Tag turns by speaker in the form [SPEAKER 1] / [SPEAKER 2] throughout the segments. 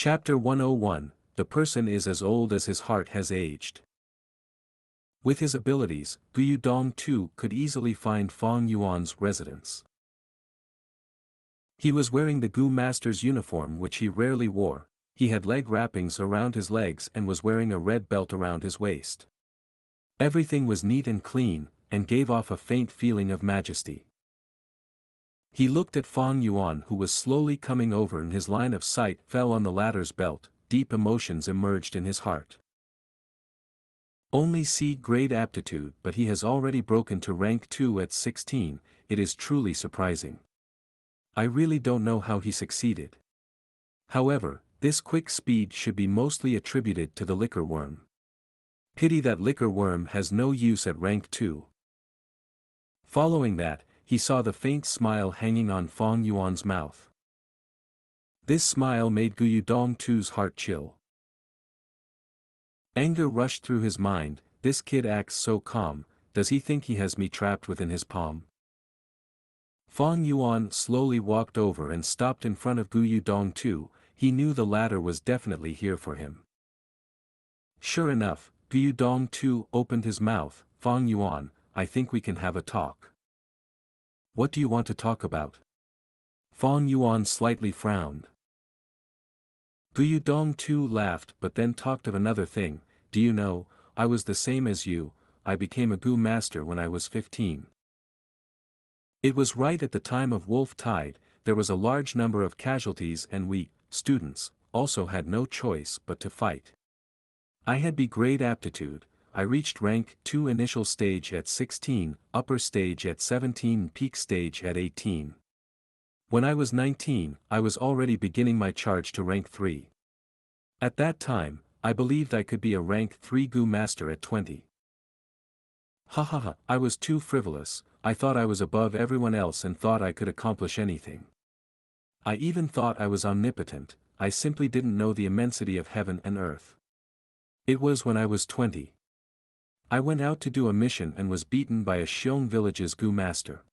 [SPEAKER 1] Chapter 101, The person is as old as his heart has aged. With his abilities, Gu Dongtu could easily find Fang Yuan's residence. He was wearing the Gu master's uniform which he rarely wore. He had leg wrappings around his legs and was wearing a red belt around his waist. Everything was neat and clean, and gave off a faint feeling of majesty. He looked at Fang Yuan who was slowly coming over and his line of sight fell on the latter's belt. Deep emotions emerged in his heart. Only C-grade aptitude, but he has already broken to rank 2 at 16, it is truly surprising. I really don't know how he succeeded. However, this quick speed should be mostly attributed to the liquor worm. Pity that liquor worm has no use at rank 2. Following that, he saw the faint smile hanging on Fang Yuan's mouth. This smile made Gu Dongtu's heart chill. Anger rushed through his mind. This kid acts so calm, does he think he has me trapped within his palm? Fang Yuan slowly walked over and stopped in front of Gu Dongtu. He knew the latter was definitely here for him. Sure enough, Gu Dongtu opened his mouth. Fang Yuan, I think we can have a talk. What do you want to talk about? Fang Yuan slightly frowned. Gu Dongtu laughed but then talked of another thing. Do you know, I was the same as you, I became a Gu master when I was 15. It was right at the time of Wolf Tide, there was a large number of casualties and we, students, also had no choice but to fight. I had B-grade aptitude, I reached rank 2 initial stage at 16, upper stage at 17, peak stage at 18. When I was 19, I was already beginning my charge to rank 3. At that time, I believed I could be a rank 3 Gu master at 20. Hahaha, I was too frivolous, I thought I was above everyone else and thought I could accomplish anything. I even thought I was omnipotent, I simply didn't know the immensity of heaven and earth. It was when I was 20. I went out to do a mission and was beaten by a Xiong village's Gu master.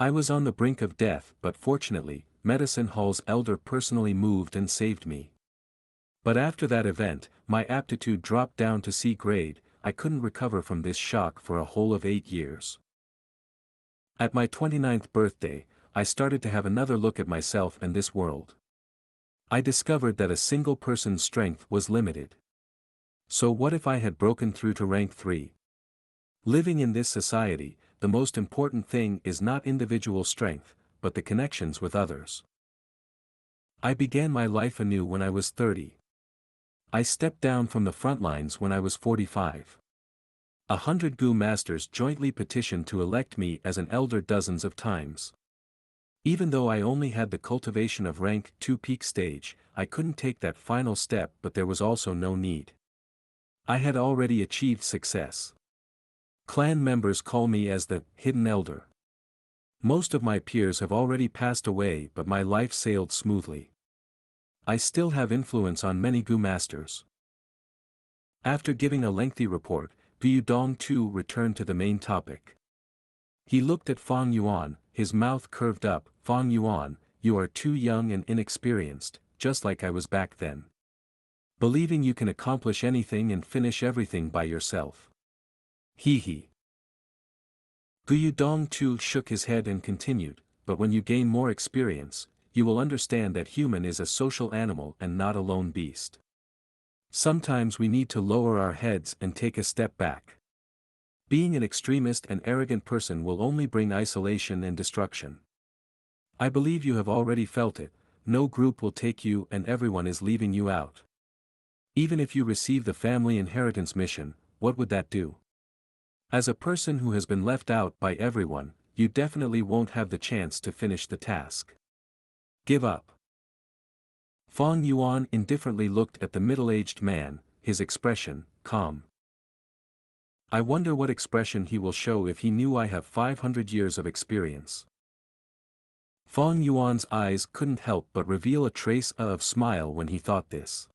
[SPEAKER 1] I was on the brink of death but fortunately, Medicine Hall's elder personally moved and saved me. But after that event, my aptitude dropped down to C grade, I couldn't recover from this shock for a whole of 8 years. At my 29th birthday, I started to have another look at myself and this world. I discovered that a single person's strength was limited. So what if I had broken through to rank 3? Living in this society, the most important thing is not individual strength, but the connections with others. I began my life anew when I was 30. I stepped down from the front lines when I was 45. 100 Gu masters jointly petitioned to elect me as an elder dozens of times. Even though I only had the cultivation of rank 2 peak stage, I couldn't take that final step but there was also no need. I had already achieved success. Clan members call me as the hidden elder. Most of my peers have already passed away but my life sailed smoothly. I still have influence on many Gu masters. After giving a lengthy report, Gu Dongtu returned to the main topic. He looked at Fang Yuan, his mouth curved up. Fang Yuan, you are too young and inexperienced, just like I was back then. Believing you can accomplish anything and finish everything by yourself. Hee hee. Gu Dongtu shook his head and continued, but when you gain more experience, you will understand that human is a social animal and not a lone beast. Sometimes we need to lower our heads and take a step back. Being an extremist and arrogant person will only bring isolation and destruction. I believe you have already felt it, no group will take you and everyone is leaving you out. Even if you receive the family inheritance mission, what would that do? As a person who has been left out by everyone, you definitely won't have the chance to finish the task. Give up. Fang Yuan indifferently looked at the middle-aged man, his expression, calm. I wonder what expression he will show if he knew I have 500 years of experience. Fang Yuan's eyes couldn't help but reveal a trace of smile when he thought this.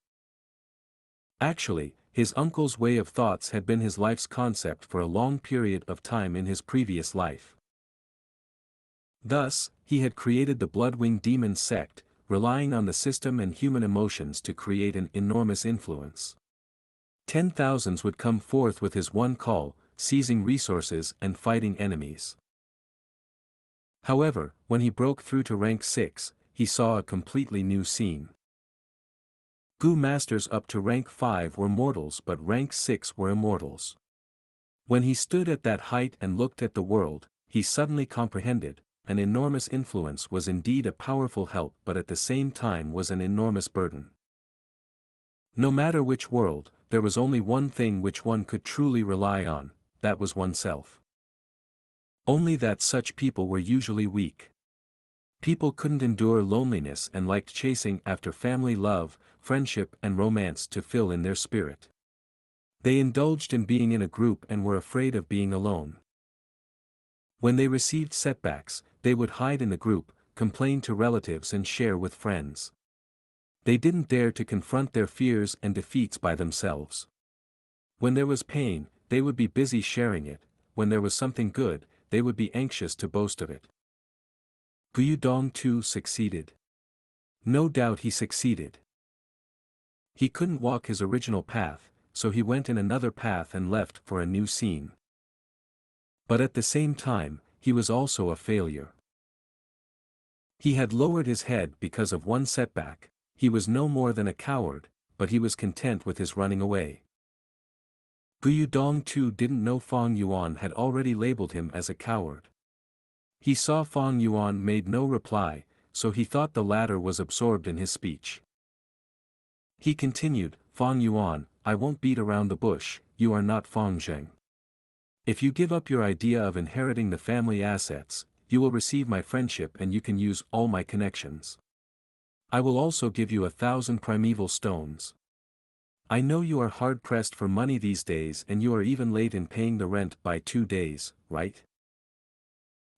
[SPEAKER 1] Actually, his uncle's way of thoughts had been his life's concept for a long period of time in his previous life. Thus, he had created the Bloodwing Demon sect, relying on the system and human emotions to create an enormous influence. 10,000s would come forth with his one call, seizing resources and fighting enemies. However, when he broke through to rank 6, he saw a completely new scene. Gu masters up to rank 5 were mortals, but rank 6 were immortals. When he stood at that height and looked at the world, he suddenly comprehended, an enormous influence was indeed a powerful help, but at the same time was an enormous burden. No matter which world, there was only one thing which one could truly rely on, that was oneself. Only that such people were usually weak. People couldn't endure loneliness and liked chasing after family love, friendship and romance to fill in their spirit. They indulged in being in a group and were afraid of being alone. When they received setbacks, they would hide in the group, complain to relatives and share with friends. They didn't dare to confront their fears and defeats by themselves. When there was pain, they would be busy sharing it. When there was something good, they would be anxious to boast of it. Gu Dongtu succeeded. No doubt he succeeded. He couldn't walk his original path, so he went in another path and left for a new scene. But at the same time, he was also a failure. He had lowered his head because of one setback. He was no more than a coward, but he was content with his running away. Gu Dongtu didn't know Fang Yuan had already labeled him as a coward. He saw Fang Yuan made no reply, so he thought the latter was absorbed in his speech. He continued, Fang Yuan, I won't beat around the bush, you are not Fang Zheng. If you give up your idea of inheriting the family assets, you will receive my friendship and you can use all my connections. I will also give you 1,000 primeval stones. I know you are hard-pressed for money these days and you are even late in paying the rent by 2 days, right?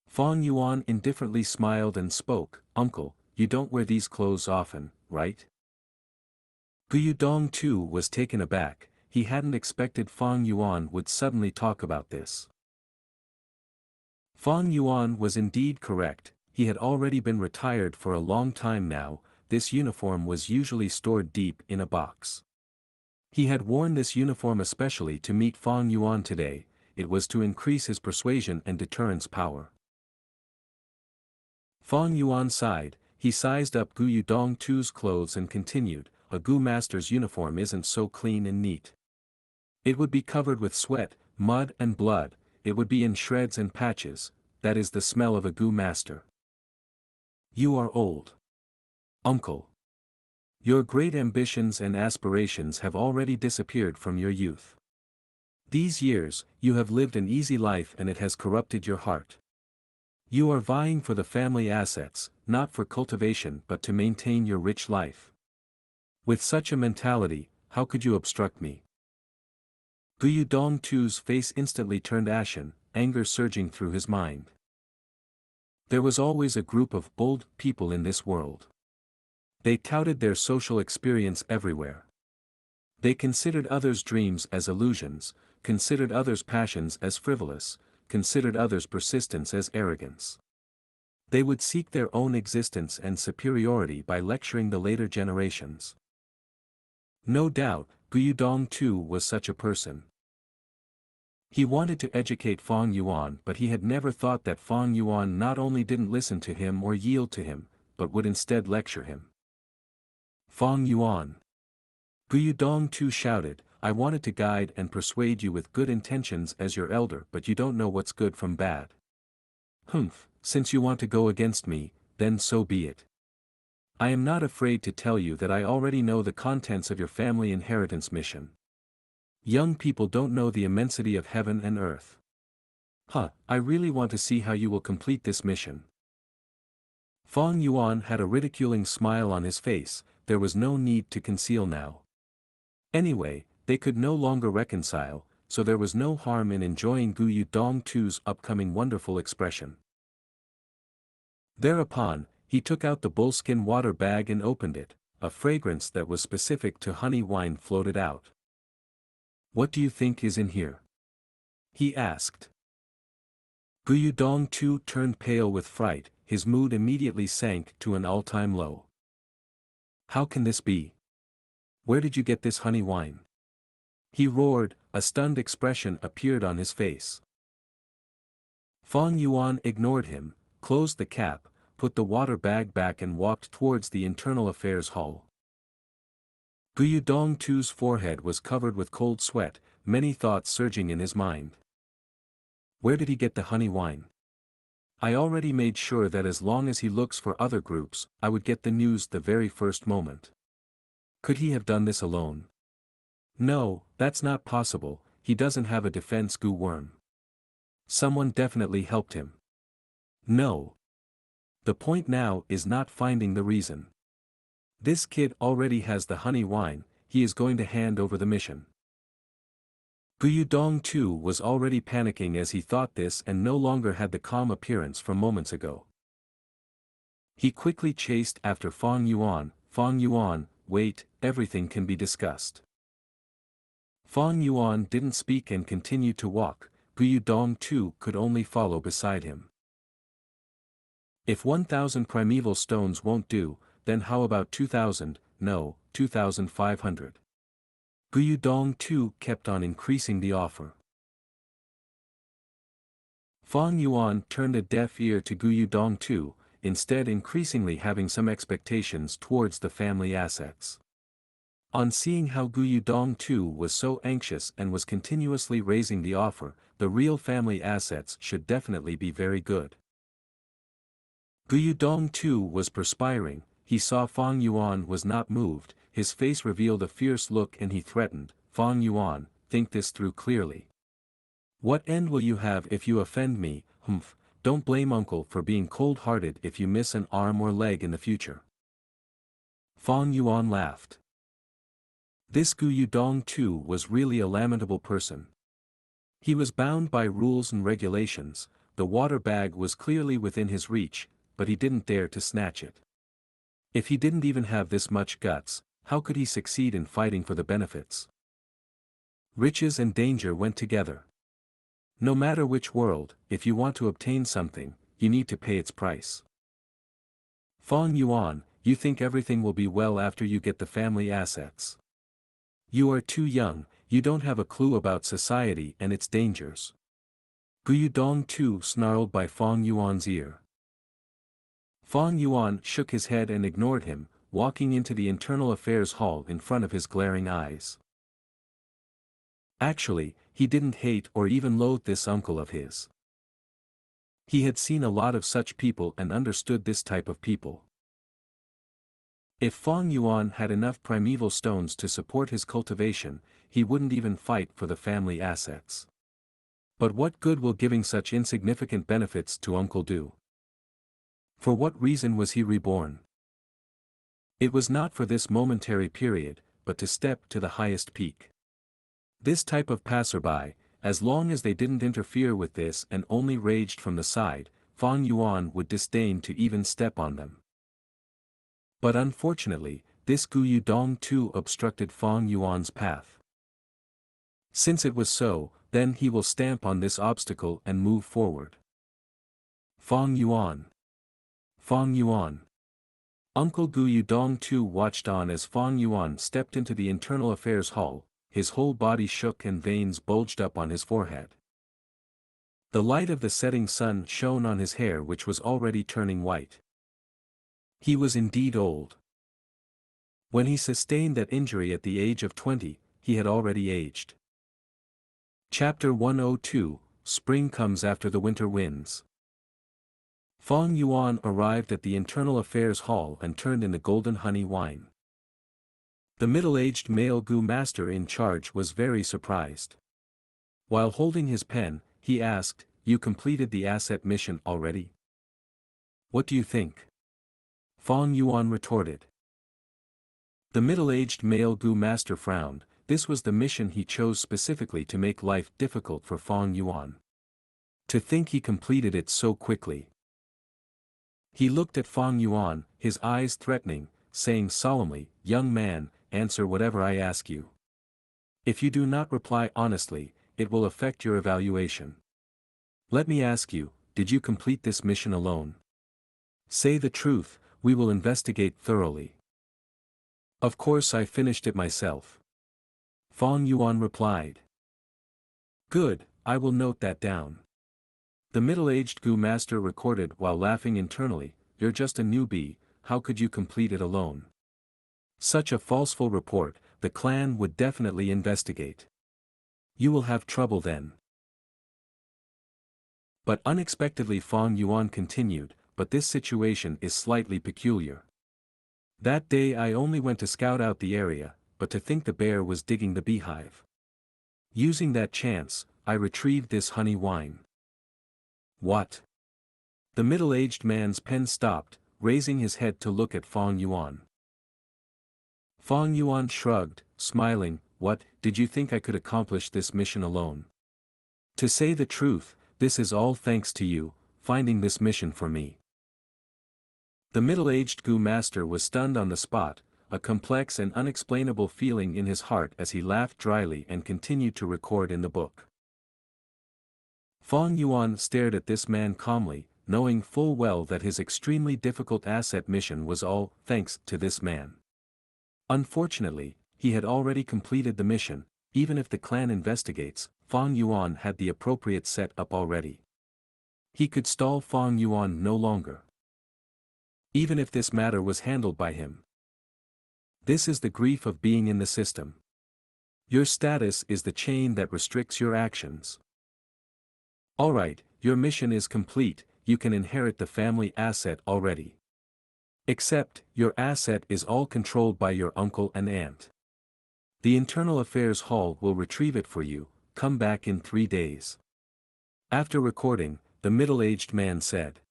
[SPEAKER 1] Fang Yuan indifferently smiled and spoke, Uncle, you don't wear these clothes often, right? Gu Dongtu was taken aback, he hadn't expected Fang Yuan would suddenly talk about this. Fang Yuan was indeed correct, he had already been retired for a long time now. This uniform was usually stored deep in a box. He had worn this uniform especially to meet Fang Yuan today, it was to increase his persuasion and deterrence power. Fang Yuan sighed, he sized up Gu Dongtu's clothes and continued, a Gu master's uniform isn't so clean and neat. It would be covered with sweat, mud and blood, it would be in shreds and patches, that is the smell of a Gu master. You are old. Uncle. Your great ambitions and aspirations have already disappeared from your youth. These years, you have lived an easy life and it has corrupted your heart. You are vying for the family assets, not for cultivation but to maintain your rich life. With such a mentality, how could you obstruct me? Gu Dongtu's face instantly turned ashen, anger surging through his mind. There was always a group of bold people in this world. They touted their social experience everywhere. They considered others' dreams as illusions, considered others' passions as frivolous, considered others' persistence as arrogance. They would seek their own existence and superiority by lecturing the later generations. No doubt, Gu Dongtu was such a person. He wanted to educate Fang Yuan, but he had never thought that Fang Yuan not only didn't listen to him or yield to him, but would instead lecture him. Fang Yuan. Gu Dongtu shouted, I wanted to guide and persuade you with good intentions as your elder, but you don't know what's good from bad. Humph, since you want to go against me, then so be it. I am not afraid to tell you that I already know the contents of your family inheritance mission. Young people don't know the immensity of heaven and earth. I really want to see how you will complete this mission. Fang Yuan had a ridiculing smile on his face, there was no need to conceal now. Anyway, they could no longer reconcile, so there was no harm in enjoying Gu Dongtu's upcoming wonderful expression. Thereupon, he took out the bullskin water bag and opened it, a fragrance that was specific to honey wine floated out. What do you think is in here? He asked. Gu Dongtu turned pale with fright, his mood immediately sank to an all-time low. How can this be? Where did you get this honey wine? He roared, a stunned expression appeared on his face. Fang Yuan ignored him, closed the cap, put the water bag back and walked towards the internal affairs hall. Gu Dongtu's forehead was covered with cold sweat, many thoughts surging in his mind. Where did he get the honey wine? I already made sure that as long as he looks for other groups, I would get the news the very first moment. Could he have done this alone? No, that's not possible, he doesn't have a defense Gu worm. Someone definitely helped him. No. The point now is not finding the reason. This kid already has the honey wine, he is going to hand over the mission. Gu Dongtu was already panicking as he thought this and no longer had the calm appearance from moments ago. He quickly chased after Fang Yuan, wait, everything can be discussed. Fang Yuan didn't speak and continued to walk, Gu Dongtu could only follow beside him. If 1,000 primeval stones won't do, then how about 2,000, no, 2,500. Gu Dongtu kept on increasing the offer. Fang Yuan turned a deaf ear to Gu Dongtu, instead increasingly having some expectations towards the family assets. On seeing how Gu Dongtu was so anxious and was continuously raising the offer, the real family assets should definitely be very good. Gu Dongtu was perspiring, he saw Fang Yuan was not moved, his face revealed a fierce look and he threatened, Fang Yuan, think this through clearly. What end will you have if you offend me, humph, don't blame uncle for being cold-hearted if you miss an arm or leg in the future. Fang Yuan laughed. This Gu Dongtu was really a lamentable person. He was bound by rules and regulations, the water bag was clearly within his reach, but he didn't dare to snatch it. If he didn't even have this much guts, how could he succeed in fighting for the benefits? Riches and danger went together. No matter which world, if you want to obtain something, you need to pay its price. Fang Yuan, you think everything will be well after you get the family assets. You are too young, you don't have a clue about society and its dangers. Gu Dongtu snarled by Fang Yuan's ear. Fang Yuan shook his head and ignored him, walking into the internal affairs hall in front of his glaring eyes. Actually, he didn't hate or even loathe this uncle of his. He had seen a lot of such people and understood this type of people. If Fang Yuan had enough primeval stones to support his cultivation, he wouldn't even fight for the family assets. But what good will giving such insignificant benefits to uncle do? For what reason was he reborn? It was not for this momentary period, but to step to the highest peak. This type of passerby, as long as they didn't interfere with this and only raged from the side, Fang Yuan would disdain to even step on them. But unfortunately, this Gu Dongtu obstructed Fang Yuan's path. Since it was so, then he will stamp on this obstacle and move forward. Fang Yuan. Fang Yuan. Uncle Gu Dongtu watched on as Fang Yuan stepped into the internal affairs hall, his whole body shook and veins bulged up on his forehead. The light of the setting sun shone on his hair which was already turning white. He was indeed old. When he sustained that injury at the age of 20, he had already aged. Chapter 102, Spring Comes After the Winter Winds. Fang Yuan arrived at the internal affairs hall and turned in the golden honey wine. The middle-aged male Gu master in charge was very surprised. While holding his pen, he asked, "You completed the asset mission already? What do you think?" Fang Yuan retorted. The middle-aged male Gu master frowned, this was the mission he chose specifically to make life difficult for Fang Yuan. To think he completed it so quickly. He looked at Fang Yuan, his eyes threatening, saying solemnly, "Young man, answer whatever I ask you. If you do not reply honestly, it will affect your evaluation. Let me ask you, did you complete this mission alone? Say the truth, we will investigate thoroughly." Of course I finished it myself. Fang Yuan replied. Good, I will note that down. The middle-aged Gu master recorded while laughing internally, you're just a newbie, how could you complete it alone? Such a falseful report, the clan would definitely investigate. You will have trouble then. But unexpectedly Fang Yuan continued, but this situation is slightly peculiar. That day I only went to scout out the area, but to think the bear was digging the beehive. Using that chance, I retrieved this honey wine. What? The middle-aged man's pen stopped, raising his head to look at Fang Yuan. Fang Yuan shrugged, smiling, what, did you think I could accomplish this mission alone? To say the truth, this is all thanks to you, finding this mission for me. The middle-aged Gu master was stunned on the spot, a complex and unexplainable feeling in his heart as he laughed dryly and continued to record in the book. Fang Yuan stared at this man calmly, knowing full well that his extremely difficult asset mission was all thanks to this man. Unfortunately, he had already completed the mission. Even if the clan investigates, Fang Yuan had the appropriate set up already. He could stall Fang Yuan no longer. Even if this matter was handled by him. This is the grief of being in the system. Your status is the chain that restricts your actions. Alright, your mission is complete, you can inherit the family asset already. Except, your asset is all controlled by your uncle and aunt. The Internal Affairs Hall will retrieve it for you, come back in 3 days. After recording, the middle-aged man said.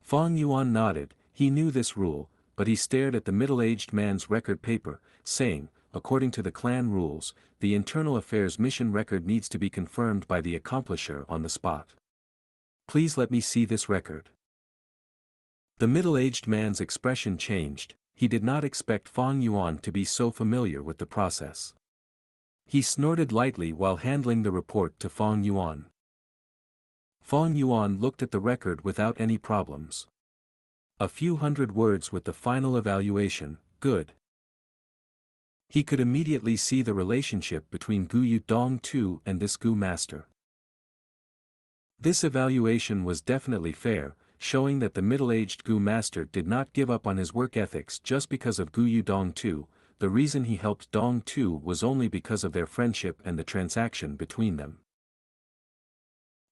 [SPEAKER 1] Fang Yuan nodded, he knew this rule, but he stared at the middle-aged man's record paper, saying, according to the clan rules, the Internal Affairs mission record needs to be confirmed by the accomplisher on the spot. Please let me see this record. The middle-aged man's expression changed, he did not expect Fang Yuan to be so familiar with the process. He snorted lightly while handling the report to Fang Yuan. Fang Yuan looked at the record without any problems. A few hundred words with the final evaluation, good. He could immediately see the relationship between Gu Yudong and this Gu master. This evaluation was definitely fair, showing that the middle-aged Gu master did not give up on his work ethics just because of Gu Yudong. The reason he helped Dong Tu was only because of their friendship and the transaction between them.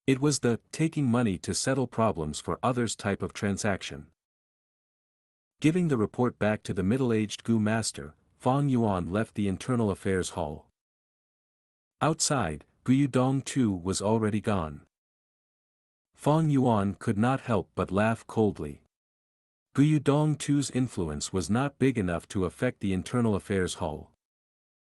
[SPEAKER 1] It was the taking money to settle problems for others type of transaction. Giving the report back to the middle-aged Gu master, Fang Yuan left the Internal Affairs Hall. Outside, Gu Yudong was already gone. Fang Yuan could not help but laugh coldly. Gu Yudong's influence was not big enough to affect the Internal Affairs Hall.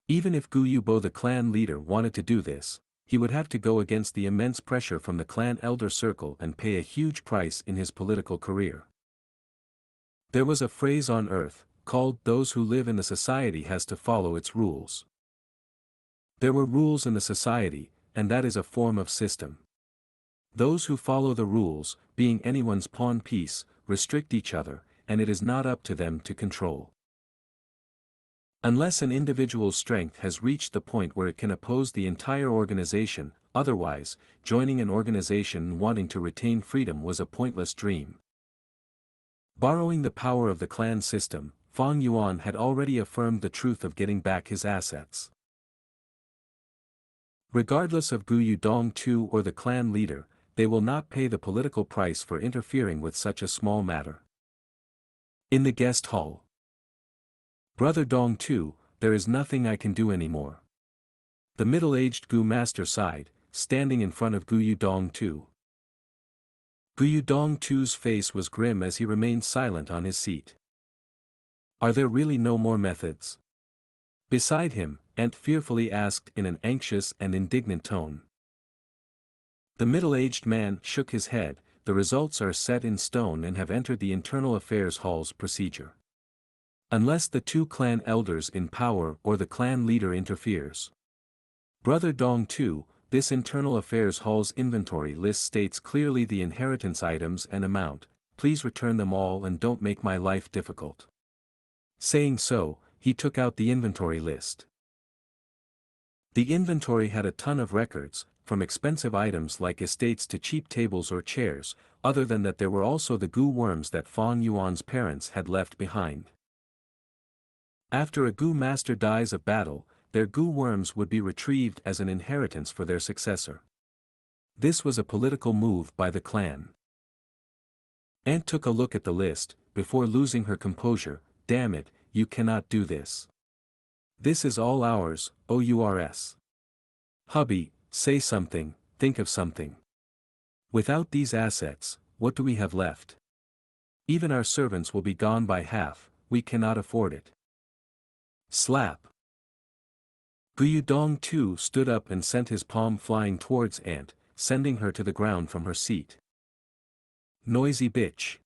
[SPEAKER 1] Even if Gu Yubo the clan leader wanted to do this, he would have to go against the immense pressure from the clan elder circle and pay a huge price in his political career. There was a phrase on Earth, called those who live in the society has to follow its rules. There were rules in the society, and that is a form of system. Those who follow the rules, being anyone's pawn piece, restrict each other, and it is not up to them to control. Unless an individual's strength has reached the point where it can oppose the entire organization, otherwise, joining an organization wanting to retain freedom was a pointless dream. Borrowing the power of the clan system, Fang Yuan had already affirmed the truth of getting back his assets. Regardless of Gu Yudong or the clan leader, they will not pay the political price for interfering with such a small matter. In the guest hall. Brother Dong Tu, there is nothing I can do anymore. The middle-aged Gu master sighed, standing in front of Gu Yudong. Gu Yudong's face was grim as he remained silent on his seat. Are there really no more methods? Beside him, Aunt fearfully asked in an anxious and indignant tone. The middle-aged man shook his head, the results are set in stone and have entered the Internal Affairs Hall's procedure. Unless the 2 clan elders in power or the clan leader interferes. Brother Dong Tu, this Internal Affairs Hall's inventory list states clearly the inheritance items and amount, please return them all and don't make my life difficult. Saying so, he took out the inventory list. The inventory had a ton of records, from expensive items like estates to cheap tables or chairs, other than that there were also the Gu worms that Fang Yuan's parents had left behind. After a Gu master dies of battle, their Gu worms would be retrieved as an inheritance for their successor. This was a political move by the clan. Aunt took a look at the list, before losing her composure. Damn it, you cannot do this. This is all ours, OURS. Hubby, say something, think of something. Without these assets, what do we have left? Even our servants will be gone by half, we cannot afford it. Slap. Guyudong too stood up and sent his palm flying towards Aunt, sending her to the ground from her seat. Noisy bitch.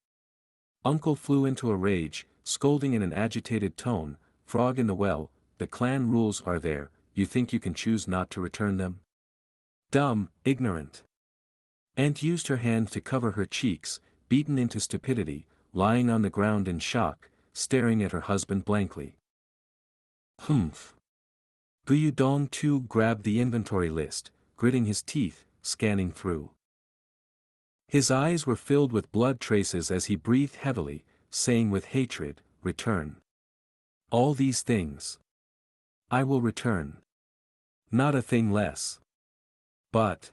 [SPEAKER 1] Uncle flew into a rage, scolding in an agitated tone, frog in the well, the clan rules are there, you think you can choose not to return them? Dumb, ignorant. Aunt used her hand to cover her cheeks, beaten into stupidity, lying on the ground in shock, staring at her husband blankly. Humph. Guyudong too grabbed the inventory list, gritting his teeth, scanning through. His eyes were filled with blood traces as he breathed heavily, saying with hatred, return. All these things. I will return. Not a thing less. But.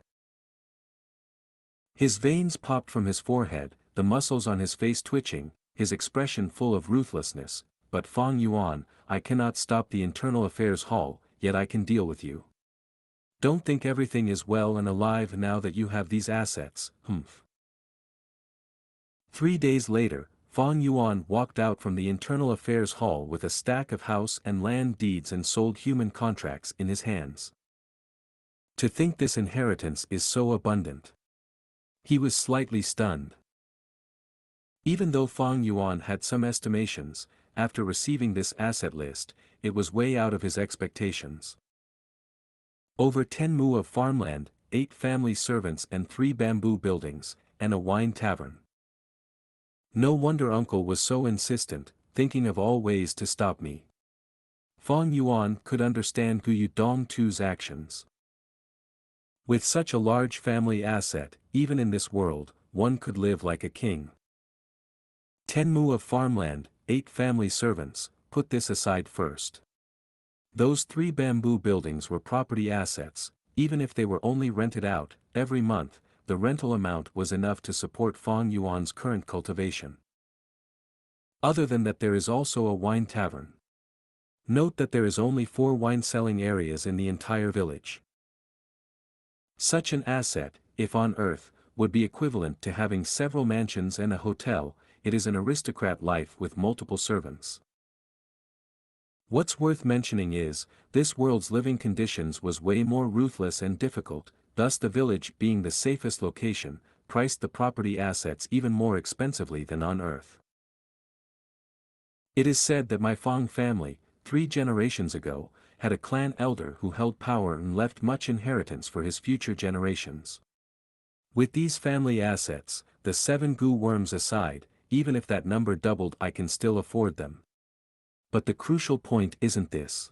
[SPEAKER 1] His veins popped from his forehead, the muscles on his face twitching, his expression full of ruthlessness. But Fang Yuan, I cannot stop the Internal Affairs Hall, yet I can deal with you. Don't think everything is well and alive now that you have these assets, humph. 3 days later, Fang Yuan walked out from the Internal Affairs Hall with a stack of house and land deeds and sold human contracts in his hands. To think this inheritance is so abundant. He was slightly stunned. Even though Fang Yuan had some estimations, after receiving this asset list, it was way out of his expectations. Over 10 mu of farmland, 8 family servants and 3 bamboo buildings, and a wine tavern. No wonder uncle was so insistent, thinking of all ways to stop me. Fang Yuan could understand Guyudong Tu's actions. With such a large family asset, even in this world, one could live like a king. 10 mu of farmland, 8 family servants, put this aside first. Those 3 bamboo buildings were property assets, even if they were only rented out, every month, the rental amount was enough to support Fang Yuan's current cultivation. Other than that there is also a wine tavern. Note that there is only 4 wine-selling areas in the entire village. Such an asset, if on Earth, would be equivalent to having several mansions and a hotel. It is an aristocrat life with multiple servants. What's worth mentioning is, this world's living conditions was way more ruthless and difficult, thus the village being the safest location, priced the property assets even more expensively than on Earth. It is said that my Fang family, 3 generations ago, had a clan elder who held power and left much inheritance for his future generations. With these family assets, the 7 Gu worms aside, even if that number doubled I can still afford them. But the crucial point isn't this.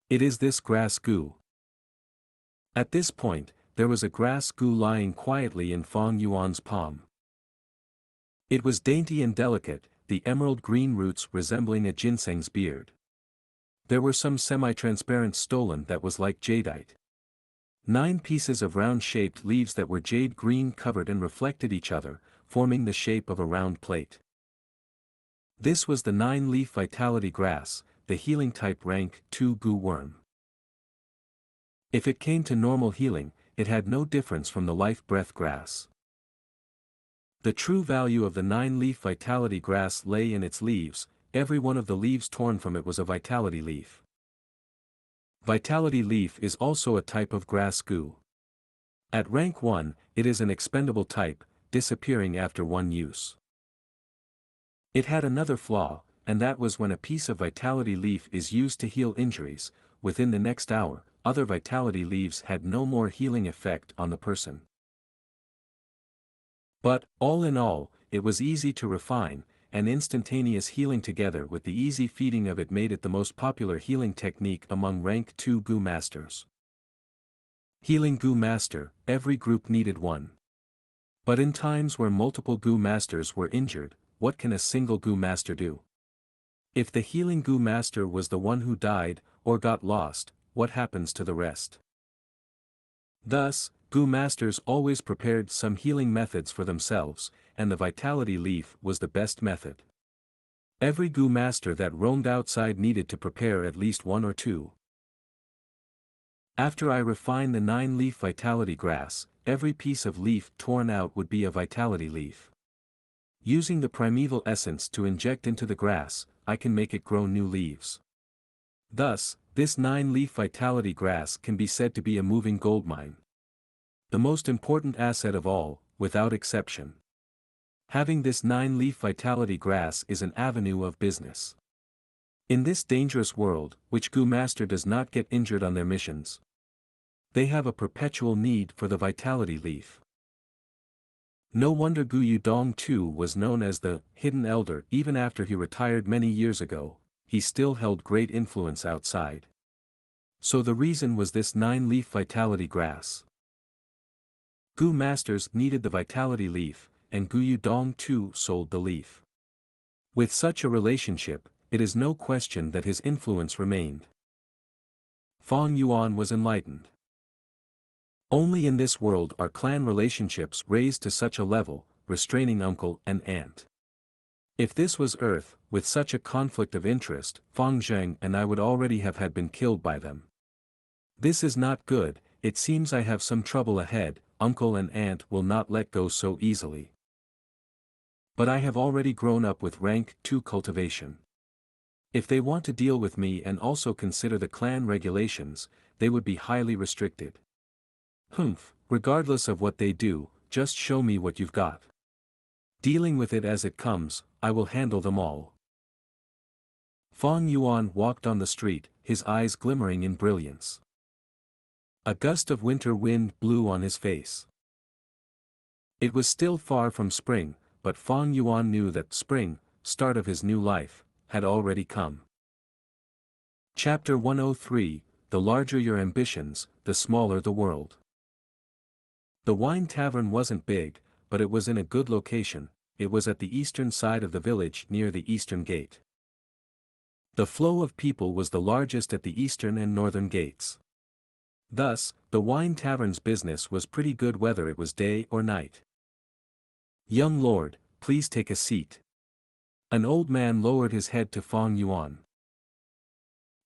[SPEAKER 1] It is this grass Gu. At this point, there was a grass Gu lying quietly in Fang Yuan's palm. It was dainty and delicate, the emerald green roots resembling a ginseng's beard. There were some semi-transparent stolon that was like jadeite. 9 pieces of round-shaped leaves that were jade green covered and reflected each other, forming the shape of a round plate. This was the 9-leaf vitality grass, the healing type rank 2 Gu worm. If it came to normal healing, it had no difference from the life breath grass. The true value of the 9-leaf vitality grass lay in its leaves. Every one of the leaves torn from it was a vitality leaf. Vitality leaf is also a type of grass Gu. At rank 1, it is an expendable type, disappearing after 1 use. It had another flaw, and that was when a piece of vitality leaf is used to heal injuries, within the next hour, other vitality leaves had no more healing effect on the person. But, all in all, it was easy to refine, and instantaneous healing together with the easy feeding of it made it the most popular healing technique among rank 2 Gu masters. Healing Gu master, every group needed one. But in times where multiple Gu masters were injured, what can a single Gu master do? If the healing Gu master was the one who died, or got lost, what happens to the rest? Thus, Gu masters always prepared some healing methods for themselves, and the vitality leaf was the best method. Every Gu master that roamed outside needed to prepare at least one or two. After I refine the 9-leaf vitality grass, every piece of leaf torn out would be a vitality leaf. Using the primeval essence to inject into the grass, I can make it grow new leaves. Thus, this 9-leaf vitality grass can be said to be a moving goldmine. The most important asset of all, without exception. Having this 9-leaf vitality grass is an avenue of business. In this dangerous world, which Gu Master does not get injured on their missions, they have a perpetual need for the vitality leaf. No wonder Gu Yudong Tu was known as the Hidden Elder. Even after he retired many years ago, he still held great influence outside. So the reason was this 9-leaf vitality grass. Gu masters needed the vitality leaf, and Gu Yudong Tu sold the leaf. With such a relationship, it is no question that his influence remained. Fang Yuan was enlightened. Only in this world are clan relationships raised to such a level, restraining uncle and aunt. If this was Earth, with such a conflict of interest, Fang Zheng and I would already have had been killed by them. This is not good. It seems I have some trouble ahead. Uncle and aunt will not let go so easily. But I have already grown up with rank 2 cultivation. If they want to deal with me and also consider the clan regulations, they would be highly restricted. Humph, regardless of what they do, just show me what you've got. Dealing with it as it comes, I will handle them all. Fang Yuan walked on the street, his eyes glimmering in brilliance. A gust of winter wind blew on his face. It was still far from spring, but Fang Yuan knew that spring, start of his new life, had already come. Chapter 103, The larger your ambitions, the smaller the world. The wine tavern wasn't big, but it was in a good location. It was at the eastern side of the village near the eastern gate. The flow of people was the largest at the eastern and northern gates. Thus, the wine tavern's business was pretty good whether it was day or night. "Young lord, please take a seat." An old man lowered his head to Fang Yuan.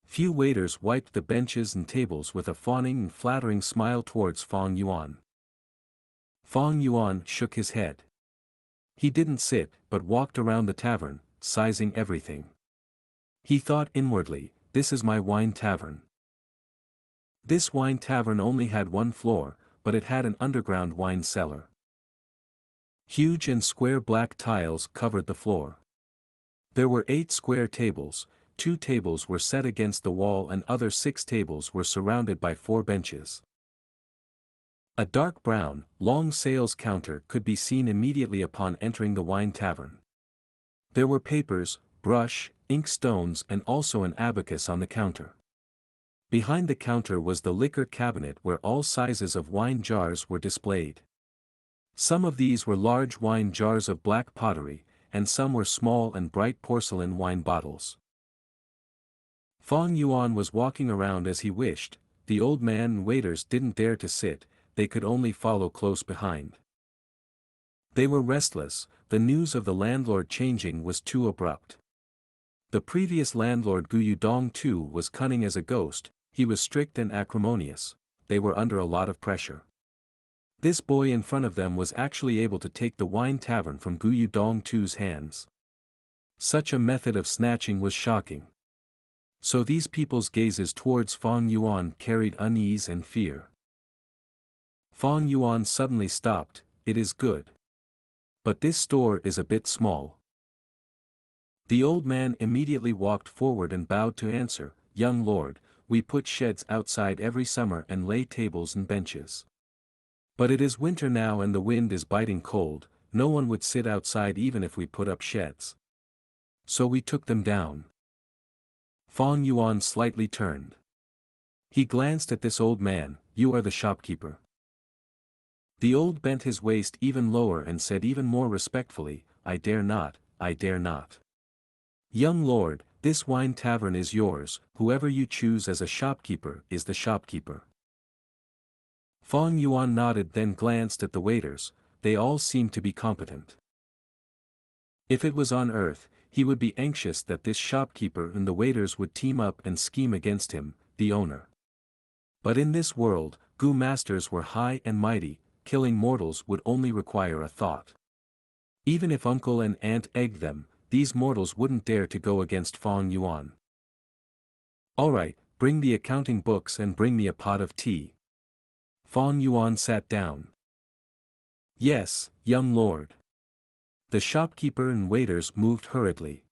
[SPEAKER 1] Few waiters wiped the benches and tables with a fawning and flattering smile towards Fang Yuan. Fang Yuan shook his head. He didn't sit, but walked around the tavern, sizing everything. He thought inwardly, this is my wine tavern. This wine tavern only had one floor, but it had an underground wine cellar. Huge and square black tiles covered the floor. There were 8 square tables, 2 tables were set against the wall and other 6 tables were surrounded by 4 benches. A dark brown, long sales counter could be seen immediately upon entering the wine tavern. There were papers, brush, ink stones and also an abacus on the counter. Behind the counter was the liquor cabinet where all sizes of wine jars were displayed. Some of these were large wine jars of black pottery, and some were small and bright porcelain wine bottles. Fang Yuan was walking around as he wished. The old man and waiters didn't dare to sit, they could only follow close behind. They were restless, the news of the landlord changing was too abrupt. The previous landlord Gu Yudong Tu was cunning as a ghost, he was strict and acrimonious, they were under a lot of pressure. This boy in front of them was actually able to take the wine tavern from Gu Yudong Tu's hands. Such a method of snatching was shocking. So these people's gazes towards Fang Yuan carried unease and fear. Fang Yuan suddenly stopped, it is good. But this store is a bit small. The old man immediately walked forward and bowed to answer, young lord, we put sheds outside every summer and lay tables and benches. But it is winter now and the wind is biting cold, no one would sit outside even if we put up sheds. so we took them down. Fang Yuan slightly turned. He glanced at this old man. You are the shopkeeper. The old bent his waist even lower and said even more respectfully, I dare not, I dare not. Young lord, this wine tavern is yours, whoever you choose as a shopkeeper is the shopkeeper. Fang Yuan nodded, then glanced at the waiters. They all seemed to be competent. If it was on Earth, he would be anxious that this shopkeeper and the waiters would team up and scheme against him, the owner. But in this world, Gu masters were high and mighty, killing mortals would only require a thought. Even if uncle and aunt egged them, these mortals wouldn't dare to go against Fang Yuan. Alright, bring the accounting books and bring me a pot of tea. Fang Yuan sat down. Yes, young lord. The shopkeeper and waiters moved hurriedly.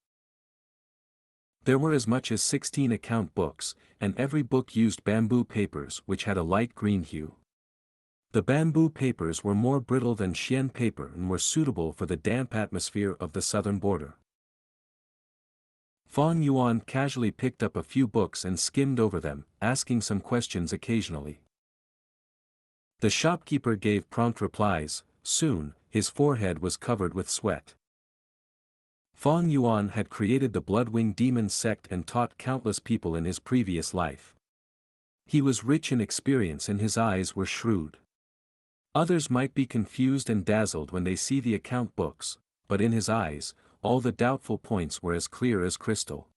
[SPEAKER 1] There were as much as 16 account books, and every book used bamboo papers which had a light green hue. The bamboo papers were more brittle than Xian paper and were suitable for the damp atmosphere of the southern border. Fang Yuan casually picked up a few books and skimmed over them, asking some questions occasionally. The shopkeeper gave prompt replies. Soon, his forehead was covered with sweat. Fang Yuan had created the Bloodwing Demon sect and taught countless people in his previous life. He was rich in experience and his eyes were shrewd. Others might be confused and dazzled when they see the account books, but in his eyes, all the doubtful points were as clear as crystal.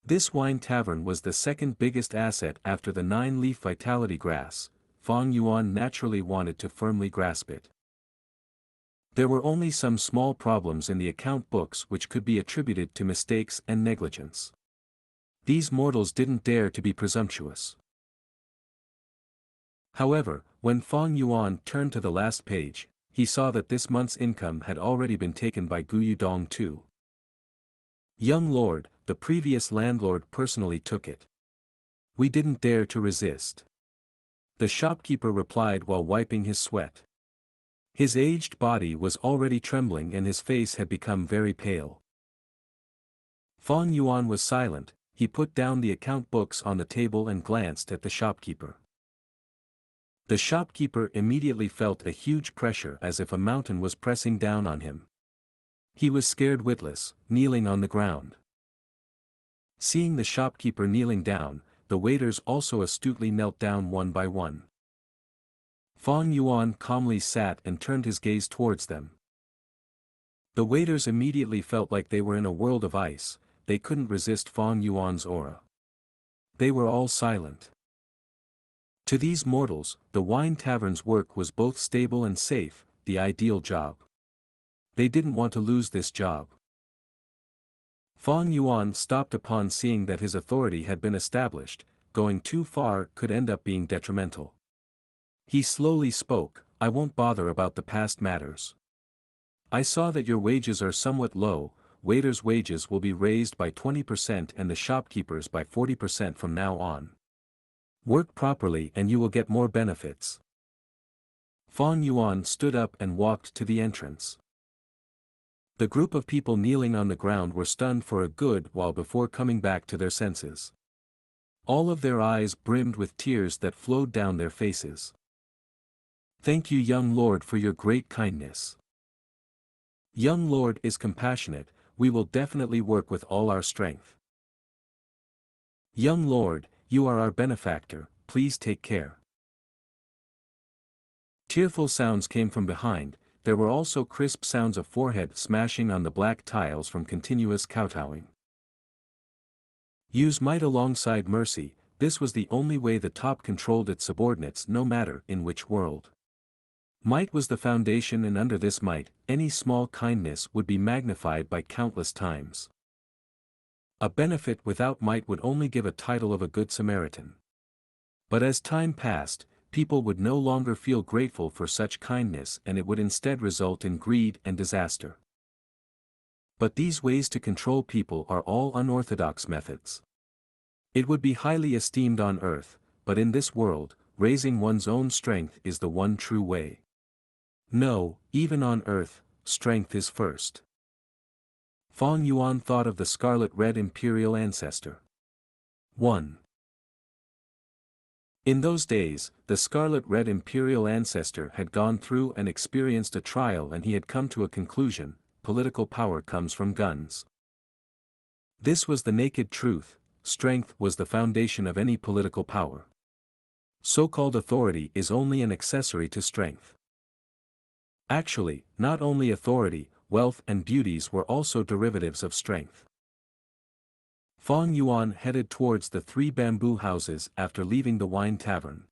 [SPEAKER 1] This wine tavern was the second biggest asset after the 9-leaf vitality grass. Fang Yuan naturally wanted to firmly grasp it. There were only some small problems in the account books which could be attributed to mistakes and negligence. These mortals didn't dare to be presumptuous. However, when Fang Yuan turned to the last page, he saw that this month's income had already been taken by Gu Yudong too. Young lord, the previous landlord personally took it. We didn't dare to resist. The shopkeeper replied while wiping his sweat. His aged body was already trembling and his face had become very pale. Fang Yuan was silent. He put down the account books on the table and glanced at the shopkeeper. The shopkeeper immediately felt a huge pressure as if a mountain was pressing down on him. He was scared witless, kneeling on the ground. Seeing the shopkeeper kneeling down, the waiters also astutely knelt down one by one. Fang Yuan calmly sat and turned his gaze towards them. The waiters immediately felt like they were in a world of ice. They couldn't resist Fang Yuan's aura. They were all silent. To these mortals, the wine tavern's work was both stable and safe, the ideal job. They didn't want to lose this job. Fang Yuan stopped upon seeing that his authority had been established. Going too far could end up being detrimental. He slowly spoke, I won't bother about the past matters. I saw that your wages are somewhat low. Waiters' wages will be raised by 20% and the shopkeepers by 40% from now on. Work properly and you will get more benefits. Fang Yuan stood up and walked to the entrance. The group of people kneeling on the ground were stunned for a good while before coming back to their senses. All of their eyes brimmed with tears that flowed down their faces. Thank you, young lord, for your great kindness. Young lord is compassionate. We will definitely work with all our strength. Young lord, you are our benefactor, please take care. Tearful sounds came from behind. There were also crisp sounds of forehead smashing on the black tiles from continuous kowtowing. Use might alongside mercy. This was the only way the top controlled its subordinates, no matter in which world. Might was the foundation, and under this might, any small kindness would be magnified by countless times. A benefit without might would only give a title of a good Samaritan. But as time passed, people would no longer feel grateful for such kindness and it would instead result in greed and disaster. But these ways to control people are all unorthodox methods. It would be highly esteemed on earth, but in this world, raising one's own strength is the one true way. No, even on earth, strength is first. Fong Yuan thought of the scarlet-red imperial ancestor. 1. In those days, the scarlet-red imperial ancestor had gone through and experienced a trial, and he had come to a conclusion: political power comes from guns. This was the naked truth. Strength was the foundation of any political power. So-called authority is only an accessory to strength. Actually, not only authority, wealth and beauties were also derivatives of strength. Fong Yuan headed towards the 3 bamboo houses after leaving the wine tavern.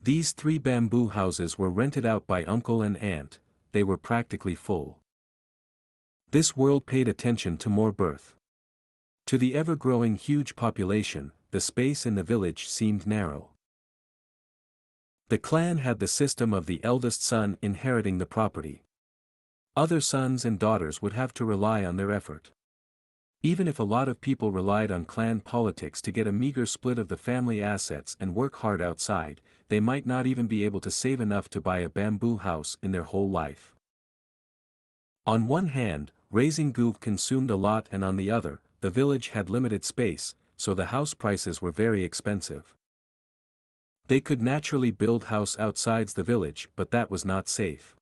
[SPEAKER 1] These 3 bamboo houses were rented out by uncle and aunt. They were practically full. This world paid attention to more birth. To the ever-growing huge population, the space in the village seemed narrow. The clan had the system of the eldest son inheriting the property. Other sons and daughters would have to rely on their effort. Even if a lot of people relied on clan politics to get a meager split of the family assets and work hard outside, they might not even be able to save enough to buy a bamboo house in their whole life. On one hand, raising Gu consumed a lot, and on the other, the village had limited space, so the house prices were very expensive. They could naturally build house outside the village, but that was not safe.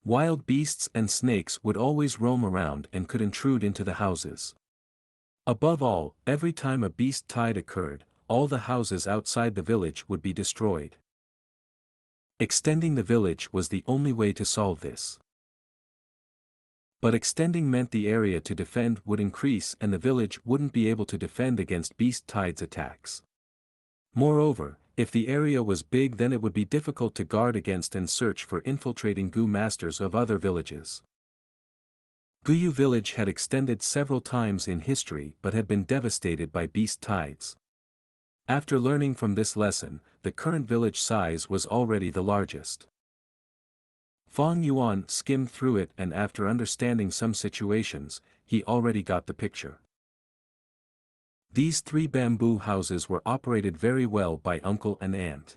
[SPEAKER 1] Wild beasts and snakes would always roam around and could intrude into the houses. Above all, every time a beast tide occurred, all the houses outside the village would be destroyed. Extending the village was the only way to solve this. But extending meant the area to defend would increase, and the village wouldn't be able to defend against beast tide's attacks. Moreover, if the area was big, then it would be difficult to guard against and search for infiltrating Gu masters of other villages. Guyu village had extended several times in history but had been devastated by beast tides. After learning from this lesson, the current village size was already the largest. Fong Yuan skimmed through it, and after understanding some situations, he already got the picture. These 3 bamboo houses were operated very well by uncle and aunt.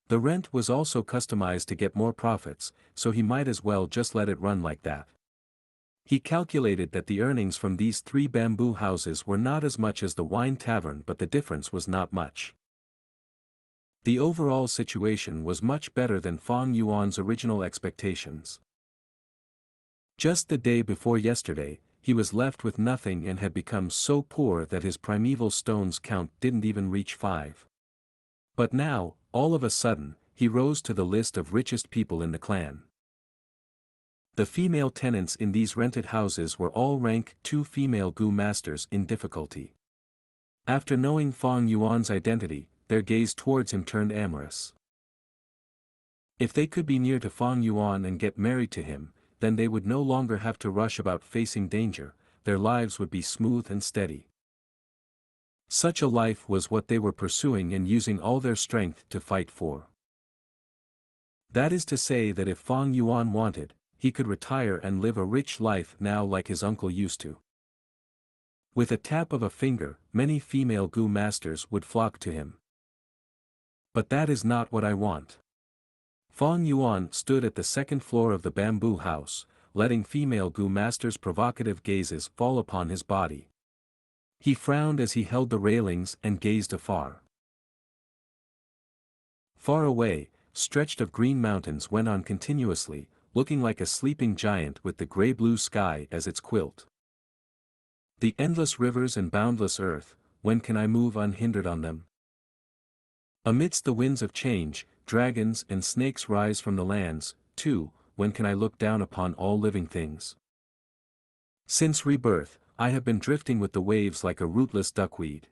[SPEAKER 1] The rent was also customized to get more profits, so he might as well just let it run like that. He calculated that the earnings from these 3 bamboo houses were not as much as the wine tavern, but the difference was not much. The overall situation was much better than Fong Yuan's original expectations. Just the day before yesterday, he was left with nothing and had become so poor that his primeval stones count didn't even reach 5. But now, all of a sudden, he rose to the list of richest people in the clan. The female tenants in these rented houses were all rank 2 female Gu masters in difficulty. After knowing Fong Yuan's identity, their gaze towards him turned amorous. If they could be near to Fong Yuan and get married to him, then they would no longer have to rush about facing danger, their lives would be smooth and steady. Such a life was what they were pursuing and using all their strength to fight for. That is to say that if Fong Yuan wanted, he could retire and live a rich life now like his uncle used to. With a tap of a finger, many female Gu masters would flock to him. But that is not what I want. Fong Yuan stood at the 2nd floor of the bamboo house, letting female Gu masters' provocative gazes fall upon his body. He frowned as he held the railings and gazed afar. Far away, stretched of green mountains went on continuously, looking like a sleeping giant with the gray-blue sky as its quilt. The endless rivers and boundless earth, when can I move unhindered on them? Amidst the winds of change, dragons and snakes rise from the lands, too, when can I look down upon all living things? Since rebirth, I have been drifting with the waves like a rootless duckweed.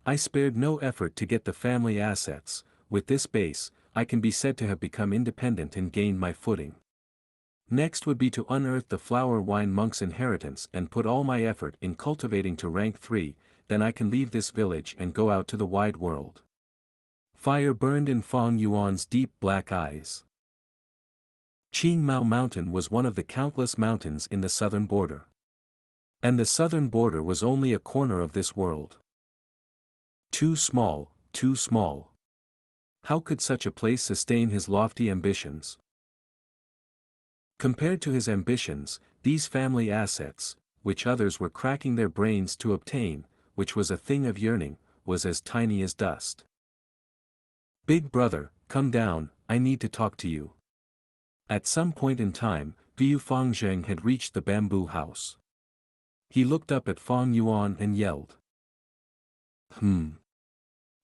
[SPEAKER 1] I spared no effort to get the family assets. With this base, I can be said to have become independent and gained my footing. Next would be to unearth the flower wine monk's inheritance and put all my effort in cultivating to rank 3, then I can leave this village and go out to the wide world. Fire burned in Fong Yuan's deep black eyes. Qing Mao Mountain was one of the countless mountains in the southern border. And the southern border was only a corner of this world. Too small, too small. How could such a place sustain his lofty ambitions? Compared to his ambitions, these family assets, which others were cracking their brains to obtain, which was a thing of yearning, was as tiny as dust. Big brother, come down, I need to talk to you. At some point in time, Gu Fangzheng had reached the bamboo house. He looked up at Fang Yuan and yelled.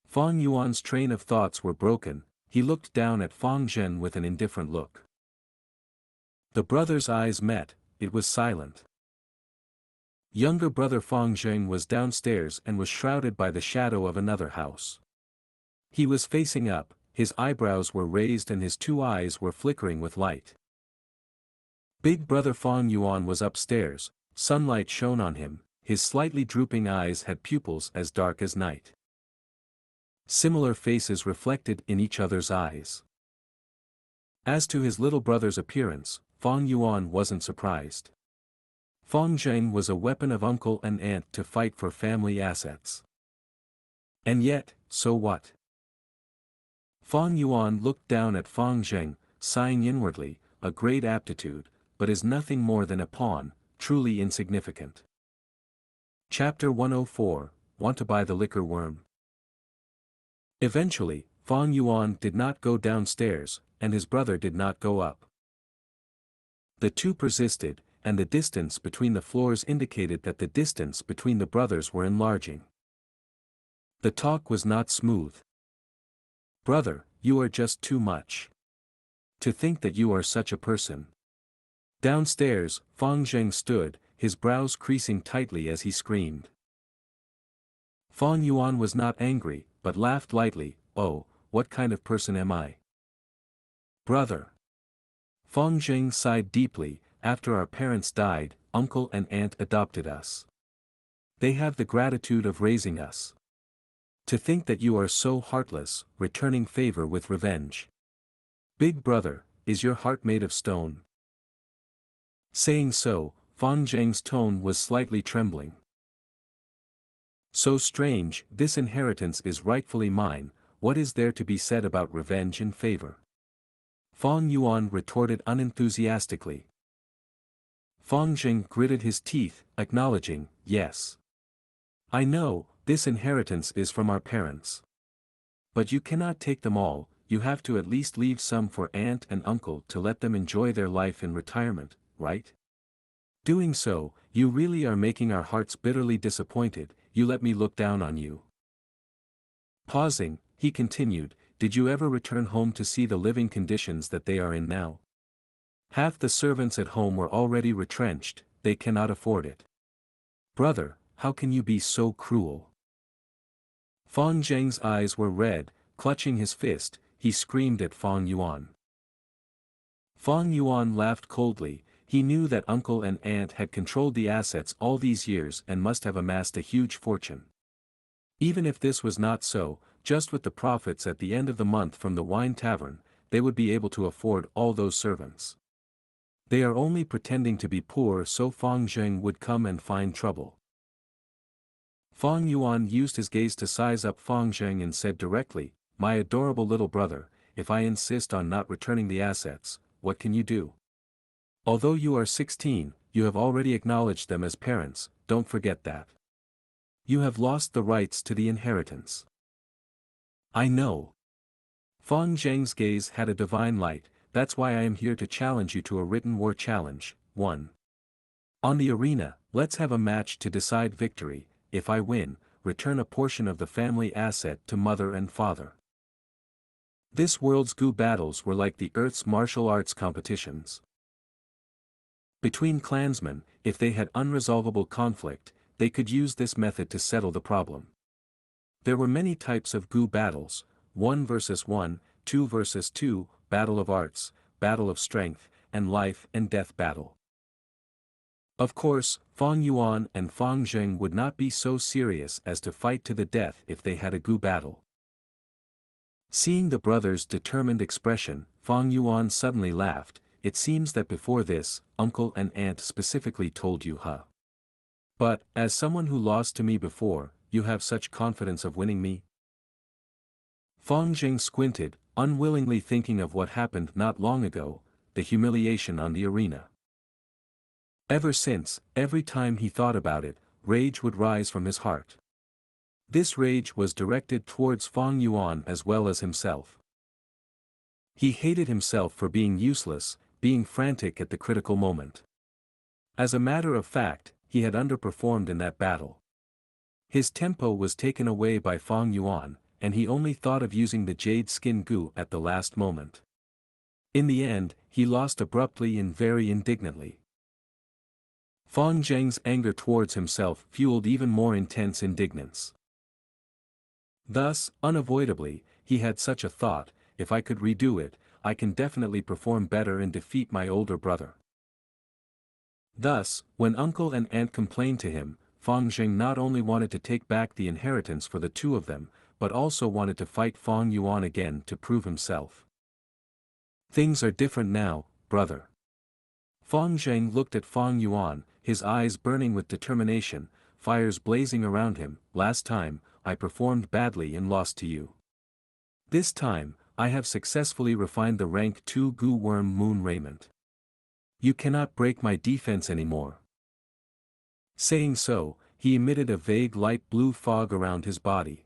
[SPEAKER 1] Fang Yuan's train of thoughts were broken, he looked down at Fang Zhen with an indifferent look. The brothers' eyes met, it was silent. Younger brother Fang Zheng was downstairs and was shrouded by the shadow of another house. He was facing up, his eyebrows were raised and his two eyes were flickering with light. Big brother Fang Yuan was upstairs, sunlight shone on him, his slightly drooping eyes had pupils as dark as night. Similar faces reflected in each other's eyes. As to his little brother's appearance, Fang Yuan wasn't surprised. Fang Zheng was a weapon of uncle and aunt to fight for family assets. And yet, so what? Fang Yuan looked down at Fang Zheng, sighing inwardly, a great aptitude, but is nothing more than a pawn, truly insignificant. Chapter 104, Want to Buy the Liquor Worm? Eventually, Fang Yuan did not go downstairs, and his brother did not go up. The two persisted, and the distance between the floors indicated that the distance between the brothers were enlarging. The talk was not smooth. Brother, you are just too much. To think that you are such a person. Downstairs, Fang Zheng stood, his brows creasing tightly as he screamed. Fang Yuan was not angry, but laughed lightly, oh, what kind of person am I? Brother. Fang Zheng sighed deeply, after our parents died, uncle and aunt adopted us. They have the gratitude of raising us. To think that you are so heartless, returning favor with revenge. Big brother, is your heart made of stone? Saying so, Fang Zheng's tone was slightly trembling. So strange, this inheritance is rightfully mine, what is there to be said about revenge and favor? Fang Yuan retorted unenthusiastically. Fang Zheng gritted his teeth, acknowledging, yes. I know, this inheritance is from our parents. But you cannot take them all, you have to at least leave some for aunt and uncle to let them enjoy their life in retirement, right? Doing so, you really are making our hearts bitterly disappointed, you let me look down on you. Pausing, he continued, did you ever return home to see the living conditions that they are in now? Half the servants at home were already retrenched, they cannot afford it. Brother, how can you be so cruel? Fang Zheng's eyes were red, clutching his fist, he screamed at Fang Yuan. Fang Yuan laughed coldly, he knew that uncle and aunt had controlled the assets all these years and must have amassed a huge fortune. Even if this was not so, just with the profits at the end of the month from the wine tavern, they would be able to afford all those servants. They are only pretending to be poor so Fang Zheng would come and find trouble. Fang Yuan used his gaze to size up Fang Zheng and said directly, my adorable little brother, if I insist on not returning the assets, what can you do? Although you are 16, you have already acknowledged them as parents, don't forget that. You have lost the rights to the inheritance. I know. Fang Zheng's gaze had a divine light, that's why I am here to challenge you to a written war challenge. 1. On the arena, let's have a match to decide victory, if I win, return a portion of the family asset to mother and father. This world's Gu battles were like the Earth's martial arts competitions. Between clansmen, if they had unresolvable conflict, they could use this method to settle the problem. There were many types of Gu battles, 1 versus 1, 2 versus 2, battle of arts, battle of strength, and life and death battle. Of course, Fang Yuan and Fang Zheng would not be so serious as to fight to the death if they had a Gu battle. Seeing the brothers' determined expression, Fang Yuan suddenly laughed, it seems that before this, uncle and aunt specifically told you, huh? But, as someone who lost to me before, you have such confidence of winning me? Fang Zheng squinted, unwillingly thinking of what happened not long ago, the humiliation on the arena. Ever since, every time he thought about it, rage would rise from his heart. This rage was directed towards Fang Yuan as well as himself. He hated himself for being useless, being frantic at the critical moment. As a matter of fact, he had underperformed in that battle. His tempo was taken away by Fang Yuan, and he only thought of using the Jade Skin Gu at the last moment. In the end, he lost abruptly and very indignantly. Fang Zheng's anger towards himself fueled even more intense indignance. Thus, unavoidably, he had such a thought: if I could redo it, I can definitely perform better and defeat my older brother. Thus, when uncle and aunt complained to him, Fang Zheng not only wanted to take back the inheritance for the two of them, but also wanted to fight Fang Yuan again to prove himself. Things are different now, brother. Fang Zheng looked at Fang Yuan, his eyes burning with determination, fires blazing around him. Last time, I performed badly and lost to you. This time, I have successfully refined the rank 2 Gu Worm Moon Raiment. You cannot break my defense anymore. Saying so, he emitted a vague light blue fog around his body.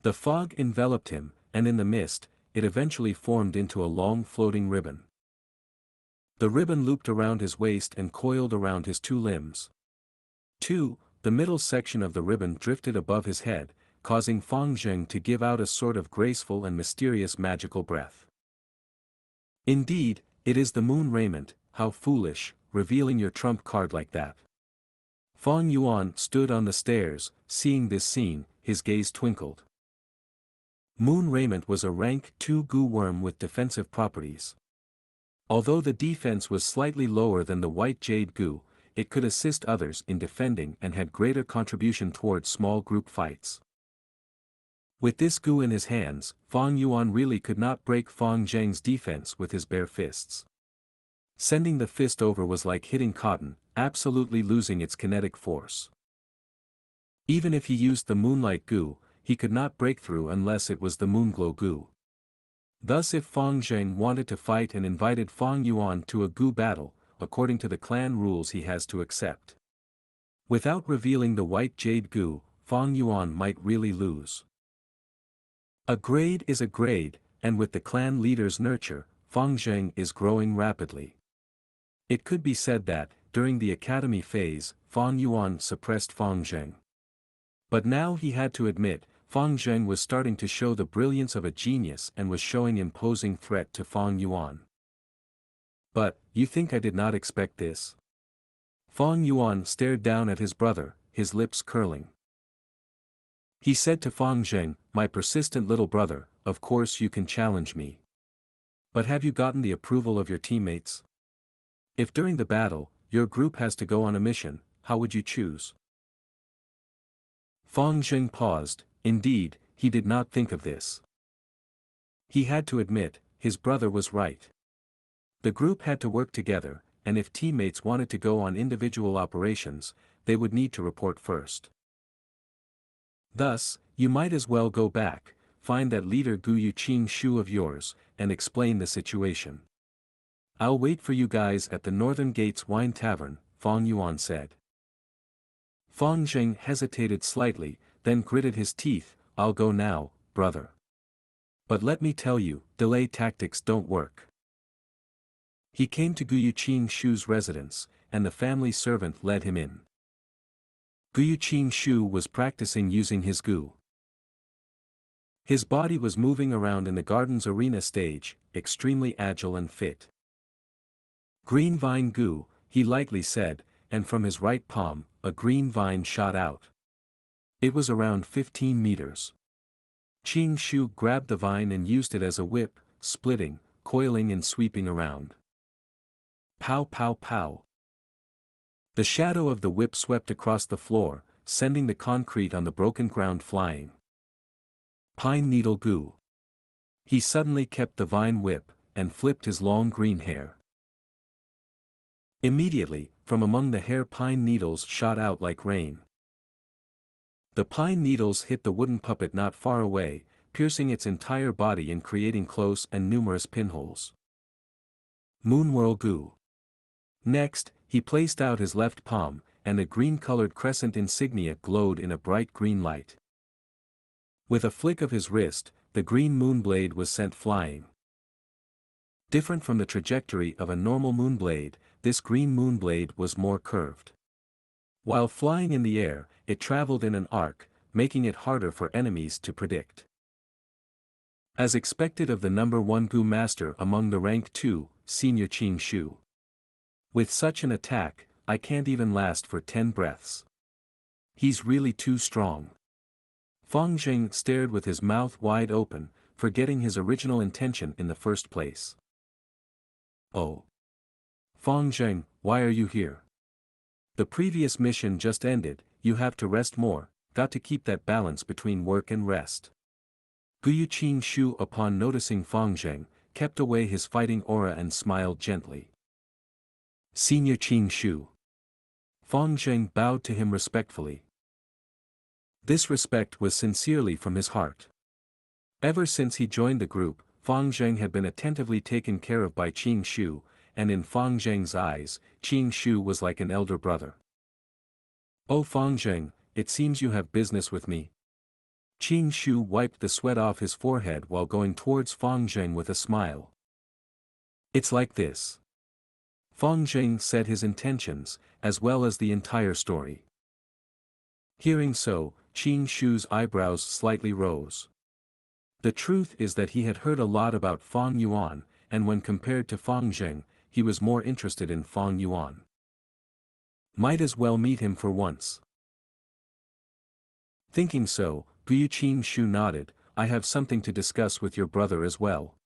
[SPEAKER 1] The fog enveloped him, and in the mist, it eventually formed into a long floating ribbon. The ribbon looped around his waist and coiled around his two limbs. The middle section of the ribbon drifted above his head, causing Fang Zheng to give out a sort of graceful and mysterious magical breath. Indeed, it is the moon raiment. How foolish, revealing your trump card like that. Fang Yuan stood on the stairs, seeing this scene, his gaze twinkled. Moon raiment was a rank 2 Gu worm with defensive properties. Although the defense was slightly lower than the white jade Gu, it could assist others in defending and had greater contribution towards small group fights. With this Gu in his hands, Fang Yuan really could not break Fang Zheng's defense with his bare fists. Sending the fist over was like hitting cotton, absolutely losing its kinetic force. Even if he used the Moonlight Gu, he could not break through unless it was the Moonglow Gu. Thus if Fang Zheng wanted to fight and invited Fang Yuan to a Gu battle, according to the clan rules he has to accept. Without revealing the white jade Gu, Fang Yuan might really lose. A grade is a grade, and with the clan leader's nurture, Fang Zheng is growing rapidly. It could be said that, during the academy phase, Fang Yuan suppressed Fang Zheng. But now he had to admit, Fang Zheng was starting to show the brilliance of a genius and was showing imposing threat to Fang Yuan. But, you think I did not expect this? Fang Yuan stared down at his brother, his lips curling. He said to Fang Zheng, my persistent little brother, of course you can challenge me. But have you gotten the approval of your teammates? If during the battle, your group has to go on a mission, how would you choose? Fang Zheng paused. Indeed, he did not think of this. He had to admit, his brother was right. The group had to work together, and if teammates wanted to go on individual operations, they would need to report first. Thus, you might as well go back, find that leader Gu Yuqing Shu of yours, and explain the situation. I'll wait for you guys at the Northern Gates Wine Tavern, Fang Yuan said. Fang Zheng hesitated slightly, then gritted his teeth, I'll go now, brother. But let me tell you, delay tactics don't work. He came to Gu Yuqing Shu's residence, and the family servant led him in. Gu Yuqing Shu was practicing using his Gu. His body was moving around in the garden's arena stage, extremely agile and fit. Green vine Gu, he lightly said, and from his right palm, a green vine shot out. It was around 15 meters. Qing Shu grabbed the vine and used it as a whip, splitting, coiling and sweeping around. Pow pow pow. The shadow of the whip swept across the floor, sending the concrete on the broken ground flying. Pine Needle Gu. He suddenly kept the vine whip, and flipped his long green hair. Immediately, from among the hair pine needles shot out like rain. The pine needles hit the wooden puppet not far away, piercing its entire body and creating close and numerous pinholes. Moonwhirl Gu. Next, he placed out his left palm, and a green-colored crescent insignia glowed in a bright green light. With a flick of his wrist, the green moonblade was sent flying. Different from the trajectory of a normal moonblade, this green moonblade was more curved. While flying in the air, it traveled in an arc, making it harder for enemies to predict. As expected of the number 1 Gu master among the rank 2, Senior Xianxia. With such an attack, I can't even last for 10 breaths. He's really too strong. Fang Zheng stared with his mouth wide open, forgetting his original intention in the first place. Oh. Fang Zheng, why are you here? The previous mission just ended, you have to rest more, got to keep that balance between work and rest. Gu Xianxia, upon noticing Fang Zheng, kept away his fighting aura and smiled gently. Senior Xianxia. Fang Zheng bowed to him respectfully. This respect was sincerely from his heart. Ever since he joined the group, Fang Zheng had been attentively taken care of by Xianxia, and in Fang Zheng's eyes, Xianxia was like an elder brother. Oh Fang Zheng, it seems you have business with me. Xianxia wiped the sweat off his forehead while going towards Fang Zheng with a smile. It's like this. Fang Zheng said his intentions, as well as the entire story. Hearing so, Xianxia's eyebrows slightly rose. The truth is that he had heard a lot about Fang Yuan, and when compared to Fang Zheng, he was more interested in Fang Yuan. Might as well meet him for once. Thinking so, Gu Xianxia nodded, I have something to discuss with your brother as well.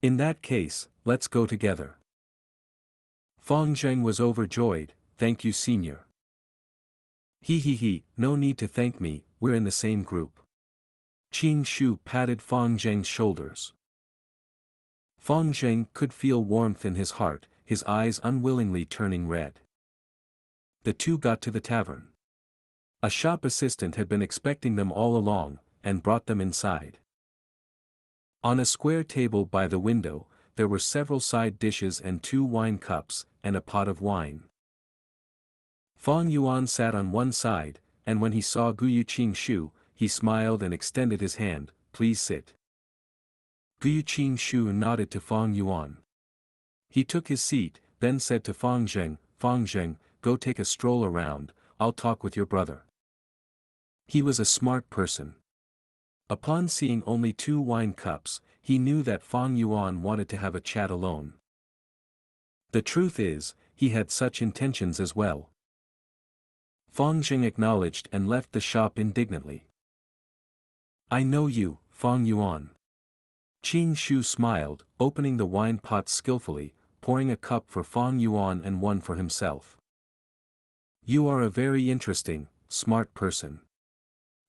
[SPEAKER 1] In that case, let's go together. Fang Zheng was overjoyed, thank you senior. He, no need to thank me, we're in the same group. Xianxia patted Fang Zheng's shoulders. Fang Zheng could feel warmth in his heart, his eyes unwillingly turning red. The two got to the tavern. A shop assistant had been expecting them all along, and brought them inside. On a square table by the window, there were several side dishes and 2 wine cups, and a pot of wine. Fang Yuan sat on one side, and when he saw Gu Xianxia, he smiled and extended his hand, please sit. Gu Xianxia nodded to Fang Yuan. He took his seat, then said to Fang Zheng, go take a stroll around, I'll talk with your brother. He was a smart person. Upon seeing only 2 wine cups, he knew that Fang Yuan wanted to have a chat alone. The truth is, he had such intentions as well. Fang Zheng acknowledged and left the shop indignantly. I know you, Fang Yuan. Xianxia smiled, opening the wine pot skillfully, pouring a cup for Fang Yuan and one for himself. You are a very interesting, smart person.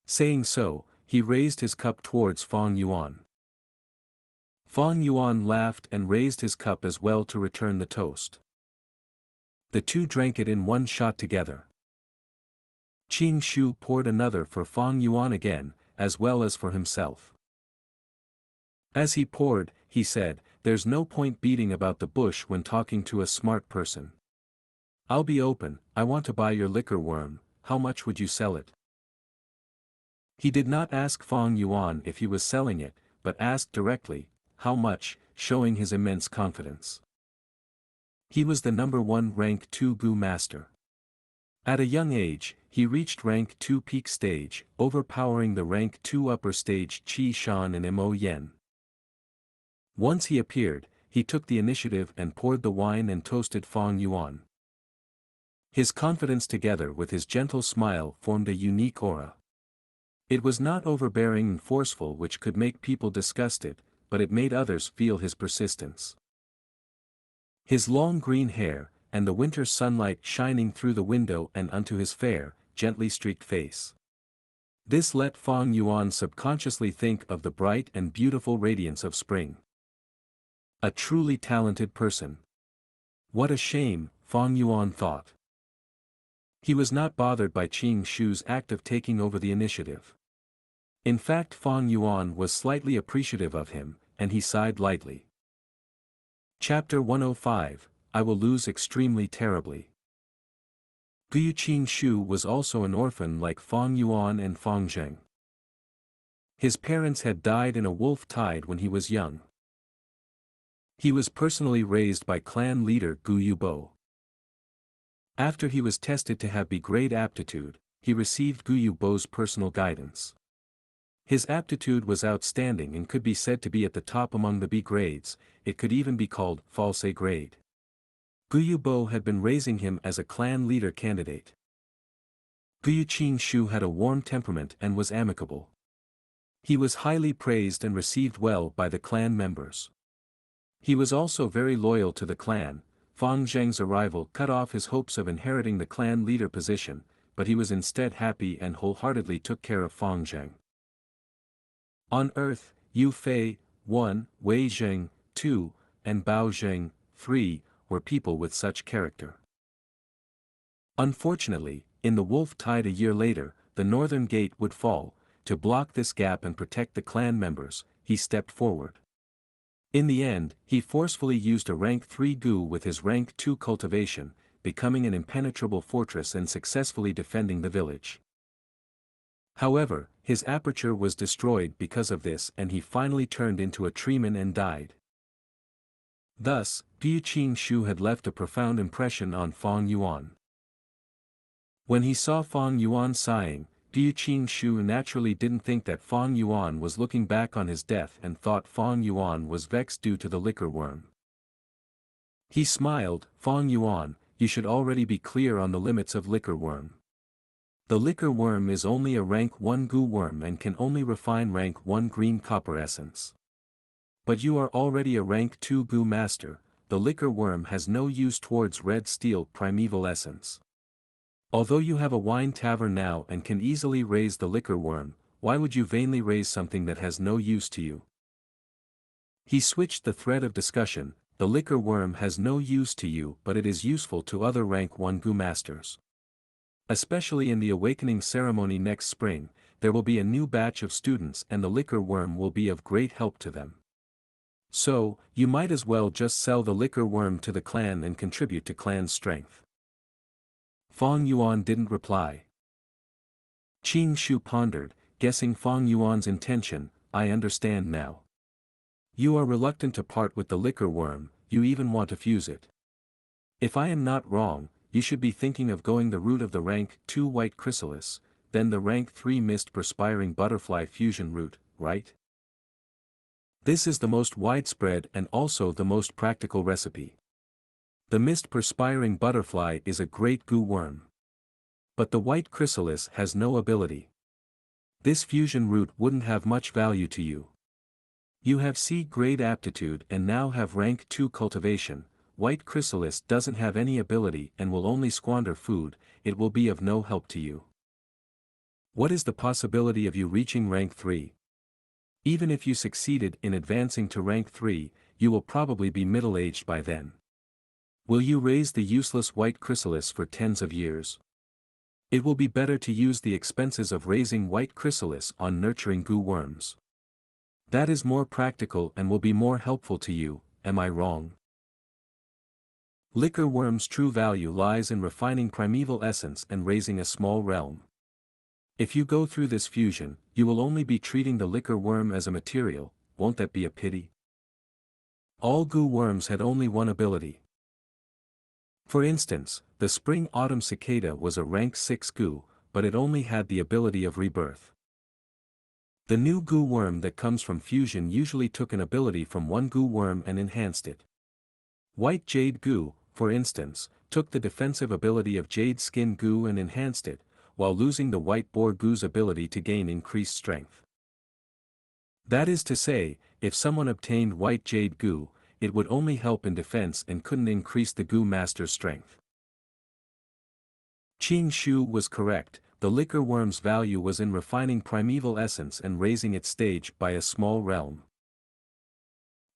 [SPEAKER 1] Saying so, he raised his cup towards Fang Yuan. Fang Yuan laughed and raised his cup as well to return the toast. The two drank it in one shot together. Xianxia poured another for Fang Yuan again, as well as for himself. As he poured, he said, there's no point beating about the bush when talking to a smart person. I'll be open, I want to buy your liquor worm, how much would you sell it? He did not ask Fang Yuan if he was selling it, but asked directly, how much, showing his immense confidence. He was the number 1 rank 2 Gu master. At a young age, he reached rank 2 peak stage, overpowering the rank 2 upper stage Qi Shan and Mo Yen. Once he appeared, he took the initiative and poured the wine and toasted Fang Yuan. His confidence together with his gentle smile formed a unique aura. It was not overbearing and forceful which could make people disgusted, but it made others feel his persistence. His long green hair, and the winter sunlight shining through the window and onto his fair, gently streaked face. This let Fang Yuan subconsciously think of the bright and beautiful radiance of spring. A truly talented person. What a shame, Fang Yuan thought. He was not bothered by Xianxia's act of taking over the initiative. In fact, Fang Yuan was slightly appreciative of him, and he sighed lightly. Chapter 105, I will lose extremely terribly. Gu Xianxia was also an orphan like Fang Yuan and Fang Zheng. His parents had died in a wolf tide when he was young. He was personally raised by clan leader Gu Yubo. After he was tested to have B-grade aptitude, he received Gu Yubo's personal guidance. His aptitude was outstanding and could be said to be at the top among the B grades. It could even be called false A grade. Gu Yubo had been raising him as a clan leader candidate. Gu Xianxia had a warm temperament and was amicable. He was highly praised and received well by the clan members. He was also very loyal to the clan. Fang Zheng's arrival cut off his hopes of inheriting the clan leader position, but he was instead happy and wholeheartedly took care of Fang Zheng. On Earth, Yu Fei, 1, Wei Zheng, 2, and Bao Zheng, 3, were people with such character. Unfortunately, in the wolf tide a year later, the northern gate would fall. To block this gap and protect the clan members, he stepped forward. In the end, he forcefully used a rank 3 Gu with his rank 2 cultivation, becoming an impenetrable fortress and successfully defending the village. However, his aperture was destroyed because of this and he finally turned into a treeman and died. Thus, Gu Xianxia had left a profound impression on Fang Yuan. When he saw Fang Yuan sighing, Gu Xianxia naturally didn't think that Fang Yuan was looking back on his death and thought Fang Yuan was vexed due to the liquor worm. He smiled, "Fang Yuan, you should already be clear on the limits of liquor worm. The liquor worm is only a rank 1 Gu worm and can only refine rank 1 green copper essence. But you are already a rank 2 Gu master, the liquor worm has no use towards red steel primeval essence. Although you have a wine tavern now and can easily raise the liquor worm, why would you vainly raise something that has no use to you?" He switched the thread of discussion. The liquor worm has no use to you but it is useful to other rank 1 Gu masters. Especially in the awakening ceremony next spring, there will be a new batch of students and the liquor worm will be of great help to them. So, you might as well just sell the liquor worm to the clan and contribute to clan's strength. Fang Yuan didn't reply. Xianxia pondered, guessing Fang Yuan's intention. "I understand now. You are reluctant to part with the liquor worm, you even want to fuse it. If I am not wrong, you should be thinking of going the route of the rank 2 white chrysalis, then the rank 3 mist perspiring butterfly fusion route, right? This is the most widespread and also the most practical recipe. The mist perspiring butterfly is a great Gu worm. But the white chrysalis has no ability. This fusion route wouldn't have much value to you. You have C-grade aptitude and now have rank 2 cultivation. White chrysalis doesn't have any ability and will only squander food, it will be of no help to you. What is the possibility of you reaching rank 3? Even if you succeeded in advancing to rank 3, you will probably be middle-aged by then. Will you raise the useless white chrysalis for tens of years? It will be better to use the expenses of raising white chrysalis on nurturing Gu worms. That is more practical and will be more helpful to you, am I wrong? Liquor worm's true value lies in refining primeval essence and raising a small realm. If you go through this fusion, you will only be treating the liquor worm as a material, won't that be a pity? All Gu worms had only one ability. For instance, the spring-autumn cicada was a rank 6 Gu, but it only had the ability of rebirth. The new Gu worm that comes from fusion usually took an ability from one Gu worm and enhanced it. White Jade Gu, for instance, took the defensive ability of Jade Skin Gu and enhanced it, while losing the White Boar Gu's ability to gain increased strength. That is to say, if someone obtained White Jade Gu, it would only help in defense and couldn't increase the Gu master's strength. Xianxia was correct, the liquor worm's value was in refining primeval essence and raising its stage by a small realm.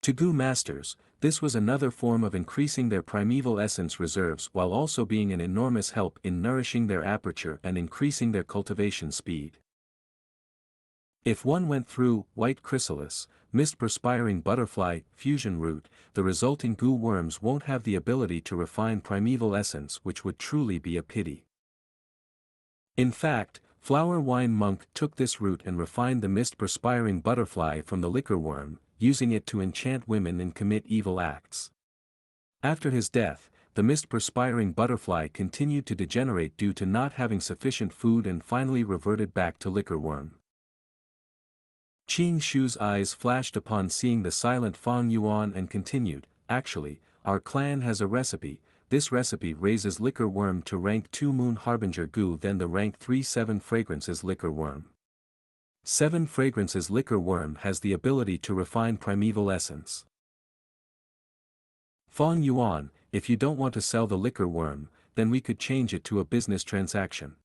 [SPEAKER 1] To Gu masters, this was another form of increasing their primeval essence reserves while also being an enormous help in nourishing their aperture and increasing their cultivation speed. If one went through white chrysalis, mist perspiring butterfly, fusion root, the resulting goo worms won't have the ability to refine primeval essence, which would truly be a pity. In fact, Flower Wine Monk took this root and refined the mist perspiring butterfly from the liquor worm, using it to enchant women and commit evil acts. After his death, the mist perspiring butterfly continued to degenerate due to not having sufficient food and finally reverted back to liquor worm. Qing Shu's eyes flashed upon seeing the silent Fang Yuan and continued, "Actually, our clan has a recipe. This recipe raises liquor worm to rank 2 Moon Harbinger Gu, then the rank 3 7 Fragrances liquor worm. 7 Fragrances liquor worm has the ability to refine primeval essence. Fang Yuan, if you don't want to sell the liquor worm, then we could change it to a business transaction.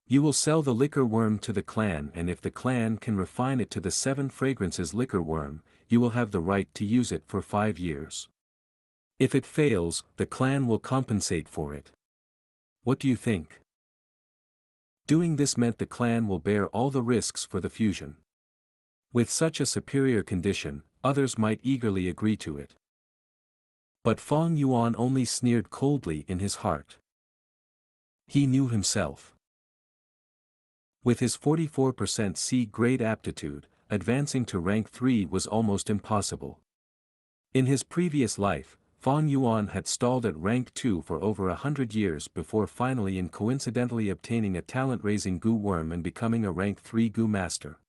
[SPEAKER 1] You will sell the liquor worm to the clan, and if the clan can refine it to the 7 Fragrances liquor worm, you will have the right to use it for 5 years. If it fails, the clan will compensate for it. What do you think?" Doing this meant the clan will bear all the risks for the fusion. With such a superior condition, others might eagerly agree to it. But Fang Yuan only sneered coldly in his heart. He knew himself. With his 44% C-grade aptitude, advancing to rank 3 was almost impossible. In his previous life, Fang Yuan had stalled at rank 2 for over 100 years before finally and coincidentally obtaining a talent-raising Gu worm and becoming a rank 3 Gu master.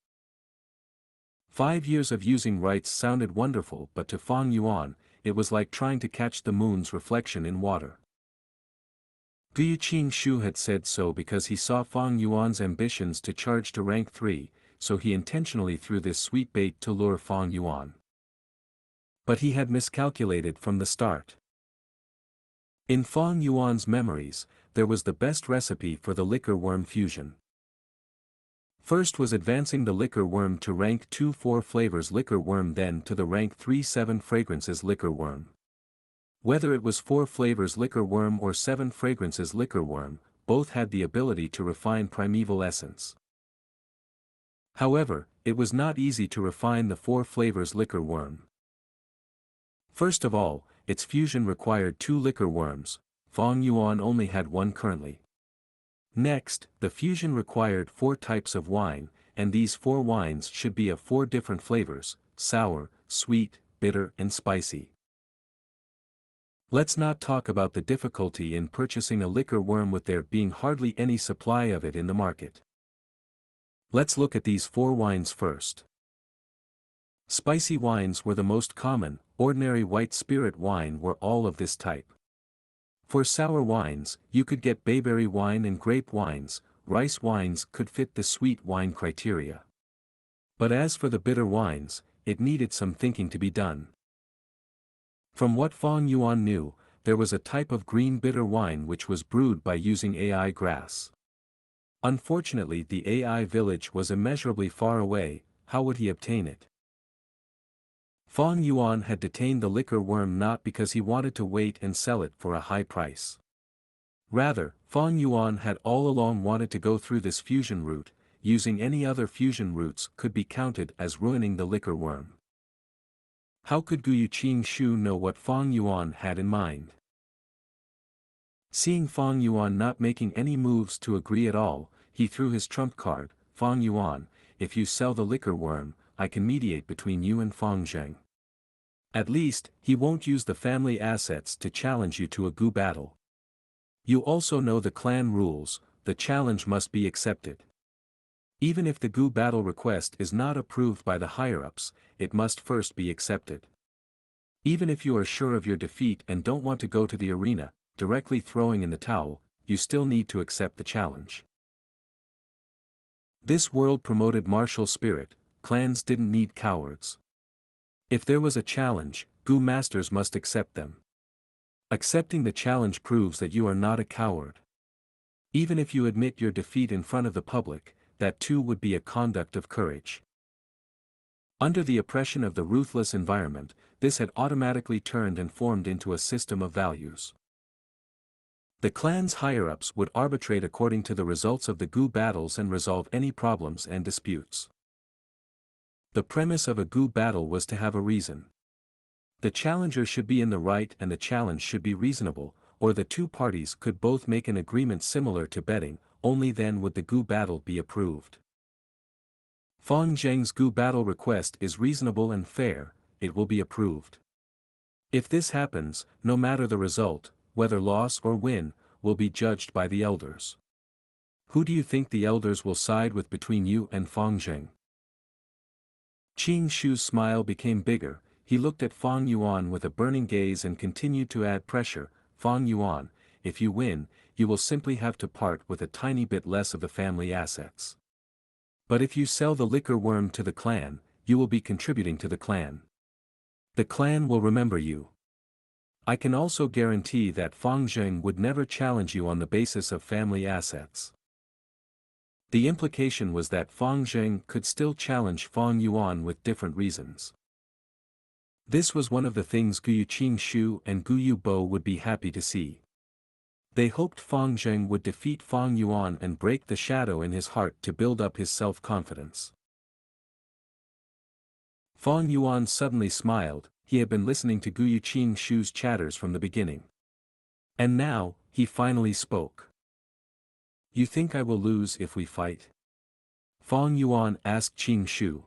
[SPEAKER 1] 5 years of using rites sounded wonderful, but to Fang Yuan, it was like trying to catch the moon's reflection in water. Gu Qing Shu had said so because he saw Fang Yuan's ambitions to charge to rank 3, so he intentionally threw this sweet bait to lure Fang Yuan. But he had miscalculated from the start. In Fang Yuan's memories, there was the best recipe for the liquor worm fusion. First was advancing the liquor worm to rank 2 4 flavors liquor worm, then to the rank 3 7 fragrances liquor worm. Whether it was 4 flavors liquor worm or 7 fragrances liquor worm, both had the ability to refine primeval essence. However, it was not easy to refine the 4 flavors liquor worm. First of all, its fusion required 2 liquor worms. Fang Yuan only had 1 currently. Next, the fusion required 4 types of wine, and these 4 wines should be of 4 different flavors: sour, sweet, bitter and spicy. Let's not talk about the difficulty in purchasing a liquor worm with there being hardly any supply of it in the market. Let's look at these 4 wines first. Spicy wines were the most common. Ordinary white spirit wine were all of this type. For sour wines, you could get bayberry wine and grape wines. Rice wines could fit the sweet wine criteria. But as for the bitter wines, it needed some thinking to be done. From what Fang Yuan knew, there was a type of green bitter wine which was brewed by using AI grass. Unfortunately, the AI village was immeasurably far away. How would he obtain it? Fang Yuan had detained the liquor worm not because he wanted to wait and sell it for a high price. Rather, Fang Yuan had all along wanted to go through this fusion route. Using any other fusion routes could be counted as ruining the liquor worm. How could Gu Qing Shu know what Fang Yuan had in mind? Seeing Fang Yuan not making any moves to agree at all, he threw his trump card. "Fang Yuan, if you sell the liquor worm, I can mediate between you and Fang Zheng. At least, he won't use the family assets to challenge you to a Gu battle. You also know the clan rules, the challenge must be accepted. Even if the Gu battle request is not approved by the higher-ups, it must first be accepted. Even if you are sure of your defeat and don't want to go to the arena, directly throwing in the towel, you still need to accept the challenge." This world promoted martial spirit. Clans didn't need cowards. If there was a challenge, Gu masters must accept them. Accepting the challenge proves that you are not a coward. Even if you admit your defeat in front of the public, that too would be a conduct of courage. Under the oppression of the ruthless environment, this had automatically turned and formed into a system of values. The clan's higher-ups would arbitrate according to the results of the Gu battles and resolve any problems and disputes. The premise of a Gu battle was to have a reason. The challenger should be in the right and the challenge should be reasonable, or the two parties could both make an agreement similar to betting, only then would the Gu battle be approved. Fang Zheng's Gu battle request is reasonable and fair, it will be approved. If this happens, no matter the result, whether loss or win, will be judged by the elders. Who do you think the elders will side with between you and Fang Zheng? Qing Shu's smile became bigger, he looked at Fang Yuan with a burning gaze and continued to add pressure. Fang Yuan, if you win, you will simply have to part with a tiny bit less of the family assets. But if you sell the liquor worm to the clan, you will be contributing to the clan. The clan will remember you. I can also guarantee that Fang Zheng would never challenge you on the basis of family assets. The implication was that Fang Zheng could still challenge Fang Yuan with different reasons. This was one of the things Gu Qingshu and Gu Bo would be happy to see. They hoped Fang Zheng would defeat Fang Yuan and break the shadow in his heart to build up his self-confidence. Fang Yuan suddenly smiled, he had been listening to Gu Qingshu's chatters from the beginning. And now, he finally spoke. You think I will lose if we fight? Fang Yuan asked Qingshu.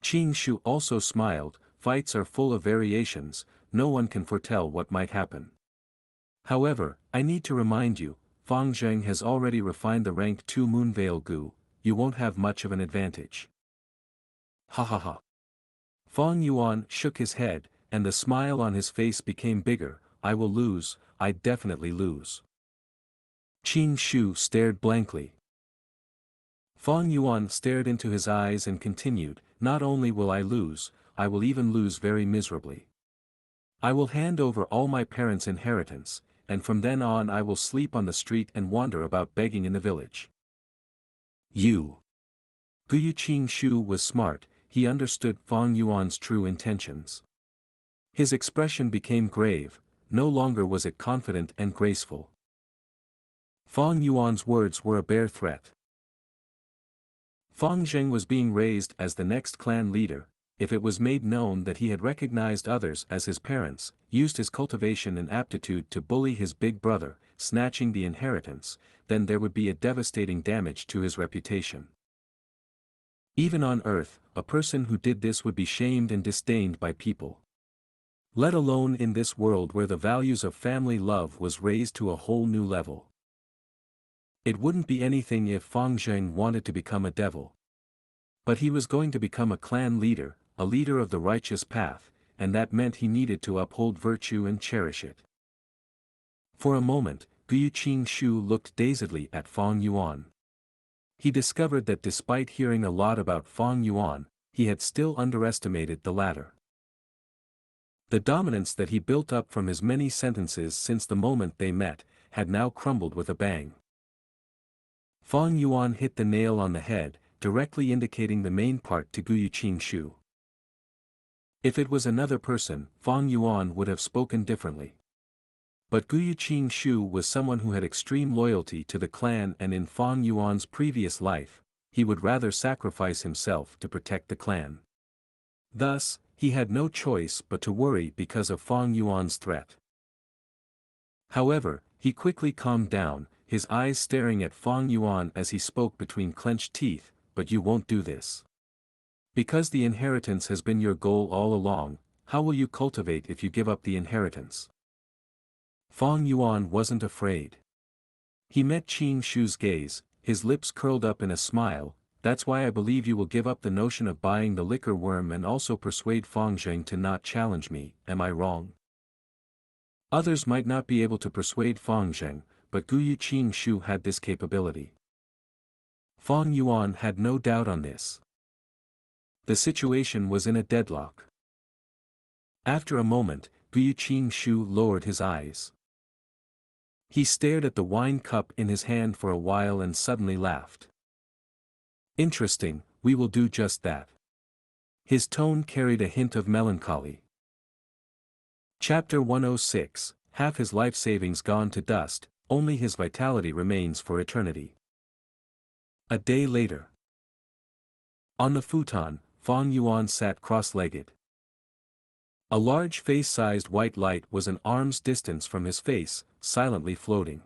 [SPEAKER 1] Qingshu also smiled, fights are full of variations, no one can foretell what might happen. However, I need to remind you, Fang Zheng has already refined the rank 2 Moonveil Gu, you won't have much of an advantage. Ha ha ha. Fang Yuan shook his head, and the smile on his face became bigger. I will lose, I definitely lose. Qing Shu stared blankly. Fang Yuan stared into his eyes and continued, not only will I lose, I will even lose very miserably. I will hand over all my parents' inheritance, and from then on I will sleep on the street and wander about begging in the village. You. Gu Qingshu was smart, he understood Fang Yuan's true intentions. His expression became grave, no longer was it confident and graceful. Fang Yuan's words were a bare threat. Fang Zheng was being raised as the next clan leader. If it was made known that he had recognized others as his parents, used his cultivation and aptitude to bully his big brother, snatching the inheritance, then there would be a devastating damage to his reputation. Even on Earth, a person who did this would be shamed and disdained by people. Let alone in this world where the values of family love was raised to a whole new level. It wouldn't be anything if Fang Zheng wanted to become a devil. But he was going to become a clan leader, a leader of the righteous path, and that meant he needed to uphold virtue and cherish it. For a moment, Gu Qingshu looked dazedly at Fang Yuan. He discovered that despite hearing a lot about Fang Yuan, he had still underestimated the latter. The dominance that he built up from his many sentences since the moment they met, had now crumbled with a bang. Fang Yuan hit the nail on the head, directly indicating the main part to Gu Qingshu. If it was another person, Fang Yuan would have spoken differently. But Gu Qingshu was someone who had extreme loyalty to the clan, and in Fang Yuan's previous life, he would rather sacrifice himself to protect the clan. Thus, he had no choice but to worry because of Fang Yuan's threat. However, he quickly calmed down, his eyes staring at Fang Yuan as he spoke between clenched teeth, but you won't do this. Because the inheritance has been your goal all along, how will you cultivate if you give up the inheritance? Fang Yuan wasn't afraid. He met Qing Shu's gaze, his lips curled up in a smile. That's why I believe you will give up the notion of buying the liquor worm and also persuade Fang Zheng to not challenge me, am I wrong? Others might not be able to persuade Fang Zheng, but Gu Qingshu had this capability. Fang Yuan had no doubt on this. The situation was in a deadlock. After a moment, Gu Qingshu lowered his eyes. He stared at the wine cup in his hand for a while and suddenly laughed. Interesting, we will do just that. His tone carried a hint of melancholy. Chapter 106, half his life savings gone to dust, only his vitality remains for eternity. A day later. On the futon, Fang Yuan sat cross-legged. A large face-sized white light was an arm's distance from his face, silently floating.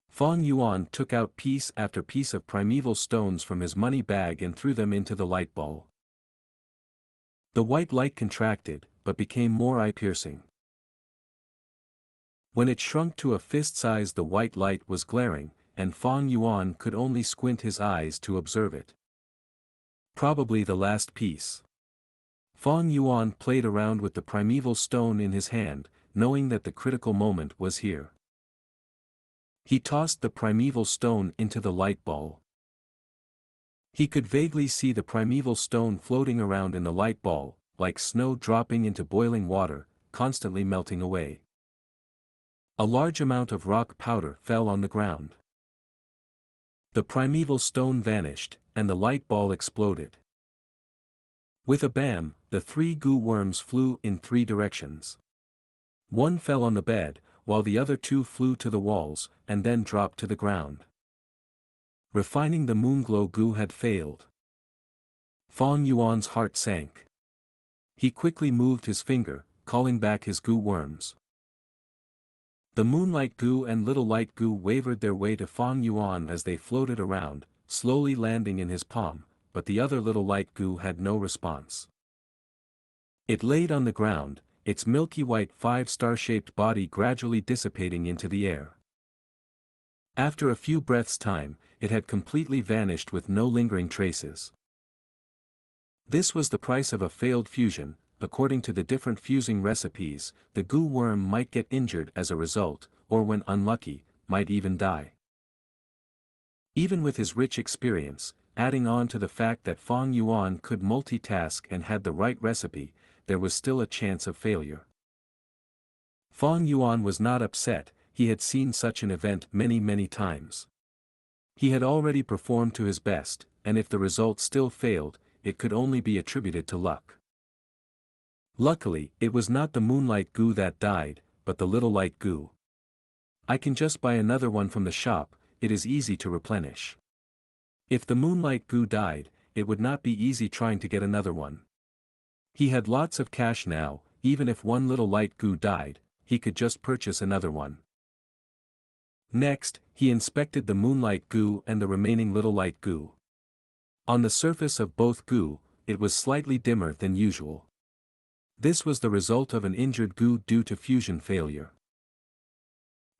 [SPEAKER 1] Fang Yuan took out piece after piece of primeval stones from his money bag and threw them into the light ball. The white light contracted, but became more eye-piercing. When it shrunk to a fist size, the white light was glaring, and Fang Yuan could only squint his eyes to observe it. Probably the last piece. Fang Yuan played around with the primeval stone in his hand, knowing that the critical moment was here. He tossed the primeval stone into the light ball. He could vaguely see the primeval stone floating around in the light ball, like snow dropping into boiling water, constantly melting away. A large amount of rock powder fell on the ground. The primeval stone vanished, and the light ball exploded. With a bam, the 3 goo worms flew in 3 directions. One fell on the bed, while the other 2 flew to the walls, and then dropped to the ground. Refining the moonglow goo had failed. Fang Yuan's heart sank. He quickly moved his finger, calling back his goo worms. The Moonlight Gu and Little Light Gu wavered their way to Fang Yuan as they floated around, slowly landing in his palm, but the other Little Light Gu had no response. It laid on the ground, its milky white 5-star-shaped body gradually dissipating into the air. After a few breaths' time, it had completely vanished with no lingering traces. This was the price of a failed fusion. According to the different fusing recipes, the goo worm might get injured as a result, or when unlucky, might even die. Even with his rich experience, adding on to the fact that Fang Yuan could multitask and had the right recipe, there was still a chance of failure. Fang Yuan was not upset. He had seen such an event many times. He had already performed to his best, and if the result still failed, it could only be attributed to luck. Luckily, it was not the Moonlight Gu that died, but the Little Light Gu. I can just buy another one from the shop. It is easy to replenish. If the Moonlight Gu died, it would not be easy trying to get another one. He had lots of cash now. Even if one Little Light Gu died, he could just purchase another one. Next, he inspected the Moonlight Gu and the remaining Little Light Gu. On the surface of both Gu, it was slightly dimmer than usual. This was the result of an injured Gu due to fusion failure.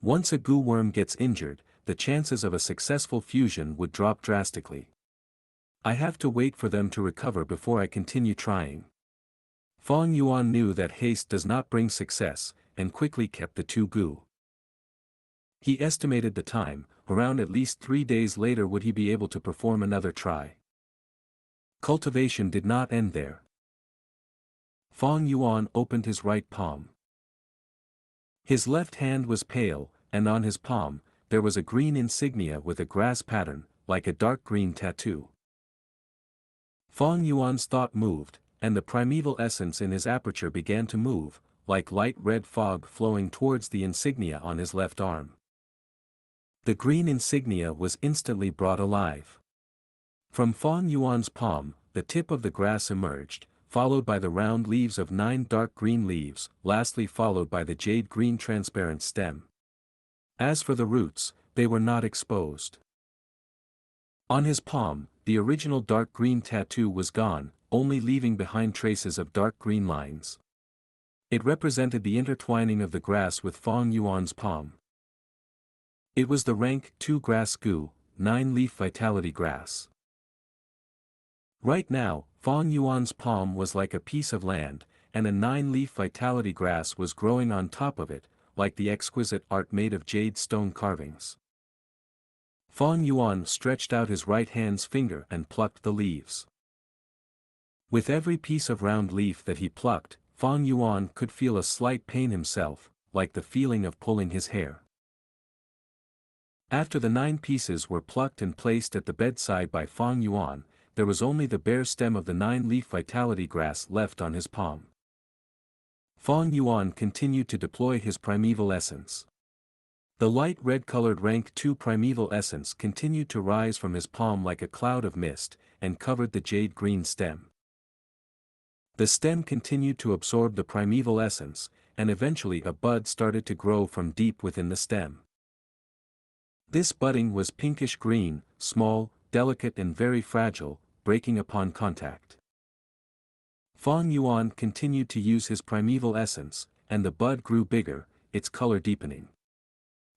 [SPEAKER 1] Once a Gu worm gets injured, the chances of a successful fusion would drop drastically. I have to wait for them to recover before I continue trying. Fang Yuan knew that haste does not bring success, and quickly kept the 2 Gu. He estimated the time. Around at least 3 days later would he be able to perform another try. Cultivation did not end there. Fang Yuan opened his right palm. His left hand was pale, and on his palm, there was a green insignia with a grass pattern, like a dark green tattoo. Fang Yuan's thought moved, and the primeval essence in his aperture began to move, like light red fog flowing towards the insignia on his left arm. The green insignia was instantly brought alive. From Fang Yuan's palm, the tip of the grass emerged, followed by the round leaves of 9 dark green leaves, lastly followed by the jade green transparent stem. As for the roots, they were not exposed. On his palm, the original dark green tattoo was gone, only leaving behind traces of dark green lines. It represented the intertwining of the grass with Fang Yuan's palm. It was the rank 2 grass Gu, 9-leaf vitality grass. Right now, Fang Yuan's palm was like a piece of land, and a 9-leaf vitality grass was growing on top of it, like the exquisite art made of jade stone carvings. Fang Yuan stretched out his right hand's finger and plucked the leaves. With every piece of round leaf that he plucked, Fang Yuan could feel a slight pain himself, like the feeling of pulling his hair. After the 9 pieces were plucked and placed at the bedside by Fang Yuan, there was only the bare stem of the 9-leaf vitality grass left on his palm. Fang Yuan continued to deploy his primeval essence. The light red-colored rank 2 primeval essence continued to rise from his palm like a cloud of mist, and covered the jade-green stem. The stem continued to absorb the primeval essence, and eventually a bud started to grow from deep within the stem. This budding was pinkish-green, small, delicate and very fragile, breaking upon contact. Fang Yuan continued to use his primeval essence, and the bud grew bigger, its color deepening.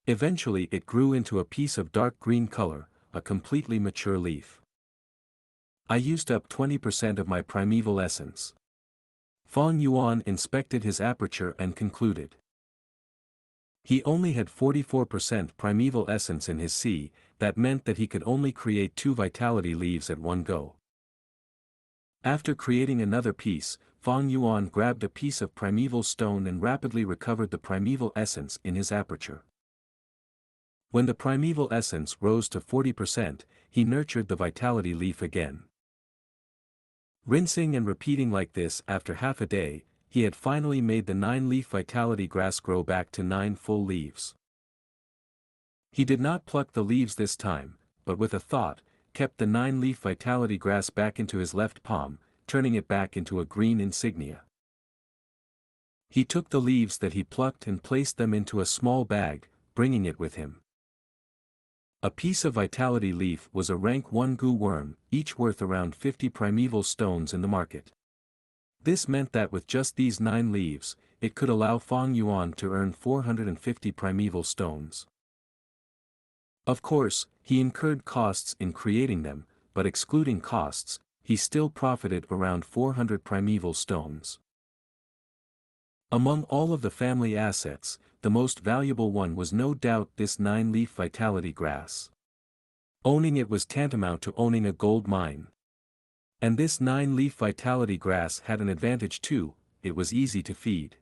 [SPEAKER 1] Eventually it grew into a piece of dark green color, a completely mature leaf. I used up 20% of my primeval essence. Fang Yuan inspected his aperture and concluded. He only had 44% primeval essence in his sea, that meant that he could only create 2 vitality leaves at one go. After creating another piece, Fang Yuan grabbed a piece of primeval stone and rapidly recovered the primeval essence in his aperture. When the primeval essence rose to 40%, he nurtured the vitality leaf again. Rinsing and repeating like this after half a day, he had finally made the 9-leaf vitality grass grow back to 9 full leaves. He did not pluck the leaves this time, but with a thought, kept the 9-leaf vitality grass back into his left palm, turning it back into a green insignia. He took the leaves that he plucked and placed them into a small bag, bringing it with him. A piece of vitality leaf was a rank 1 Gu worm, each worth around 50 primeval stones in the market. This meant that with just these 9 leaves, it could allow Fang Yuan to earn 450 primeval stones. Of course, he incurred costs in creating them, but excluding costs, he still profited around 400 primeval stones. Among all of the family assets, the most valuable one was no doubt this 9-leaf vitality grass. Owning it was tantamount to owning a gold mine. And this 9-leaf vitality grass had an advantage too, it was easy to feed.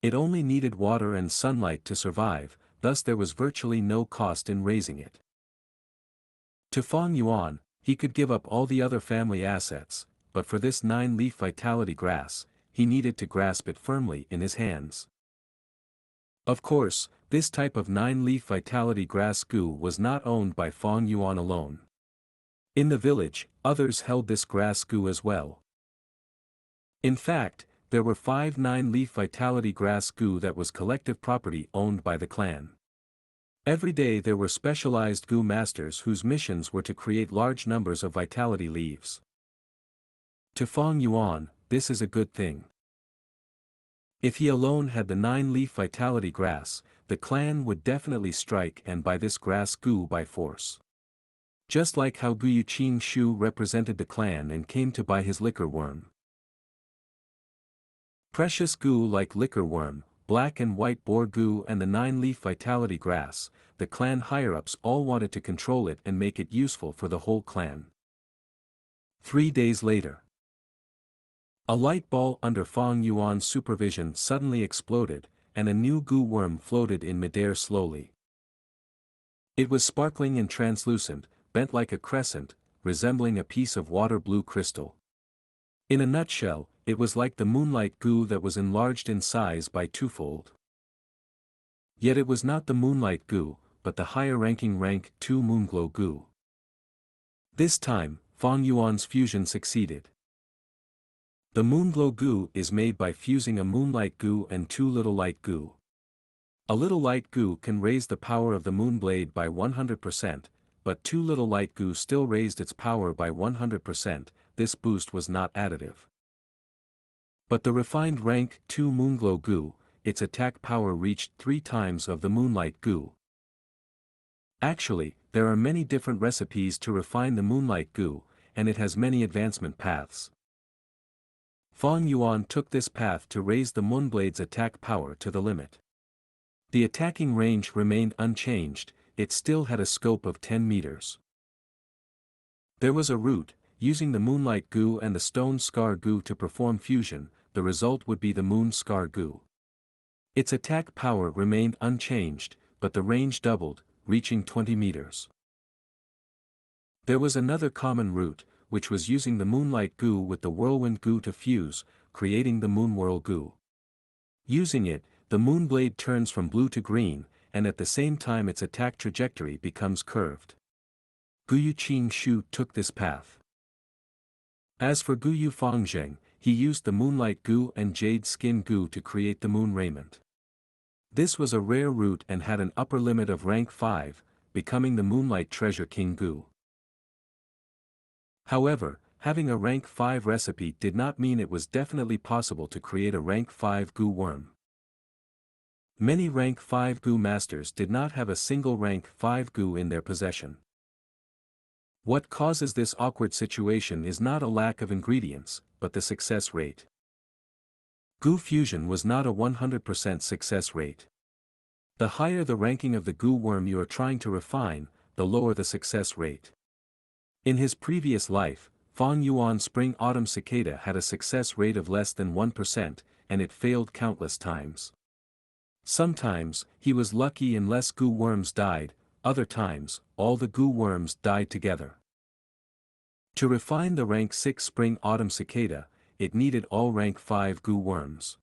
[SPEAKER 1] It only needed water and sunlight to survive, thus there was virtually no cost in raising it. To Fang Yuan, he could give up all the other family assets, but for this 9-leaf vitality grass, he needed to grasp it firmly in his hands. Of course, this type of 9-leaf vitality grass Gu was not owned by Fang Yuan alone. In the village, others held this grass Gu as well. In fact, there were 5 9-leaf vitality grass Gu that was collective property owned by the clan. Every day there were specialized Gu masters whose missions were to create large numbers of vitality leaves. To Fang Yuan, this is a good thing. If he alone had the 9-leaf vitality grass, the clan would definitely strike and buy this grass Gu by force. Just like how Gu Yuqing Shu represented the clan and came to buy his liquor worm. Precious Gu like liquor worm, black and white boar Gu and the 9-leaf vitality grass, the clan higher-ups all wanted to control it and make it useful for the whole clan. 3 days later. A light ball under Fang Yuan's supervision suddenly exploded, and a new Gu worm floated in midair slowly. It was sparkling and translucent, bent like a crescent, resembling a piece of water-blue crystal. In a nutshell, it was like the Moonlight Gu that was enlarged in size by 2-fold. Yet it was not the Moonlight Gu, but the higher-ranking rank 2 Moonglow Gu. This time, Fang Yuan's fusion succeeded. The Moonglow Gu is made by fusing a Moonlight Gu and 2 Little Light Gu. A Little Light Gu can raise the power of the Moonblade by 100%, but 2 Little Light Gu still raised its power by 100%, this boost was not additive. But the refined rank 2 Moonglow Gu, its attack power reached 3 times of the Moonlight Gu. Actually, there are many different recipes to refine the Moonlight Gu, and it has many advancement paths. Fang Yuan took this path to raise the Moonblade's attack power to the limit. The attacking range remained unchanged, it still had a scope of 10 meters. There was a route, using the Moonlight Gu and the Stone Scar Gu to perform fusion, the result would be the Moon Scar Gu. Its attack power remained unchanged, but the range doubled, reaching 20 meters. There was another common route, which was using the Moonlight Gu with the Whirlwind Gu to fuse, creating the Moonwhirl Gu. Using it, the Moonblade turns from blue to green, and at the same time its attack trajectory becomes curved. Guyu Qing took this path. As for Guyu Fangzheng, he used the Moonlight Gu and Jade Skin Gu to create the Moon Raiment. This was a rare root and had an upper limit of rank 5, becoming the Moonlight Treasure King Gu. However, having a rank 5 recipe did not mean it was definitely possible to create a rank 5 Gu worm. Many rank 5 Gu masters did not have a single rank 5 Gu in their possession. What causes this awkward situation is not a lack of ingredients, but the success rate. Gu fusion was not a 100% success rate. The higher the ranking of the Gu worm you are trying to refine, the lower the success rate. In his previous life, Fang Yuan Spring Autumn Cicada had a success rate of less than 1%, and it failed countless times. Sometimes, he was lucky and less Gu worms died, other times, all the Gu worms died together. To refine the rank 6 Spring Autumn Cicada, it needed all rank 5 Gu worms.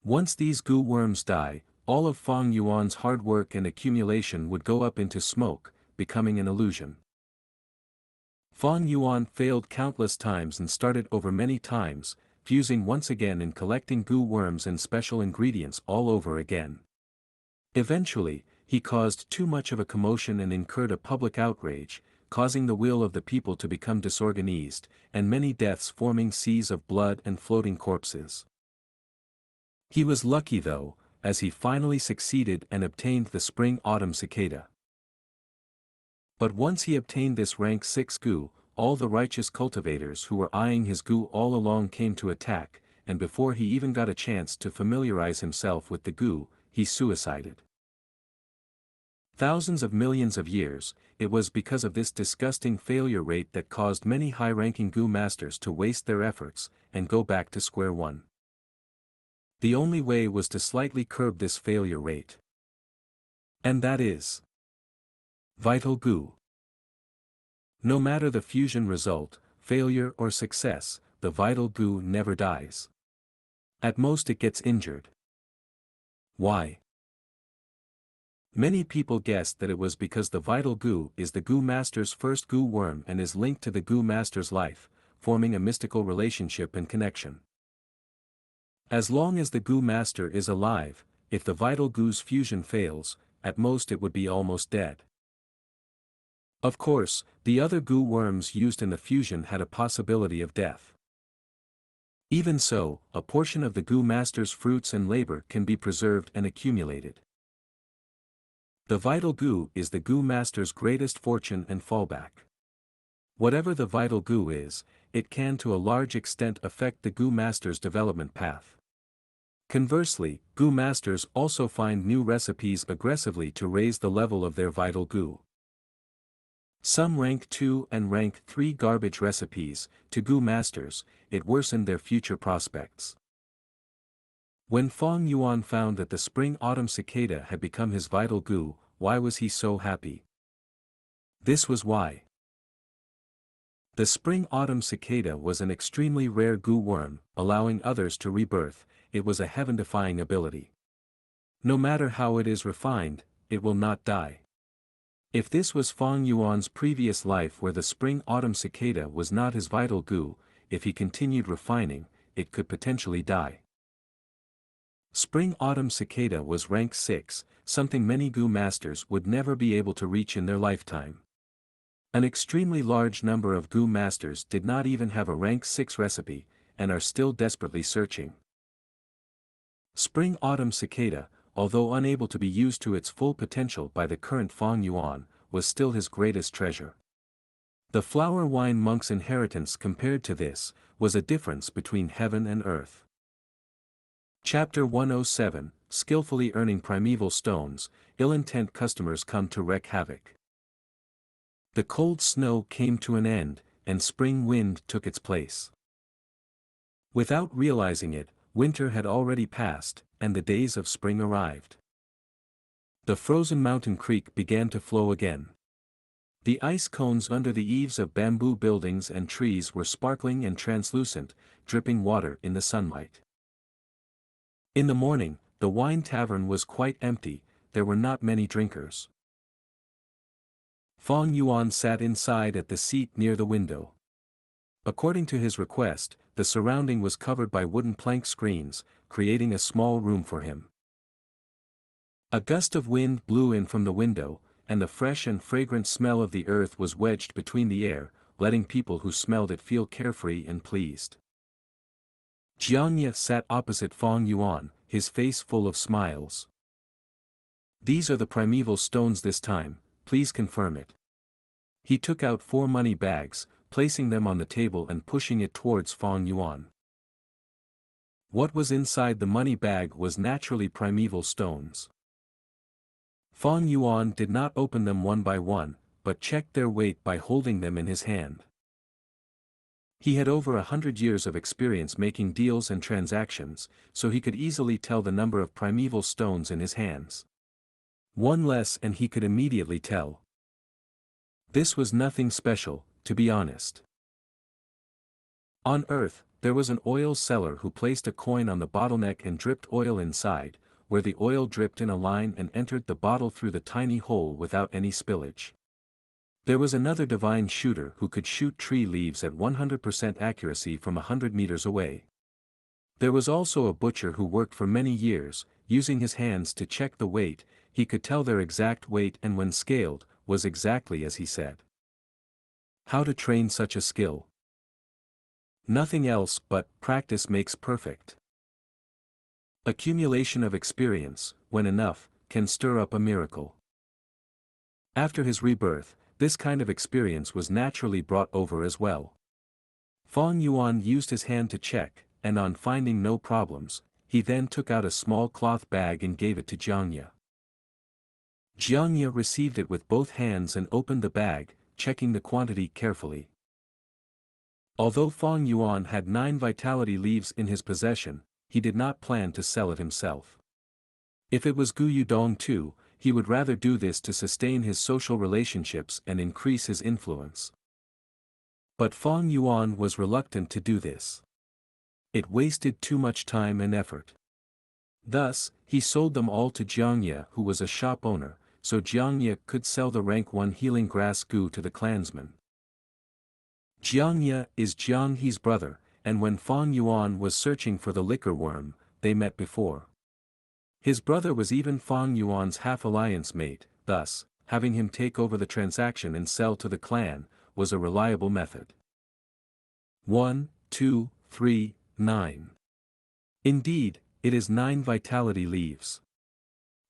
[SPEAKER 1] Once these Gu worms die, all of Fang Yuan's hard work and accumulation would go up into smoke, becoming an illusion. Fang Yuan failed countless times and started over many times, fusing once again and collecting Gu worms and special ingredients all over again. Eventually, he caused too much of a commotion and incurred a public outrage, causing the will of the people to become disorganized, and many deaths forming seas of blood and floating corpses. He was lucky though, as he finally succeeded and obtained the Spring-Autumn Cicada. But once he obtained this rank 6 Gu, all the righteous cultivators who were eyeing his Gu all along came to attack, and before he even got a chance to familiarize himself with the Gu, he suicided. Thousands of millions of years, it was because of this disgusting failure rate that caused many high-ranking Gu masters to waste their efforts, and go back to square one. The only way was to slightly curb this failure rate. And that is Vital Gu. No matter the fusion result, failure or success, the Vital Gu never dies. At most it gets injured. Why? Many people guessed that it was because the Vital Gu is the Gu Master's first Gu worm and is linked to the Gu Master's life, forming a mystical relationship and connection. As long as the Gu Master is alive, if the Vital Gu's fusion fails, at most it would be almost dead. Of course, the other Gu worms used in the fusion had a possibility of death. Even so, a portion of the Gu Master's fruits and labor can be preserved and accumulated. The Vital Gu is the Gu Master's greatest fortune and fallback. Whatever the Vital Gu is, it can to a large extent affect the Gu Master's development path. Conversely, Gu Masters also find new recipes aggressively to raise the level of their Vital Gu. Some rank 2 and rank 3 garbage recipes, to Gu Masters, it worsened their future prospects. When Fang Yuan found that the Spring-Autumn Cicada had become his Vital Gu, why was he so happy? This was why. The Spring-Autumn Cicada was an extremely rare Gu worm, allowing others to rebirth. It was a heaven-defying ability. No matter how it is refined, it will not die. If this was Fang Yuan's previous life where the Spring-Autumn Cicada was not his Vital Gu, if he continued refining, it could potentially die. Spring-Autumn Cicada was rank 6, something many Gu masters would never be able to reach in their lifetime. An extremely large number of Gu masters did not even have a rank 6 recipe, and are still desperately searching. Spring-Autumn Cicada, although unable to be used to its full potential by the current Fang Yuan, was still his greatest treasure. The flower wine monk's inheritance compared to this, was a difference between heaven and earth. Chapter 107, Skillfully Earning Primeval Stones, Ill-intent customers come to wreak havoc. The cold snow came to an end, and spring wind took its place. Without realizing it, winter had already passed, and the days of spring arrived. The frozen mountain creek began to flow again. The ice cones under the eaves of bamboo buildings and trees were sparkling and translucent, dripping water in the sunlight. In the morning, the wine tavern was quite empty, there were not many drinkers. Fang Yuan sat inside at the seat near the window. According to his request, the surrounding was covered by wooden plank screens, creating a small room for him. A gust of wind blew in from the window, and the fresh and fragrant smell of the earth was wedged between the air, letting people who smelled it feel carefree and pleased. Xianxia sat opposite Fang Yuan, his face full of smiles. "These are the primeval stones this time, please confirm it." He took out 4 money bags, placing them on the table and pushing it towards Fang Yuan. What was inside the money bag was naturally primeval stones. Fang Yuan did not open them one by one, but checked their weight by holding them in his hand. He had over 100 years of experience making deals and transactions, so he could easily tell the number of primeval stones in his hands. One less and he could immediately tell. This was nothing special, to be honest. On Earth, there was an oil seller who placed a coin on the bottleneck and dripped oil inside, where the oil dripped in a line and entered the bottle through the tiny hole without any spillage. There was another divine shooter who could shoot tree leaves at 100% accuracy from 100 meters away. There was also a butcher who worked for many years, using his hands to check the weight. He could tell their exact weight and when scaled, was exactly as he said. How to train such a skill? Nothing else but practice makes perfect. Accumulation of experience, when enough, can stir up a miracle. After his rebirth, this kind of experience was naturally brought over as well. Fang Yuan used his hand to check, and on finding no problems, he then took out a small cloth bag and gave it to Xianxia. Xianxia received it with both hands and opened the bag, checking the quantity carefully. Although Fang Yuan had 9 vitality leaves in his possession, he did not plan to sell it himself. If it was Gu Yudong too, he would rather do this to sustain his social relationships and increase his influence. But Fang Yuan was reluctant to do this. It wasted too much time and effort. Thus, he sold them all to Xianxia, who was a shop owner, so Xianxia could sell the rank 1 healing grass Gu to the clansmen. Xianxia is Jianghe's brother, and when Fang Yuan was searching for the liquor worm, they met before. His brother was even Fang Yuan's half-alliance mate, thus, having him take over the transaction and sell to the clan, was a reliable method. 1, 2, 3, 9. Indeed, it is 9 vitality leaves.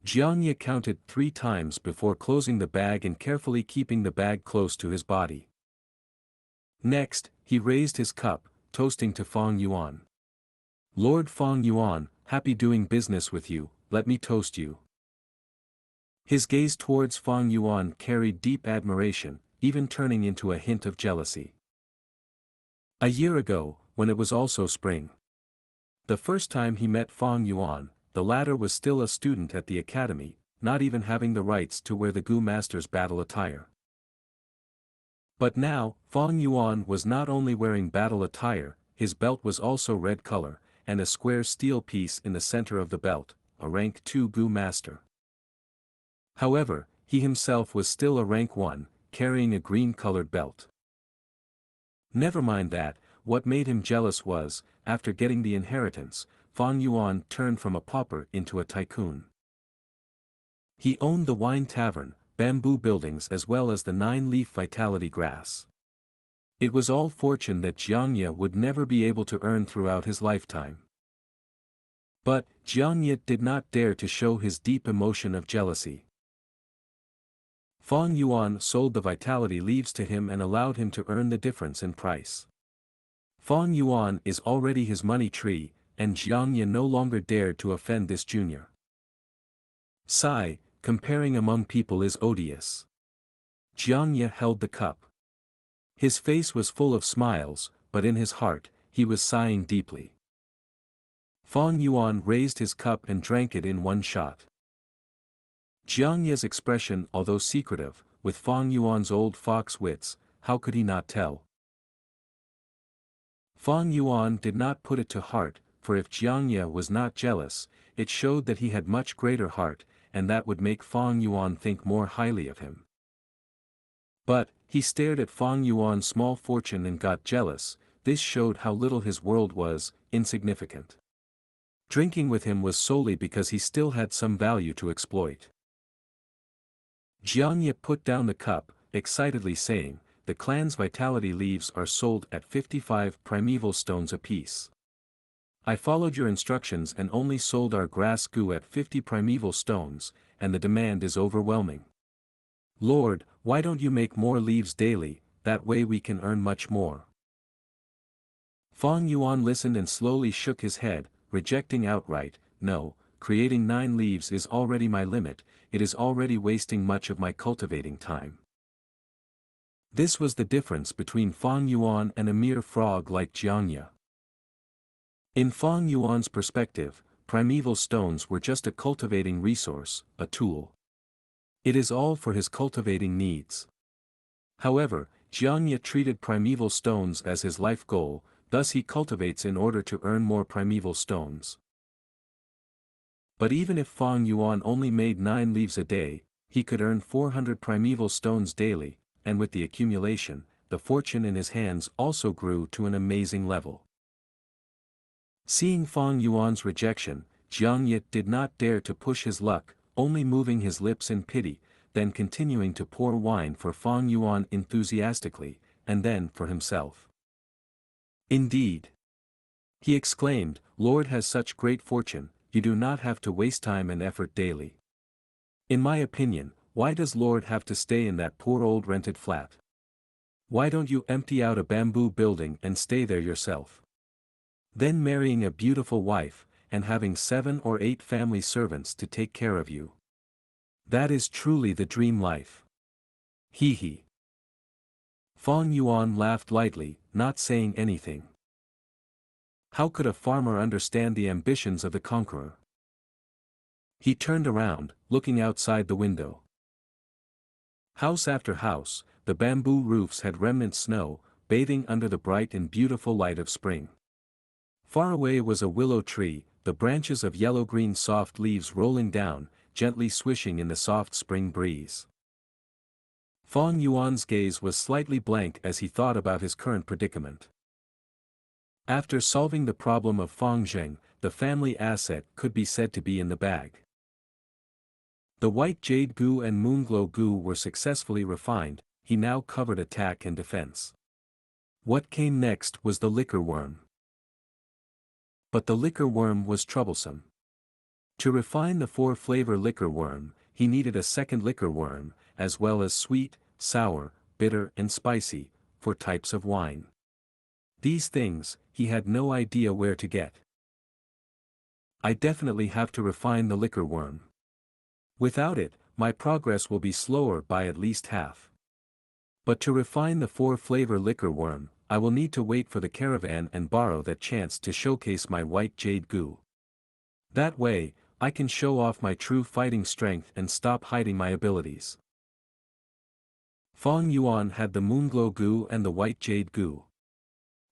[SPEAKER 1] Xianxia counted 3 times before closing the bag and carefully keeping the bag close to his body. Next, he raised his cup, toasting to Fang Yuan. "Lord Fang Yuan, happy doing business with you, let me toast you." His gaze towards Fang Yuan carried deep admiration, even turning into a hint of jealousy. A year ago, when it was also spring. The first time he met Fang Yuan, the latter was still a student at the academy, not even having the rights to wear the Gu Master's battle attire. But now, Fang Yuan was not only wearing battle attire, his belt was also red color, and a square steel piece in the center of the belt, a rank 2 Gu Master. However, he himself was still a rank 1, carrying a green-colored belt. Never mind that, what made him jealous was, after getting the inheritance, Fang Yuan turned from a pauper into a tycoon. He owned the wine tavern, bamboo buildings as well as the 9-leaf vitality grass. It was all fortune that Xianxia would never be able to earn throughout his lifetime. But, Xianxia did not dare to show his deep emotion of jealousy. Fang Yuan sold the vitality leaves to him and allowed him to earn the difference in price. Fang Yuan is already his money tree, and Xianxia no longer dared to offend this junior. Sigh, comparing among people is odious. Xianxia held the cup. His face was full of smiles, but in his heart, he was sighing deeply. Fang Yuan raised his cup and drank it in one shot. Xianxia's expression, although secretive, with Fang Yuan's old fox wits, how could he not tell? Fang Yuan did not put it to heart, for if Xianxia was not jealous, it showed that he had much greater heart, and that would make Fang Yuan think more highly of him. But, he stared at Fang Yuan's small fortune and got jealous. This showed how little his world was, insignificant. Drinking with him was solely because he still had some value to exploit. Xianxia put down the cup, excitedly saying, "The clan's vitality leaves are sold at 55 primeval stones apiece. I followed your instructions and only sold our grass goo at 50 primeval stones, and the demand is overwhelming. Lord, why don't you make more leaves daily, that way we can earn much more." Fang Yuan listened and slowly shook his head, rejecting outright, "No, creating 9 leaves is already my limit, it is already wasting much of my cultivating time." This was the difference between Fang Yuan and a mere frog like Xianxia. In Fang Yuan's perspective, primeval stones were just a cultivating resource, a tool. It is all for his cultivating needs. However, Xianxia treated primeval stones as his life goal, thus he cultivates in order to earn more primeval stones. But even if Fang Yuan only made 9 leaves a day, he could earn 400 primeval stones daily, and with the accumulation, the fortune in his hands also grew to an amazing level. Seeing Fang Yuan's rejection, Xianxia did not dare to push his luck, only moving his lips in pity, then continuing to pour wine for Fang Yuan enthusiastically, and then for himself. "Indeed," he exclaimed, "Lord has such great fortune, you do not have to waste time and effort daily. In my opinion, why does Lord have to stay in that poor old rented flat? Why don't you empty out a bamboo building and stay there yourself? Then marrying a beautiful wife, and having 7 or 8 family servants to take care of you. That is truly the dream life. Hee hee." Fang Yuan laughed lightly, not saying anything. How could a farmer understand the ambitions of the conqueror? He turned around, looking outside the window. House after house, the bamboo roofs had remnant snow, bathing under the bright and beautiful light of spring. Far away was a willow tree, the branches of yellow-green soft leaves rolling down, gently swishing in the soft spring breeze. Fang Yuan's gaze was slightly blank as he thought about his current predicament. After solving the problem of Fang Zheng, the family asset could be said to be in the bag. The white jade goo and moonglow goo were successfully refined, he now covered attack and defense. What came next was the liquor worm. But the liquor worm was troublesome. To refine the 4-flavor liquor worm, he needed a second liquor worm, as well as sweet, sour, bitter and spicy, for types of wine. These things, he had no idea where to get. "I definitely have to refine the liquor worm. Without it, my progress will be slower by at least half. But to refine the 4-flavor liquor worm, I will need to wait for the caravan and borrow that chance to showcase my white jade goo. That way, I can show off my true fighting strength and stop hiding my abilities." Fang Yuan had the moonglow goo and the white jade goo.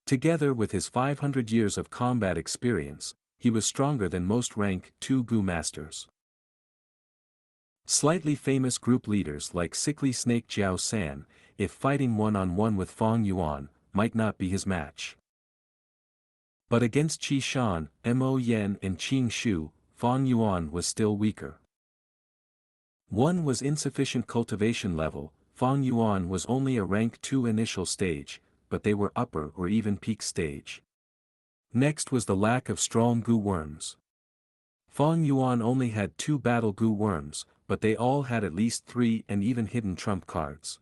[SPEAKER 1] Together with his 500 years of combat experience, he was stronger than most rank 2 goo masters. Slightly famous group leaders like Sickly Snake Jiao San, if fighting one-on-one with Fang Yuan, might not be his match. But against Qi Shan, Mo Yen and Qing Shu, Fang Yuan was still weaker. One was insufficient cultivation level, Fang Yuan was only a rank 2 initial stage, but they were upper or even peak stage. Next was the lack of strong goo worms. Fang Yuan only had 2 battle goo worms, but they all had at least 3 and even hidden trump cards.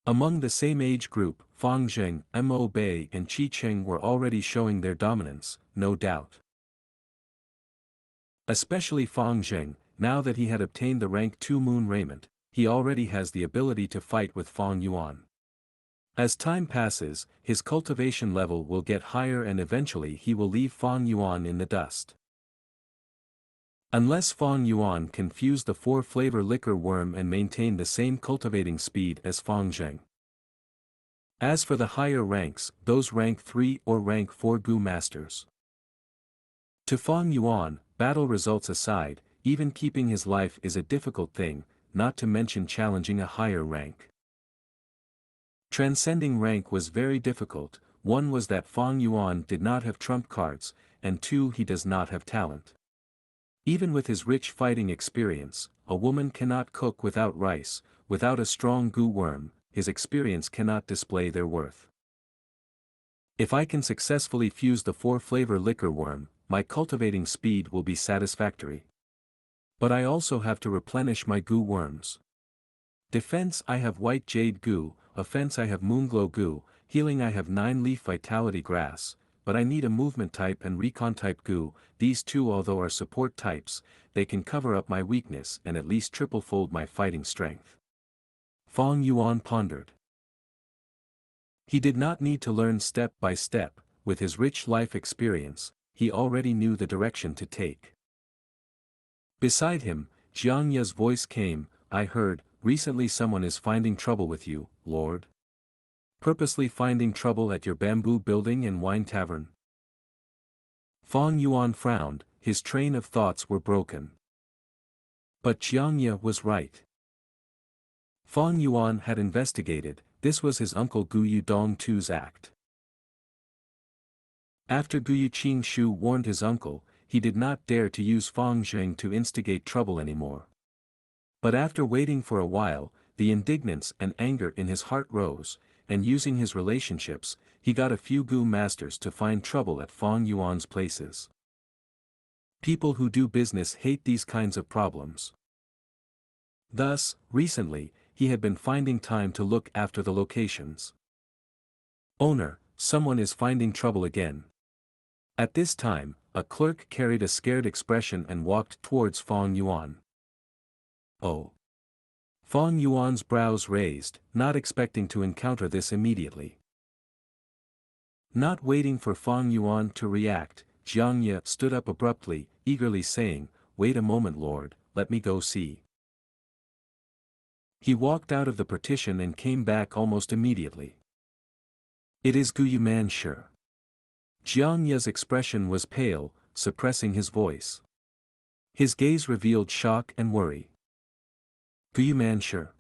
[SPEAKER 1] Among the same age group, Fang Zheng, Mo Bei and Qi Cheng were already showing their dominance, no doubt. Especially Fang Zheng, now that he had obtained the rank 2 moon raiment, he already has the ability to fight with Fang Yuan. As time passes, his cultivation level will get higher and eventually he will leave Fang Yuan in the dust. Unless Fang Yuan can fuse the 4-flavor liquor worm and maintain the same cultivating speed as Fang Zheng. As for the higher ranks, those rank 3 or rank 4 goo masters. To Fang Yuan, battle results aside, even keeping his life is a difficult thing, not to mention challenging a higher rank. Transcending rank was very difficult. One was that Fang Yuan did not have trump cards, and two, he does not have talent. Even with his rich fighting experience, a woman cannot cook without rice, without a strong gu worm, his experience cannot display their worth. If I can successfully fuse the 4-flavor liquor worm, my cultivating speed will be satisfactory. But I also have to replenish my gu worms. Defense I have white jade gu, offense I have moonglow gu, healing I have 9-leaf vitality grass, but I need a movement type and recon type gu. These two, although are support types, they can cover up my weakness and at least triple-fold my fighting strength. Fang Yuan pondered. He did not need to learn step by step. With his rich life experience, he already knew the direction to take. Beside him, Xianxia's voice came, I heard, recently someone is finding trouble with you, Lord. Purposely finding trouble at your bamboo building and wine tavern? Fang Yuan frowned, his train of thoughts were broken. But Xianxia was right. Fang Yuan had investigated, this was his uncle Gu Yudong Tu's act. After Gu Yuqing Shu warned his uncle, he did not dare to use Fang Zheng to instigate trouble anymore. But after waiting for a while, the indignance and anger in his heart rose, and using his relationships, he got a few Gu masters to find trouble at Fang Yuan's places. People who do business hate these kinds of problems. Thus, recently, he had been finding time to look after the locations. Owner, someone is finding trouble again. At this time, a clerk carried a scared expression and walked towards Fang Yuan. Oh. Fang Yuan's brows raised, not expecting to encounter this immediately. Not waiting for Fang Yuan to react, Xianxia stood up abruptly, eagerly saying, Wait a moment, Lord, let me go see. He walked out of the partition and came back almost immediately. It is Gu Yuman, sure. Xianxia's expression was pale, suppressing his voice. His gaze revealed shock and worry. Gu Yuman, sure.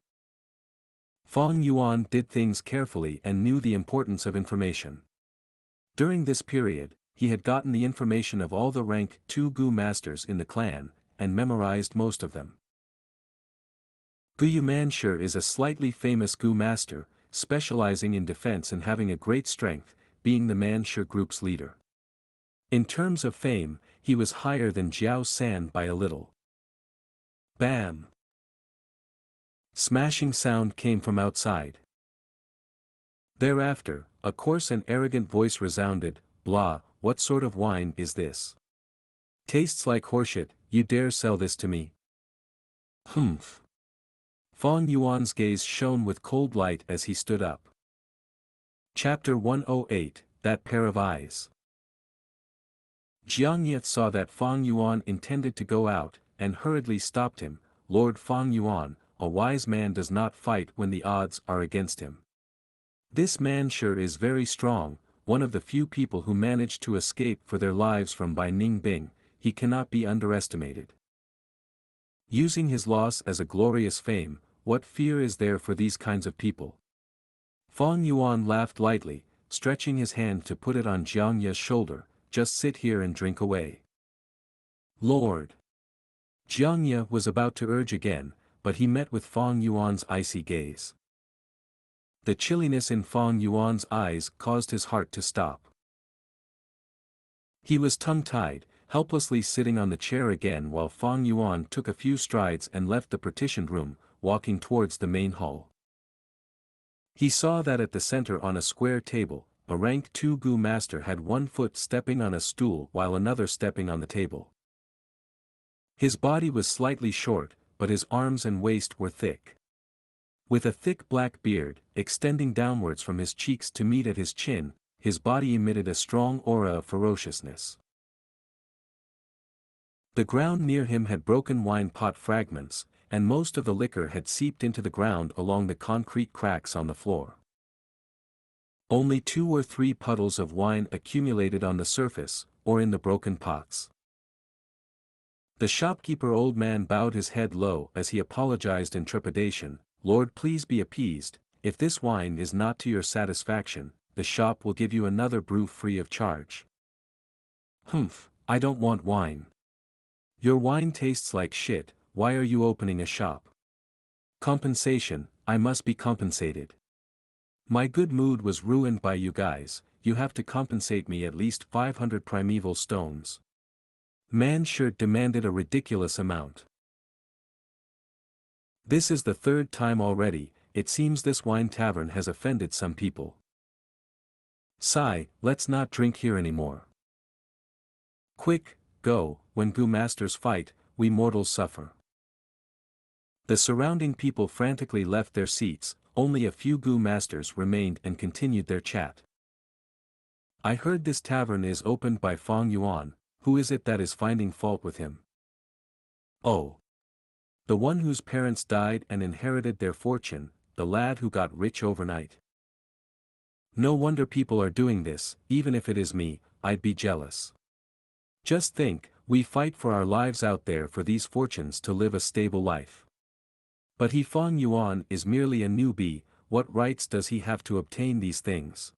[SPEAKER 1] Fang Yuan did things carefully and knew the importance of information. During this period, he had gotten the information of all the rank 2 Gu masters in the clan, and memorized most of them. Gu Yumanshir is a slightly famous Gu master, specializing in defense and having a great strength, being the Manshir group's leader. In terms of fame, he was higher than Jiao San by a little. Bam! Smashing sound came from outside. Thereafter, a coarse and arrogant voice resounded, Blah, what sort of wine is this? Tastes like horseshit, you dare sell this to me? Humph. Fang Yuan's gaze shone with cold light as he stood up. Chapter 108, That Pair of Eyes. Xianxia saw that Fang Yuan intended to go out, and hurriedly stopped him. Lord Fang Yuan, a wise man does not fight when the odds are against him. This man sure is very strong, one of the few people who managed to escape for their lives from Bai Ningbing, he cannot be underestimated. Using his loss as a glorious fame, what fear is there for these kinds of people? Fang Yuan laughed lightly, stretching his hand to put it on Xianxia's shoulder, just sit here and drink away. Lord! Xianxia was about to urge again, but he met with Fang Yuan's icy gaze. The chilliness in Fang Yuan's eyes caused his heart to stop. He was tongue-tied, helplessly sitting on the chair again while Fang Yuan took a few strides and left the partitioned room, walking towards the main hall. He saw that at the center on a square table, a rank 2 Gu master had one foot stepping on a stool while another stepping on the table. His body was slightly short, but his arms and waist were thick. With a thick black beard, extending downwards from his cheeks to meet at his chin, his body emitted a strong aura of ferociousness. The ground near him had broken wine pot fragments, and most of the liquor had seeped into the ground along the concrete cracks on the floor. Only 2 or 3 puddles of wine accumulated on the surface, or in the broken pots. The shopkeeper old man bowed his head low as he apologized in trepidation, "Lord, please be appeased, if this wine is not to your satisfaction, the shop will give you another brew free of charge." "Humph, I don't want wine. Your wine tastes like shit, why are you opening a shop?" "Compensation, I must be compensated. My good mood was ruined by you guys, you have to compensate me at least 500 primeval stones." Manshirt demanded a ridiculous amount. "This is the third time already, it seems this wine tavern has offended some people. Sigh, let's not drink here anymore. Quick, go, when Gu masters fight, we mortals suffer." The surrounding people frantically left their seats, only a few Gu masters remained and continued their chat. "I heard this tavern is opened by Fong Yuan, who is it that is finding fault with him?" "Oh. The one whose parents died and inherited their fortune, the lad who got rich overnight. No wonder people are doing this, even if it is me, I'd be jealous. Just think, we fight for our lives out there for these fortunes to live a stable life. But he Fong Yuan is merely a newbie, what rights does he have to obtain these things?"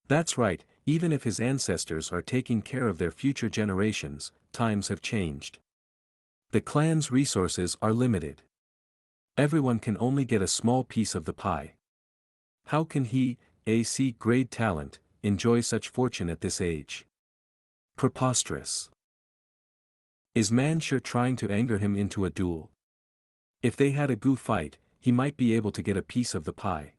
[SPEAKER 1] "That's right, even if his ancestors are taking care of their future generations, times have changed. The clan's resources are limited. Everyone can only get a small piece of the pie. How can he, a C-grade talent, enjoy such fortune at this age? Preposterous. Is Manshur trying to anger him into a duel? If they had a Gu fight, he might be able to get a piece of the pie."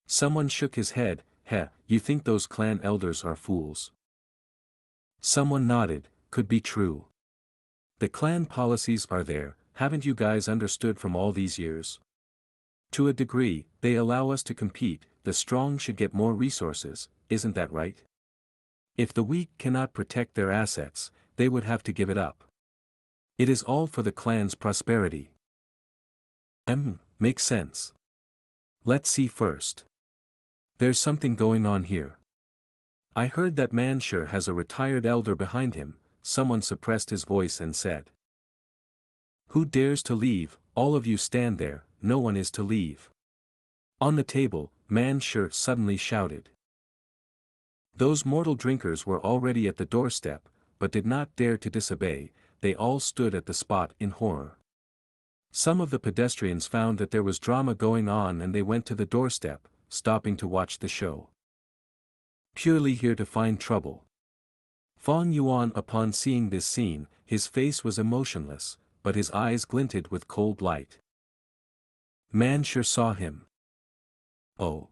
[SPEAKER 1] Someone shook his head, "Heh, you think those clan elders are fools?" Someone nodded, "Could be true. The clan policies are there, haven't you guys understood from all these years? To a degree, they allow us to compete, the strong should get more resources, isn't that right? If the weak cannot protect their assets, they would have to give it up. It is all for the clan's prosperity." Makes sense. Let's see first. There's something going on here. I heard that Manshur has a retired elder behind him, someone suppressed his voice and said. "Who dares to leave? All of you stand there, no one is to leave." On the table, Manshur suddenly shouted. Those mortal drinkers were already at the doorstep, but did not dare to disobey, they all stood at the spot in horror. Some of the pedestrians found that there was drama going on and they went to the doorstep, stopping to watch the show. Purely here to find trouble. Fong Yuan upon seeing this scene, his face was emotionless, but his eyes glinted with cold light. Manshur saw him. "Oh.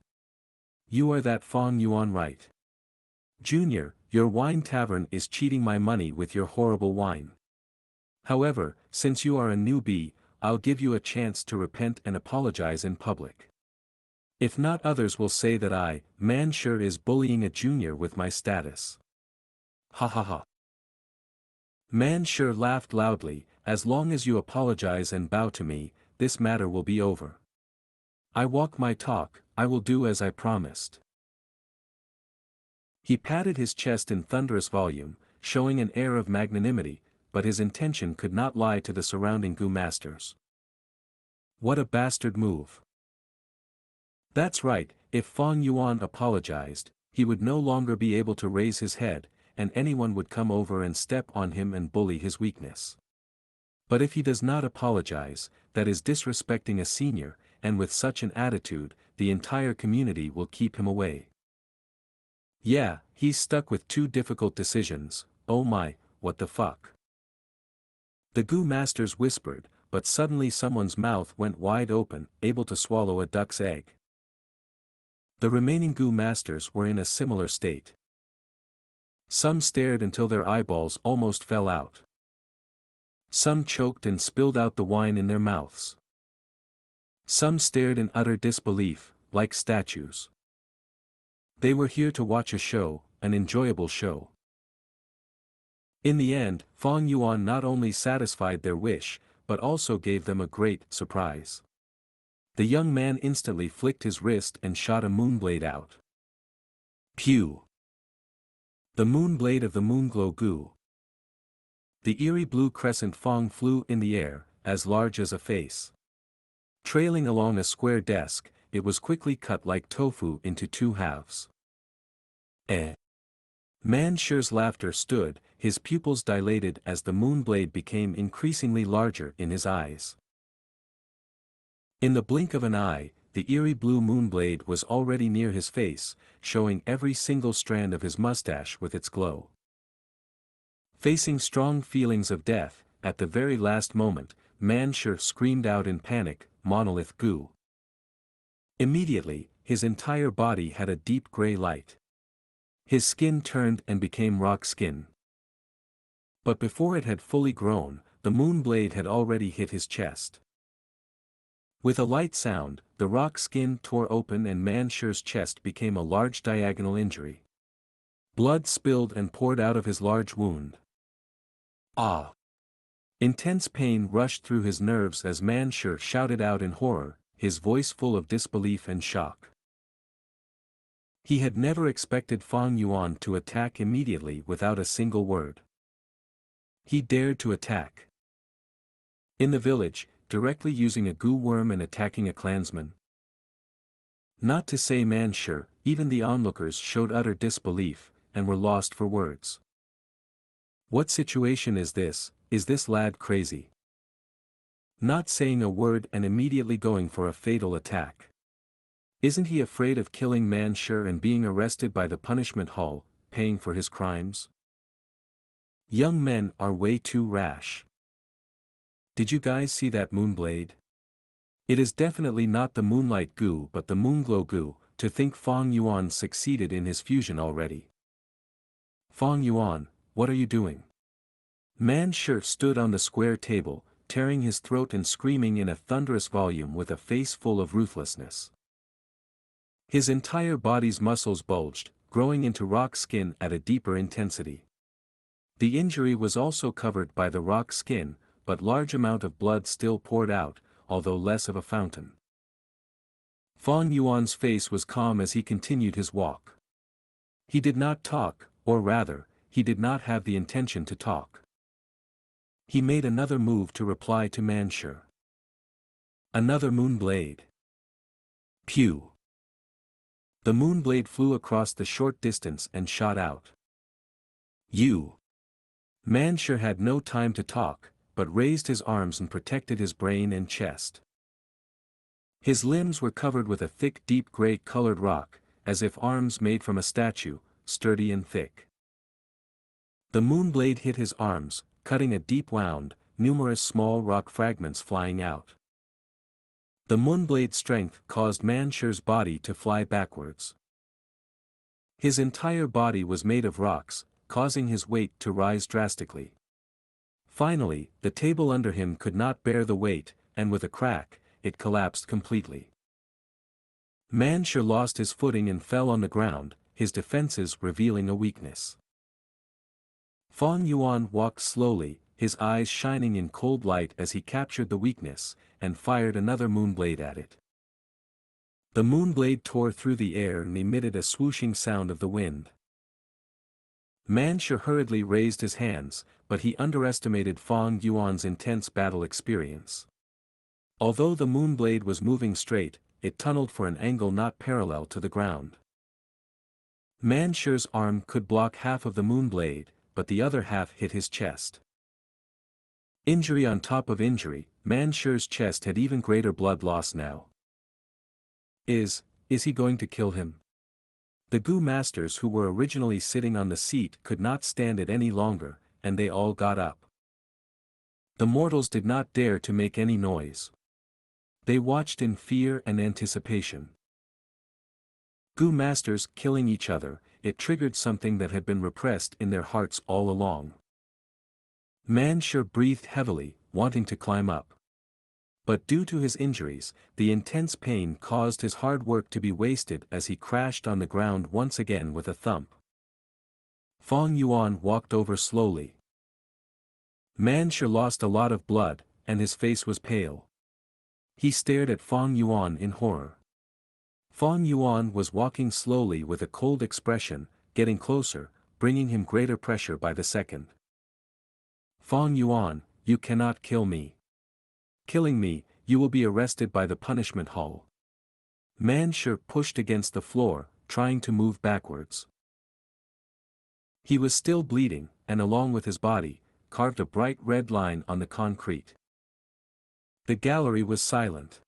[SPEAKER 1] You are that Fong Yuan, right? Junior, your wine tavern is cheating my money with your horrible wine. However, since you are a newbie, I'll give you a chance to repent and apologize in public. If not, others will say that I, Manshur, is bullying a junior with my status." Ha ha ha. Manshur laughed loudly, "As long as you apologize and bow to me, this matter will be over. I walk my talk, I will do as I promised." He patted his chest in thunderous volume, showing an air of magnanimity, but his intention could not lie to the surrounding Gu masters. What a bastard move. That's right, if Fong Yuan apologized, he would no longer be able to raise his head, and anyone would come over and step on him and bully his weakness. But if he does not apologize, that is disrespecting a senior, and with such an attitude, the entire community will keep him away. Yeah, he's stuck with two difficult decisions, oh my, what the fuck. The Gu masters whispered, but suddenly someone's mouth went wide open, able to swallow a duck's egg. The remaining Gu masters were in a similar state. Some stared until their eyeballs almost fell out. Some choked and spilled out the wine in their mouths. Some stared in utter disbelief, like statues. They were here to watch a show, an enjoyable show. In the end, Fong Yuan not only satisfied their wish, but also gave them a great surprise. The young man instantly flicked his wrist and shot a moonblade out. Pew! The moonblade of the Moonglow Gu. The eerie blue crescent Fong flew in the air, as large as a face. Trailing along a square desk, it was quickly cut like tofu into two halves. Eh. Man Shi's laughter stood, his pupils dilated as the moonblade became increasingly larger in his eyes. In the blink of an eye, the eerie blue moonblade was already near his face, showing every single strand of his mustache with its glow. Facing strong feelings of death, at the very last moment, Man Shi screamed out in panic, "Monolith Gu!" Immediately, his entire body had a deep gray light. His skin turned and became rock skin. But before it had fully grown, the moonblade had already hit his chest. With a light sound, the rock skin tore open and Man Shi's chest became a large diagonal injury. Blood spilled and poured out of his large wound. Ah! Intense pain rushed through his nerves as Man Shi shouted out in horror, his voice full of disbelief and shock. He had never expected Fang Yuan to attack immediately without a single word. He dared to attack. In the village, directly using a Gu worm and attacking a clansman. Not to say Man Shi, even the onlookers showed utter disbelief, and were lost for words. What situation is this? Is this lad crazy? Not saying a word and immediately going for a fatal attack. Isn't he afraid of killing Man Shi and being arrested by the punishment hall, paying for his crimes? Young men are way too rash. Did you guys see that moonblade? It is definitely not the Moonlight Gu but the Moonglow Gu. To think Fang Yuan succeeded in his fusion already. Fang Yuan, what are you doing? Man Shi stood on the square table, tearing his throat and screaming in a thunderous volume with a face full of ruthlessness. His entire body's muscles bulged, growing into rock skin at a deeper intensity. The injury was also covered by the rock skin, but large amount of blood still poured out, although less of a fountain. Fang Yuan's face was calm as he continued his walk. He did not talk, or rather, he did not have the intention to talk. He made another move to reply to Man Shi. Another moonblade. Pew! The moonblade flew across the short distance and shot out. You! Man Shi had no time to talk, but raised his arms and protected his brain and chest. His limbs were covered with a thick deep gray-colored rock, as if arms made from a statue, sturdy and thick. The moonblade hit his arms, cutting a deep wound, numerous small rock fragments flying out. The moonblade's strength caused Man Shi's body to fly backwards. His entire body was made of rocks, causing his weight to rise drastically. Finally, the table under him could not bear the weight, and with a crack, it collapsed completely. Man Shi lost his footing and fell on the ground, his defenses revealing a weakness. Fang Yuan walked slowly, his eyes shining in cold light as he captured the weakness, and fired another moonblade at it. The moonblade tore through the air and emitted a swooshing sound of the wind. Man Shi hurriedly raised his hands, but he underestimated Fang Yuan's intense battle experience. Although the moonblade was moving straight, it tunneled for an angle not parallel to the ground. Man Shi's arm could block half of the moonblade, but the other half hit his chest. Injury on top of injury, Man Shi's chest had even greater blood loss now. Is he going to kill him? The Gu masters who were originally sitting on the seat could not stand it any longer, and they all got up. The mortals did not dare to make any noise. They watched in fear and anticipation. Gu masters killing each other, it triggered something that had been repressed in their hearts all along. Man Shi breathed heavily, wanting to climb up. But due to his injuries, the intense pain caused his hard work to be wasted as he crashed on the ground once again with a thump. Fang Yuan walked over slowly. Man Shi lost a lot of blood, and his face was pale. He stared at Fang Yuan in horror. Fang Yuan was walking slowly with a cold expression, getting closer, bringing him greater pressure by the second. Fang Yuan, you cannot kill me. Killing me, you will be arrested by the punishment hall. Manshur pushed against the floor, trying to move backwards. He was still bleeding, and along with his body, carved a bright red line on the concrete. The gallery was silent.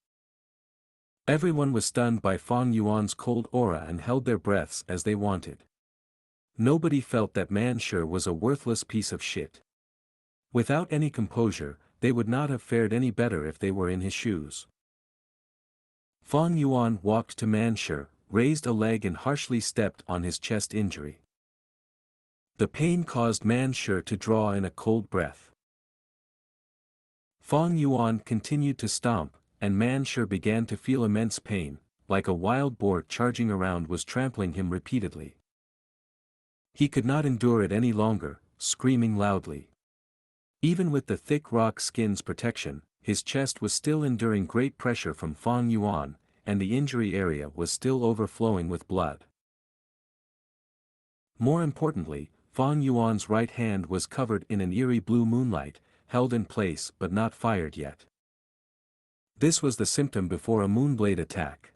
[SPEAKER 1] Everyone was stunned by Fang Yuan's cold aura and held their breaths as they wanted. Nobody felt that Manshur was a worthless piece of shit. Without any composure, they would not have fared any better if they were in his shoes. Fang Yuan walked to Manshur, raised a leg and harshly stepped on his chest injury. The pain caused Manshur to draw in a cold breath. Fang Yuan continued to stomp, and Manshur began to feel immense pain, like a wild boar charging around was trampling him repeatedly. He could not endure it any longer, screaming loudly. Even with the thick rock skin's protection, his chest was still enduring great pressure from Fang Yuan, and the injury area was still overflowing with blood. More importantly, Fang Yuan's right hand was covered in an eerie blue moonlight, held in place but not fired yet. This was the symptom before a moonblade attack.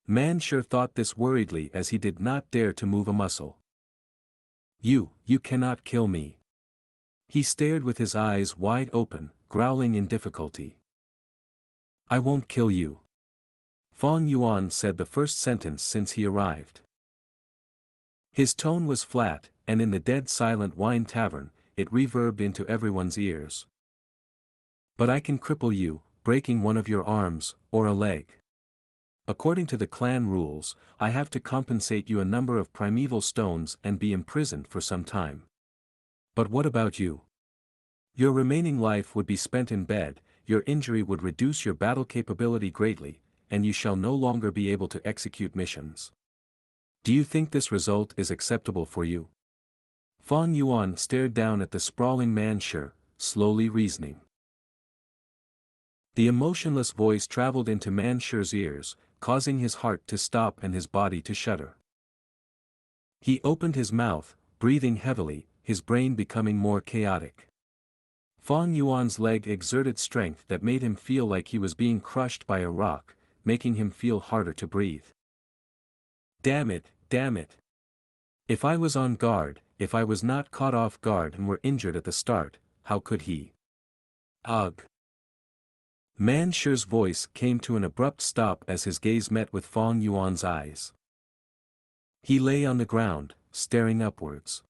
[SPEAKER 1] Manshur thought this worriedly as he did not dare to move a muscle. You cannot kill me. He stared with his eyes wide open, growling in difficulty. I won't kill you. Fang Yuan said the first sentence since he arrived. His tone was flat, and in the dead silent wine tavern, it reverbed into everyone's ears. But I can cripple you, breaking one of your arms, or a leg. According to the clan rules, I have to compensate you a number of primeval stones and be imprisoned for some time. But what about you? Your remaining life would be spent in bed, your injury would reduce your battle capability greatly, and you shall no longer be able to execute missions. Do you think this result is acceptable for you? Fang Yuan stared down at the sprawling Manshur, slowly reasoning. The emotionless voice traveled into Manshur's ears, causing his heart to stop and his body to shudder. He opened his mouth, breathing heavily, his brain becoming more chaotic. Fang Yuan's leg exerted strength that made him feel like he was being crushed by a rock, making him feel harder to breathe. Damn it, damn it. If I was on guard, if I was not caught off guard and were injured at the start, how could he? Ugh. Manshur's voice came to an abrupt stop as his gaze met with Fang Yuan's eyes. He lay on the ground, staring upwards.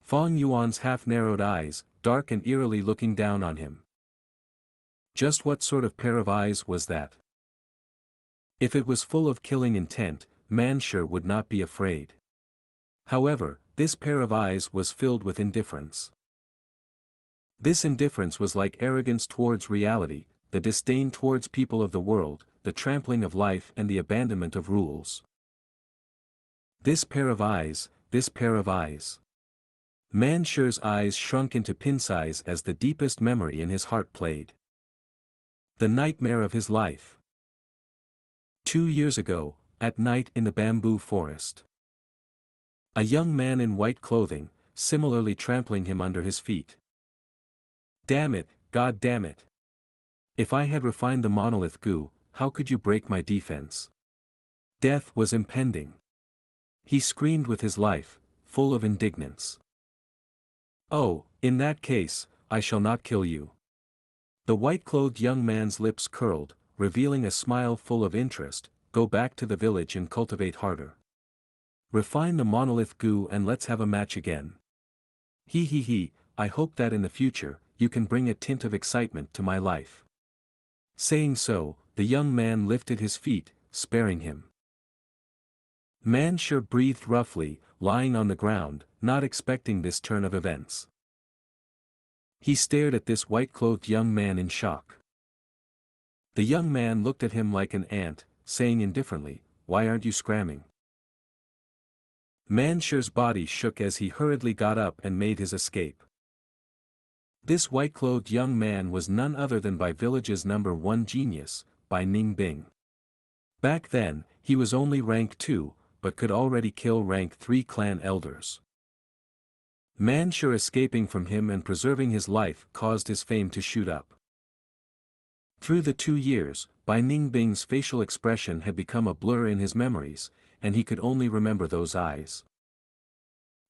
[SPEAKER 1] Fang Yuan's half-narrowed eyes, dark and eerily looking down on him. Just what sort of pair of eyes was that? If it was full of killing intent, Manshur would not be afraid. However, this pair of eyes was filled with indifference. This indifference was like arrogance towards reality, the disdain towards people of the world, the trampling of life and the abandonment of rules. This pair of eyes, this pair of eyes. Manshur's eyes shrunk into pin size as the deepest memory in his heart played. The nightmare of his life. 2 years ago, at night in the bamboo forest. A young man in white clothing, similarly trampling him under his feet. Damn it, God damn it. If I had refined the monolith Gu, how could you break my defense? Death was impending. He screamed with his life, full of indignance. Oh, in that case, I shall not kill you. The white-clothed young man's lips curled, revealing a smile full of interest. Go back to the village and cultivate harder. Refine the monolith Gu and let's have a match again. He, I hope that in the future, you can bring a tint of excitement to my life. Saying so, the young man lifted his feet, sparing him. Manshur breathed roughly, lying on the ground, not expecting this turn of events. He stared at this white-clothed young man in shock. The young man looked at him like an ant, saying indifferently, "Why aren't you scramming?" Manshur's body shook as he hurriedly got up and made his escape. This white-clothed young man was none other than Bai Village's #1 genius, Bai Ningbing. Back then, he was only rank 2, but could already kill rank 3 clan elders. Man Shi escaping from him and preserving his life caused his fame to shoot up. Through the 2 years, Bai Ningbing's facial expression had become a blur in his memories, and he could only remember those eyes.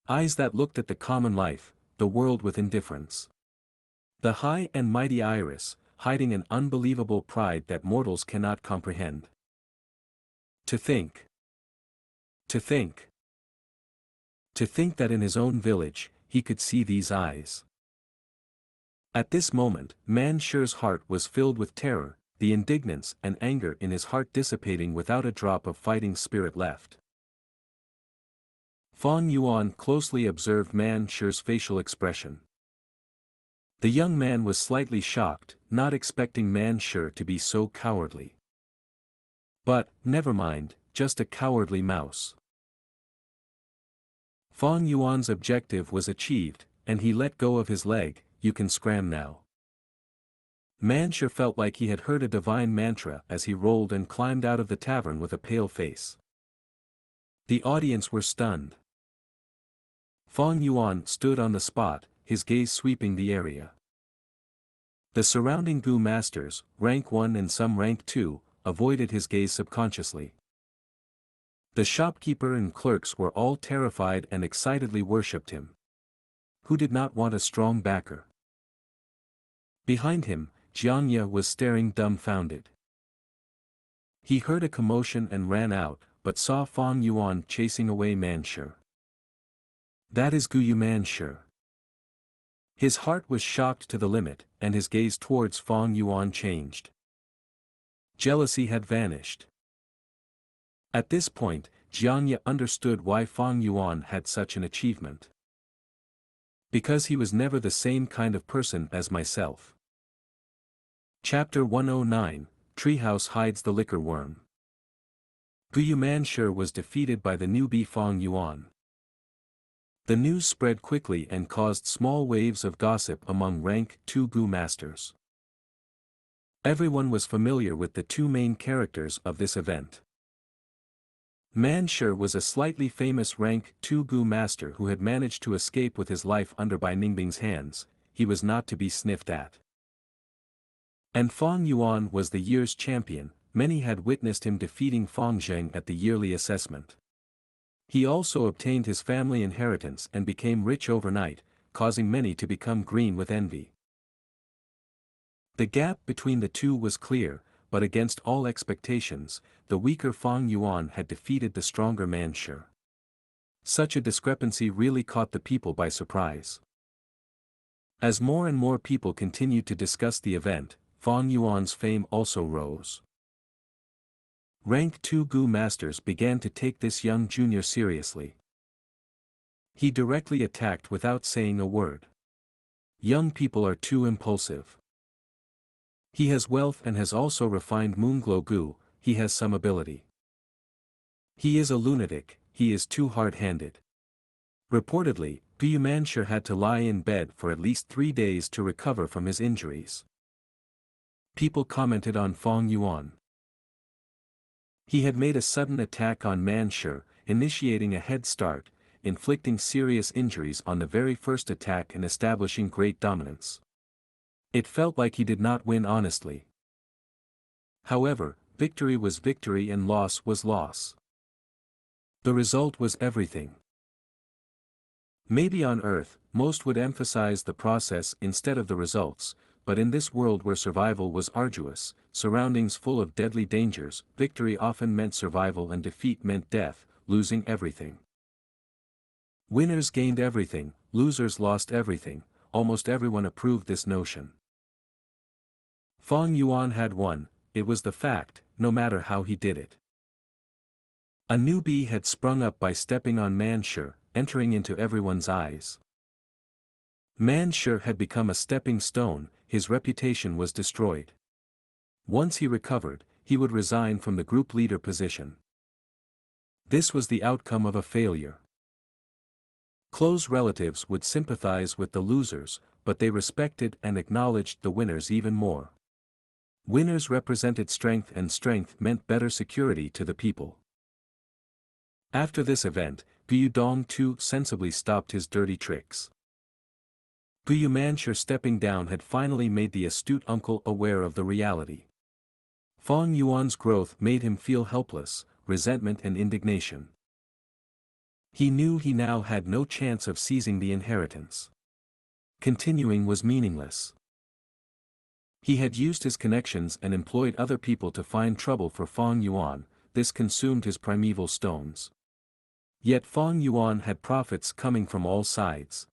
[SPEAKER 1] Eyes that looked at the common life, the world with indifference. The high and mighty iris, hiding an unbelievable pride that mortals cannot comprehend. To think. To think. To think that in his own village, he could see these eyes. At this moment, Man Shi's heart was filled with terror, the indignance and anger in his heart dissipating without a drop of fighting spirit left. Fang Yuan closely observed Man Shi's facial expression. The young man was slightly shocked, not expecting Man Shi to be so cowardly. But, never mind, just a cowardly mouse. Fang Yuan's objective was achieved, and he let go of his leg. You can scram now. Man Shi felt like he had heard a divine mantra as he rolled and climbed out of the tavern with a pale face. The audience were stunned. Fang Yuan stood on the spot, his gaze sweeping the area. The surrounding Gu masters, rank 1 and some rank 2, avoided his gaze subconsciously. The shopkeeper and clerks were all terrified and excitedly worshipped him. Who did not want a strong backer? Behind him, Xianxia was staring dumbfounded. He heard a commotion and ran out, but saw Fang Yuan chasing away Man Shi. That is Gu Man Shi. His heart was shocked to the limit, and his gaze towards Fang Yuan changed. Jealousy had vanished. At this point, Xianxia understood why Fang Yuan had such an achievement. Because he was never the same kind of person as myself. Chapter 109, Treehouse Hides the Liquor Worm. Gu Man Shi was defeated by the newbie Fang Yuan. The news spread quickly and caused small waves of gossip among rank 2 Gu masters. Everyone was familiar with the 2 main characters of this event. Man Shi was a slightly famous rank 2 Gu master who had managed to escape with his life under Bai Ningbing's hands. He was not to be sniffed at. And Fang Yuan was the year's champion. Many had witnessed him defeating Fang Zheng at the yearly assessment. He also obtained his family inheritance and became rich overnight, causing many to become green with envy. The gap between the two was clear, but against all expectations, the weaker Fang Yuan had defeated the stronger Man Shi. Such a discrepancy really caught the people by surprise. As more and more people continued to discuss the event, Fang Yuan's fame also rose. Rank 2 Gu masters began to take this young junior seriously. He directly attacked without saying a word. Young people are too impulsive. He has wealth and has also refined Moonglow Gu, he has some ability. He is a lunatic, he is too hard-handed. Reportedly, Gu Man Shi had to lie in bed for at least 3 days to recover from his injuries. People commented on Fang Yuan. He had made a sudden attack on Man Shi, initiating a head start, inflicting serious injuries on the very first attack and establishing great dominance. It felt like he did not win honestly. However, victory was victory and loss was loss. The result was everything. Maybe on Earth, most would emphasize the process instead of the results, but in this world where survival was arduous, surroundings full of deadly dangers, victory often meant survival and defeat meant death, losing everything. Winners gained everything, losers lost everything, almost everyone approved this notion. Fang Yuan had won, it was the fact, no matter how he did it. A newbie had sprung up by stepping on Man Shi, entering into everyone's eyes. Man Shi had become a stepping stone, his reputation was destroyed. Once he recovered, he would resign from the group leader position. This was the outcome of a failure. Close relatives would sympathize with the losers, but they respected and acknowledged the winners even more. Winners represented strength and strength meant better security to the people. After this event, Gu Dongtu sensibly stopped his dirty tricks. Gu Manshur stepping down had finally made the astute uncle aware of the reality. Fang Yuan's growth made him feel helpless, resentment and indignation. He knew he now had no chance of seizing the inheritance. Continuing was meaningless. He had used his connections and employed other people to find trouble for Fang Yuan. This consumed his primeval stones. Yet Fang Yuan had profits coming from all sides.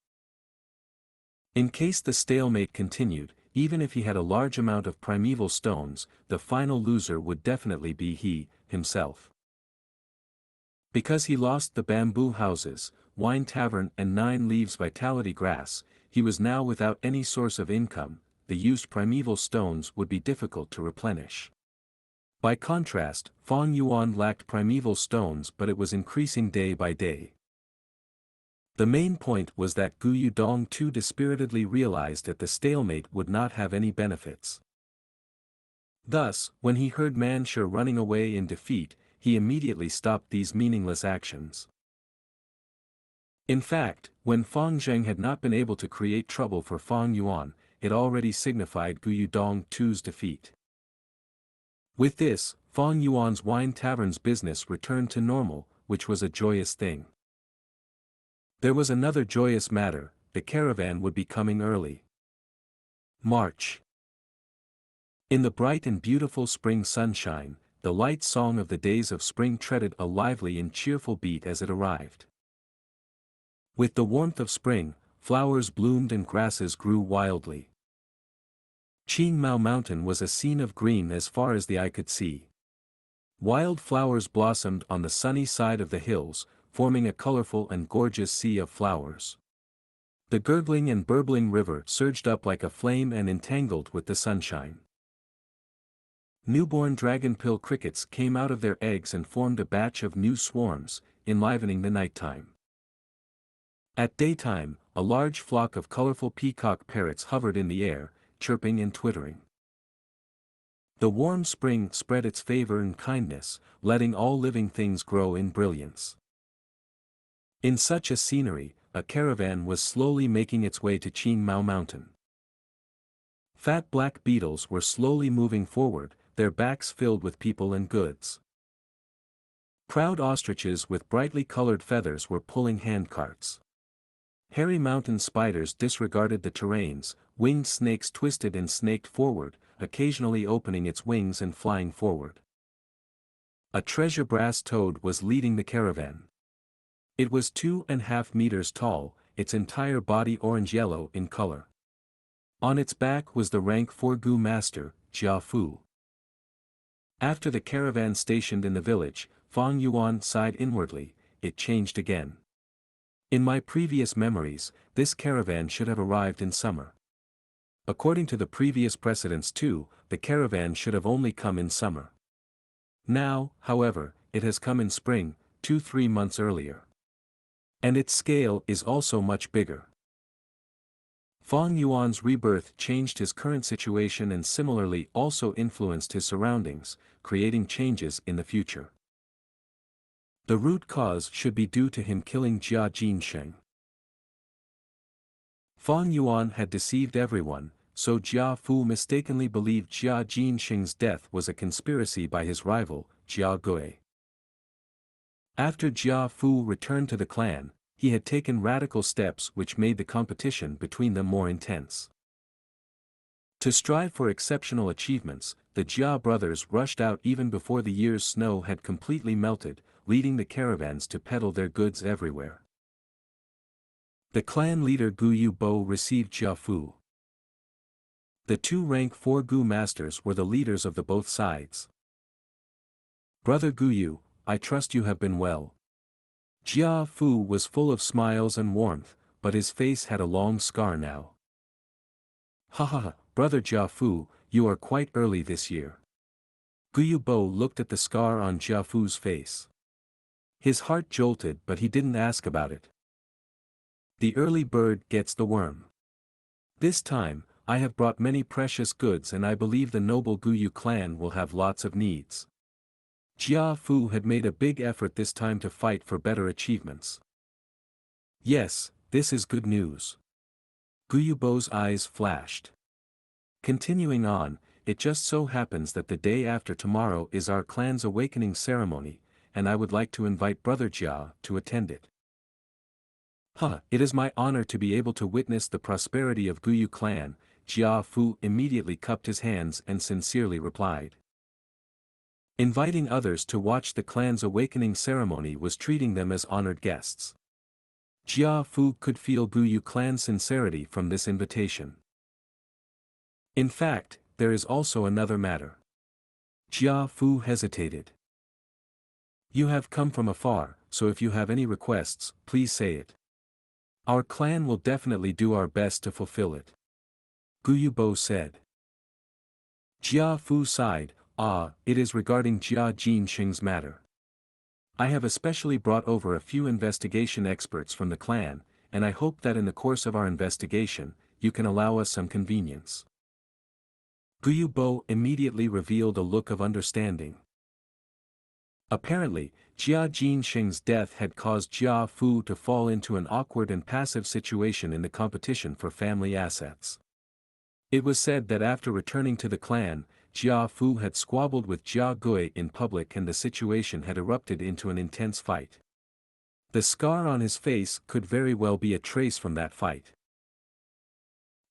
[SPEAKER 1] In case the stalemate continued, even if he had a large amount of primeval stones, the final loser would definitely be he, himself. Because he lost the bamboo houses, wine tavern and 9 leaves vitality grass, he was now without any source of income. The used primeval stones would be difficult to replenish. By contrast, Fang Yuan lacked primeval stones, but it was increasing day by day. The main point was that Gu Yudong too dispiritedly realized that the stalemate would not have any benefits. Thus, when he heard Manshur running away in defeat, he immediately stopped these meaningless actions. In fact, when Fang Zheng had not been able to create trouble for Fang Yuan, it already signified Gu Yudong too's defeat. With this, Fang Yuan's wine tavern's business returned to normal, which was a joyous thing. There was another joyous matter: the caravan would be coming early. March. In the bright and beautiful spring sunshine, the light song of the days of spring treaded a lively and cheerful beat as it arrived. With the warmth of spring, flowers bloomed and grasses grew wildly. Qingmao Mountain was a scene of green as far as the eye could see. Wild flowers blossomed on the sunny side of the hills, forming a colorful and gorgeous sea of flowers. The gurgling and burbling river surged up like a flame and entangled with the sunshine. Newborn dragonpill crickets came out of their eggs and formed a batch of new swarms, enlivening the nighttime. At daytime, a large flock of colorful peacock parrots hovered in the air, chirping and twittering. The warm spring spread its favor and kindness, letting all living things grow in brilliance. In such a scenery, a caravan was slowly making its way to Qingmao Mountain. Fat black beetles were slowly moving forward, their backs filled with people and goods. Proud ostriches with brightly colored feathers were pulling handcarts. Hairy mountain spiders disregarded the terrains, winged snakes twisted and snaked forward, occasionally opening its wings and flying forward. A treasure brass toad was leading the caravan. It was 2.5 meters tall, its entire body orange-yellow in color. On its back was the rank 4 Gu master, Jia Fu. After the caravan stationed in the village, Fang Yuan sighed inwardly. It changed again. In my previous memories, this caravan should have arrived in summer. According to the previous precedents too, the caravan should have only come in summer. Now, however, it has come in spring, 2-3 months earlier. And its scale is also much bigger. Fang Yuan's rebirth changed his current situation and similarly also influenced his surroundings, creating changes in the future. The root cause should be due to him killing Jia Jinsheng. Fang Yuan had deceived everyone, so Jia Fu mistakenly believed Jia Jinsheng's death was a conspiracy by his rival, Jia Gui. After Jia Fu returned to the clan, he had taken radical steps which made the competition between them more intense. To strive for exceptional achievements, the Jia brothers rushed out even before the year's snow had completely melted, leading the caravans to peddle their goods everywhere. The clan leader Gu Yubo received Jia Fu. The 2 rank 4 Gu masters were the leaders of the both sides. Brother Gu Yu, I trust you have been well. Jia Fu was full of smiles and warmth, but his face had a long scar now. Ha ha ha, brother Jia Fu, you are quite early this year. Gu Yubo looked at the scar on Jia Fu's face. His heart jolted, but he didn't ask about it. The early bird gets the worm. This time, I have brought many precious goods and I believe the noble Gu Yu clan will have lots of needs. Jia Fu had made a big effort this time to fight for better achievements. Yes, this is good news. Guyubo's eyes flashed. Continuing on, it just so happens that the day after tomorrow is our clan's awakening ceremony, and I would like to invite Brother Jia to attend it. It is my honor to be able to witness the prosperity of Guyu clan. Jia Fu immediately cupped his hands and sincerely replied. Inviting others to watch the clan's awakening ceremony was treating them as honored guests. Jia Fu could feel Guyu clan's sincerity from this invitation. In fact, there is also another matter. Jia Fu hesitated. You have come from afar, so if you have any requests, please say it. Our clan will definitely do our best to fulfill it. Guyubo said. Jia Fu sighed. It is regarding Jia Jinxing's matter. I have especially brought over a few investigation experts from the clan, and I hope that in the course of our investigation, you can allow us some convenience. Guyubo immediately revealed a look of understanding. Apparently, Jia Jinxing's death had caused Jia Fu to fall into an awkward and passive situation in the competition for family assets. It was said that after returning to the clan, Jia Fu had squabbled with Jia Gui in public and the situation had erupted into an intense fight. The scar on his face could very well be a trace from that fight.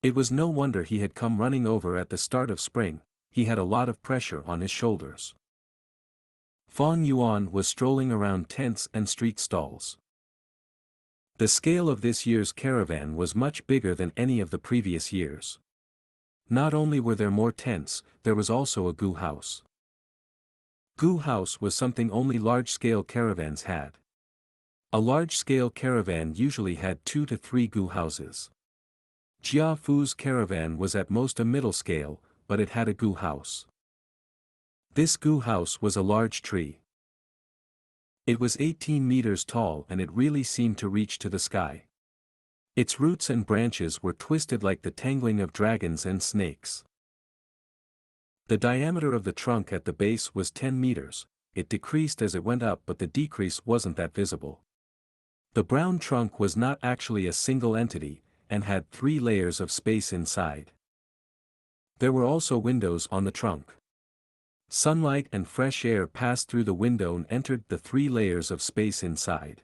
[SPEAKER 1] It was no wonder he had come running over at the start of spring. He had a lot of pressure on his shoulders. Fang Yuan was strolling around tents and street stalls. The scale of this year's caravan was much bigger than any of the previous years. Not only were there more tents, there was also a Gu house. Gu house was something only large-scale caravans had. A large-scale caravan usually had 2 to 3 Gu houses. Jia Fu's caravan was at most a middle scale, but it had a Gu house. This Gu house was a large tree. It was 18 meters tall and it really seemed to reach to the sky. Its roots and branches were twisted like the tangling of dragons and snakes. The diameter of the trunk at the base was 10 meters, it decreased as it went up but the decrease wasn't that visible. The brown trunk was not actually a single entity, and had 3 layers of space inside. There were also windows on the trunk. Sunlight and fresh air passed through the window and entered the 3 layers of space inside.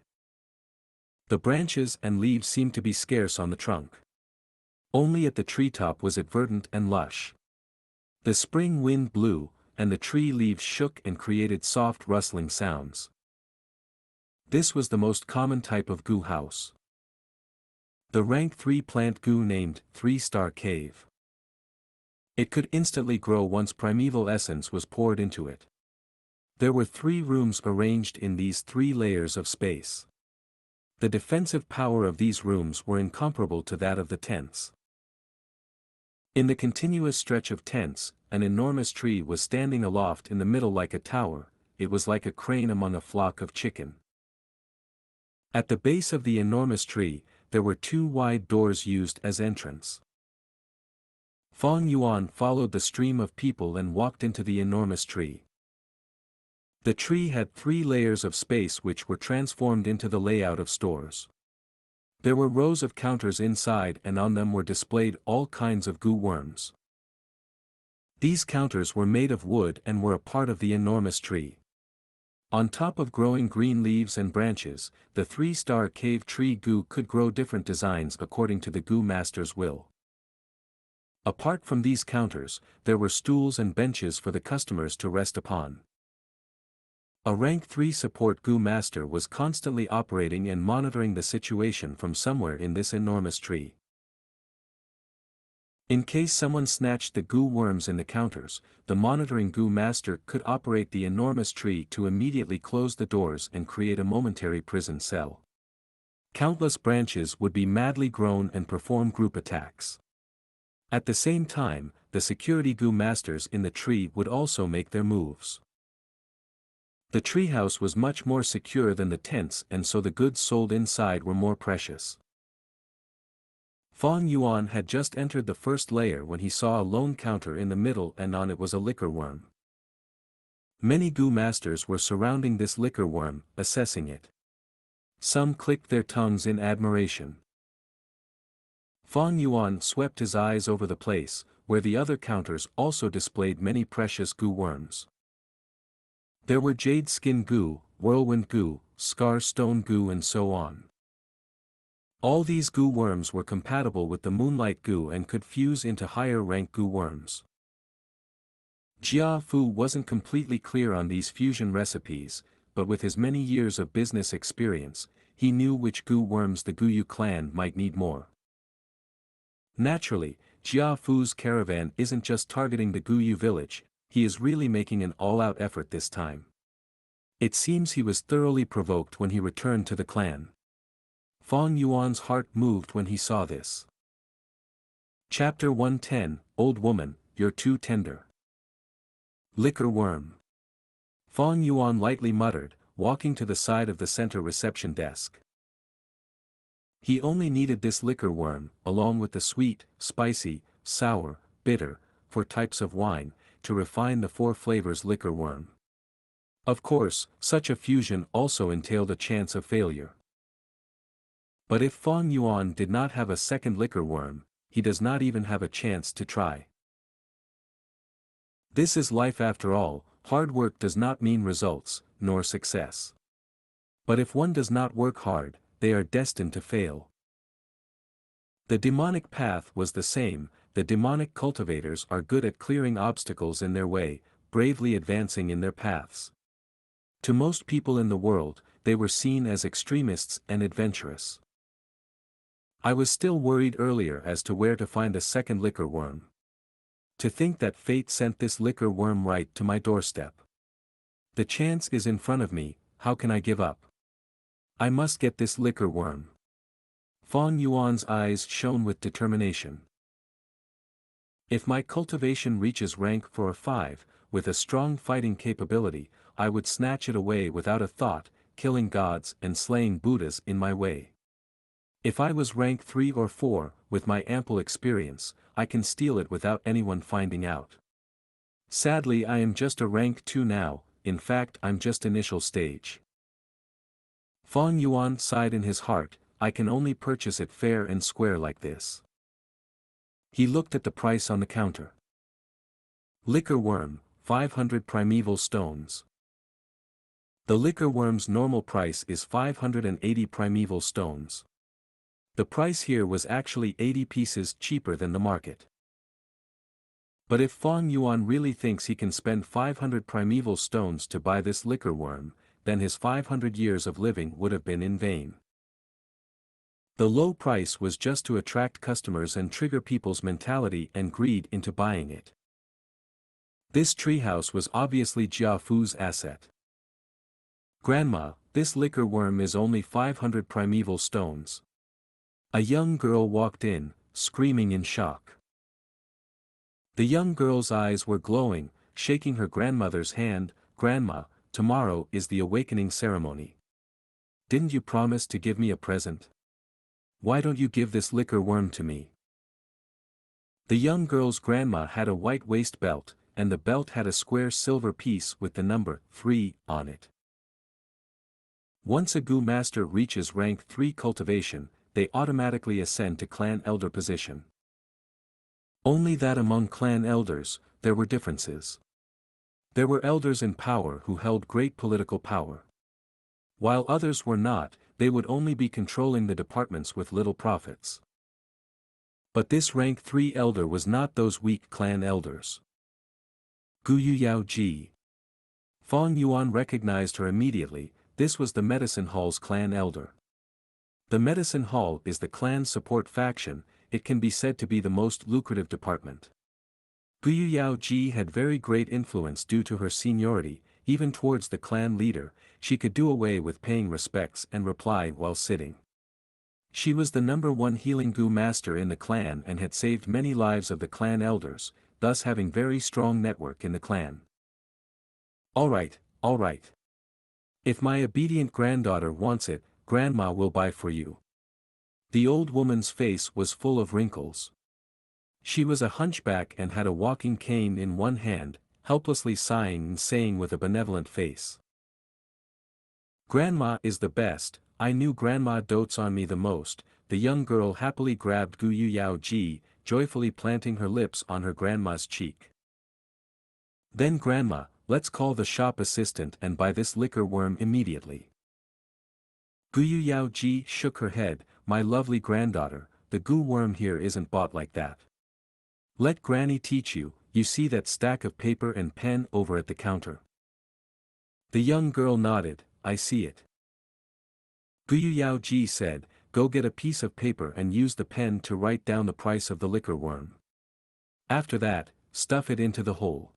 [SPEAKER 1] The branches and leaves seemed to be scarce on the trunk. Only at the treetop was it verdant and lush. The spring wind blew, and the tree leaves shook and created soft rustling sounds. This was the most common type of Gu house. The rank 3 plant Gu named 3-star cave. It could instantly grow once primeval essence was poured into it. There were 3 rooms arranged in these 3 layers of space. The defensive power of these rooms were incomparable to that of the tents. In the continuous stretch of tents, an enormous tree was standing aloft in the middle like a tower. It was like a crane among a flock of chicken. At the base of the enormous tree, there were 2 wide doors used as entrance. Fang Yuan followed the stream of people and walked into the enormous tree. The tree had 3 layers of space which were transformed into the layout of stores. There were rows of counters inside and on them were displayed all kinds of Gu worms. These counters were made of wood and were a part of the enormous tree. On top of growing green leaves and branches, the 3-star cave tree Gu could grow different designs according to the Gu master's will. Apart from these counters, there were stools and benches for the customers to rest upon. A rank 3 support Gu master was constantly operating and monitoring the situation from somewhere in this enormous tree. In case someone snatched the Gu worms in the counters, the monitoring Gu master could operate the enormous tree to immediately close the doors and create a momentary prison cell. Countless branches would be madly grown and perform group attacks. At the same time, the security Gu masters in the tree would also make their moves. The treehouse was much more secure than the tents and so the goods sold inside were more precious. Fang Yuan had just entered the first layer when he saw a lone counter in the middle and on it was a liquor worm. Many Gu masters were surrounding this liquor worm, assessing it. Some clicked their tongues in admiration. Fang Yuan swept his eyes over the place, where the other counters also displayed many precious gu worms. There were jade skin gu, whirlwind gu, scar stone gu and so on. All these gu worms were compatible with the Moonlight gu and could fuse into higher rank gu worms. Jia Fu wasn't completely clear on these fusion recipes, but with his many years of business experience, he knew which gu worms the Guyu clan might need more. Naturally, Jia Fu's caravan isn't just targeting the Guyu village, he is really making an all-out effort this time. It seems he was thoroughly provoked when he returned to the clan. Fang Yuan's heart moved when he saw this. Chapter 110, Old Woman, You're Too Tender. Liquor Worm. Fang Yuan lightly muttered, walking to the side of the center reception desk. He only needed this liquor worm, along with the sweet, spicy, sour, bitter, 4 types of wine, to refine the 4 flavors liquor worm. Of course, such a fusion also entailed a chance of failure. But if Fang Yuan did not have a second liquor worm, he does not even have a chance to try. This is life after all, hard work does not mean results, nor success. But if one does not work hard, they are destined to fail. The demonic path was the same. The demonic cultivators are good at clearing obstacles in their way, bravely advancing in their paths. To most people in the world, they were seen as extremists and adventurous. I was still worried earlier as to where to find a second liquor worm. To think that fate sent this liquor worm right to my doorstep. The chance is in front of me, how can I give up? I must get this liquor worm. Fang Yuan's eyes shone with determination. If my cultivation reaches rank 4 or 5, with a strong fighting capability, I would snatch it away without a thought, killing gods and slaying Buddhas in my way. If I was rank 3 or 4, with my ample experience, I can steal it without anyone finding out. Sadly, I am just a rank 2 now, in fact I'm just initial stage. Fang Yuan sighed in his heart, I can only purchase it fair and square like this. He looked at the price on the counter. Liquor worm, 500 primeval stones. The liquor worm's normal price is 580 primeval stones. The price here was actually 80 pieces cheaper than the market. But if Fang Yuan really thinks he can spend 500 primeval stones to buy this liquor worm, then his 500 years of living would have been in vain. The low price was just to attract customers and trigger people's mentality and greed into buying it. This treehouse was obviously Jia Fu's asset. Grandma, this liquor worm is only 500 primeval stones. A young girl walked in, screaming in shock. The young girl's eyes were glowing, shaking her grandmother's hand. Grandma, tomorrow is the awakening ceremony. Didn't you promise to give me a present? Why don't you give this liquor worm to me? The young girl's grandma had a white waist belt, and the belt had a square silver piece with the number 3 on it. Once a Gu master reaches rank 3 cultivation, they automatically ascend to clan elder position. Only that among clan elders, there were differences. There were elders in power who held great political power. While others were not, they would only be controlling the departments with little profits. But this rank 3 elder was not those weak clan elders. Guyu Yao Ji. Fang Yuan recognized her immediately. This was the Medicine Hall's clan elder. The Medicine Hall is the clan's support faction. It can be said to be the most lucrative department. Guyu Yao Ji had very great influence due to her seniority, even towards the clan leader. She could do away with paying respects and reply while sitting. She was the #1 healing Gu master in the clan and had saved many lives of the clan elders, thus having very strong network in the clan. All right. If my obedient granddaughter wants it, Grandma will buy for you. The old woman's face was full of wrinkles. She was a hunchback and had a walking cane in one hand, helplessly sighing and saying with a benevolent face. Grandma is the best. I knew Grandma dotes on me the most, the young girl happily grabbed Gu Yao Ji, joyfully planting her lips on her grandma's cheek. Then Grandma, let's call the shop assistant and buy this liquor worm immediately. Gu Yao Ji shook her head, my lovely granddaughter, the Gu worm here isn't bought like that. Let Granny teach you, you see that stack of paper and pen over at the counter. The young girl nodded, I see it. Gu Yao Ji said, go get a piece of paper and use the pen to write down the price of the liquor worm. After that, stuff it into the hole.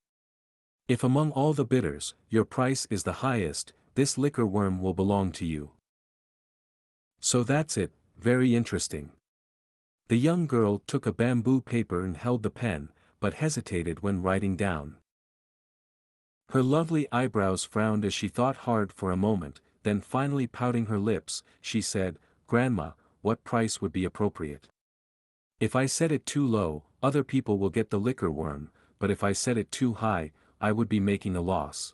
[SPEAKER 1] If among all the bidders, your price is the highest, this liquor worm will belong to you. So that's it, very interesting. The young girl took a bamboo paper and held the pen, but hesitated when writing down. Her lovely eyebrows frowned as she thought hard for a moment, then finally pouting her lips, she said, Grandma, what price would be appropriate? If I set it too low, other people will get the liquor worm, but if I set it too high, I would be making a loss.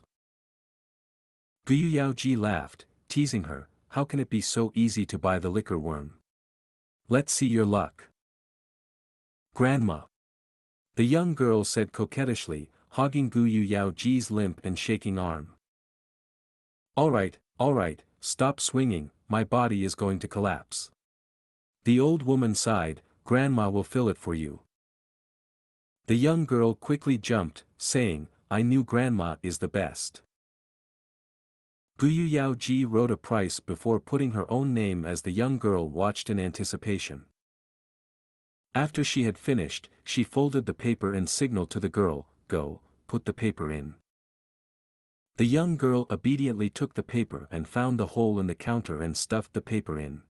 [SPEAKER 1] Gu Yao Ji laughed, teasing her, how can it be so easy to buy the liquor worm? Let's see your luck. Grandma. The young girl said coquettishly, hogging Gu Yao Ji's limp and shaking arm. All right, stop swinging, my body is going to collapse. The old woman sighed, Grandma will fill it for you. The young girl quickly jumped, saying, I knew Grandma is the best. Gu Yao Ji wrote a price before putting her own name as the young girl watched in anticipation. After she had finished, she folded the paper and signaled to the girl, go, put the paper in. The young girl obediently took the paper and found the hole in the counter and stuffed the paper in.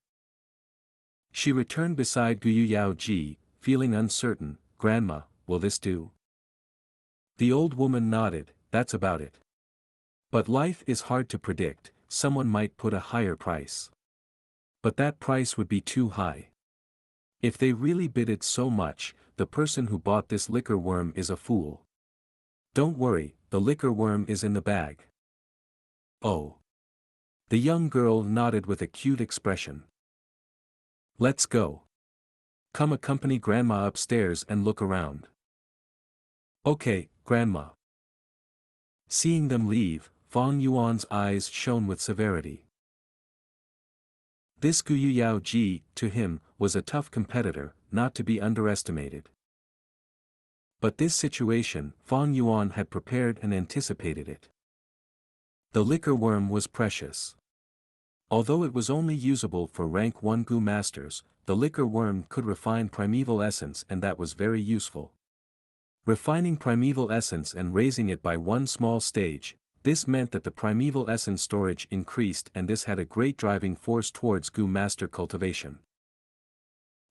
[SPEAKER 1] She returned beside Gu Yao Ji, feeling uncertain, Grandma, will this do? The old woman nodded, that's about it. But life is hard to predict, someone might put a higher price. But that price would be too high. If they really bid it so much, the person who bought this liquor worm is a fool. Don't worry, the liquor worm is in the bag. Oh. The young girl nodded with a cute expression. Let's go. Come accompany Grandma upstairs and look around. Okay, Grandma. Seeing them leave, Fang Yuan's eyes shone with severity. This Gu Yao Ji, to him, was a tough competitor, not to be underestimated. But this situation, Fang Yuan had prepared and anticipated it. The liquor worm was precious. Although it was only usable for rank 1 Gu masters, the liquor worm could refine primeval essence and that was very useful. Refining primeval essence and raising it by one small stage, this meant that the primeval essence storage increased and this had a great driving force towards Gu master cultivation.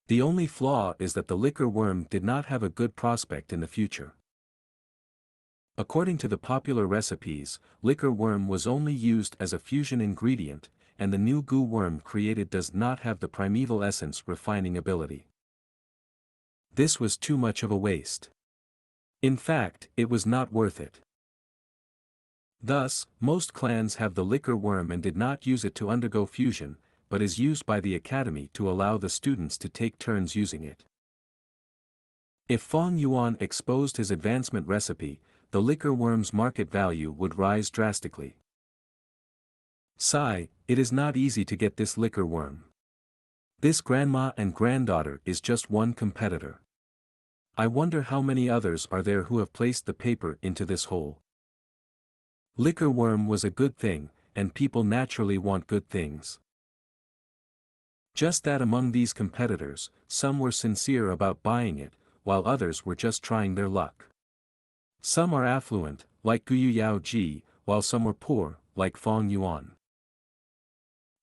[SPEAKER 1] The only flaw is that the liquor worm did not have a good prospect in the future. According to the popular recipes, liquor worm was only used as a fusion ingredient, and the new Gu worm created does not have the primeval essence refining ability. This was too much of a waste. In fact, it was not worth it. Thus, most clans have the liquor worm and did not use it to undergo fusion, but is used by the academy to allow the students to take turns using it. If Fang Yuan exposed his advancement recipe, the liquor worm's market value would rise drastically. Sigh, it is not easy to get this liquor worm. This grandma and granddaughter is just one competitor. I wonder how many others are there who have placed the paper into this hole. Liquor worm was a good thing, and people naturally want good things. Just that among these competitors, some were sincere about buying it, while others were just trying their luck. Some are affluent, like Gu Yao Ji, while some were poor, like Fang Yuan.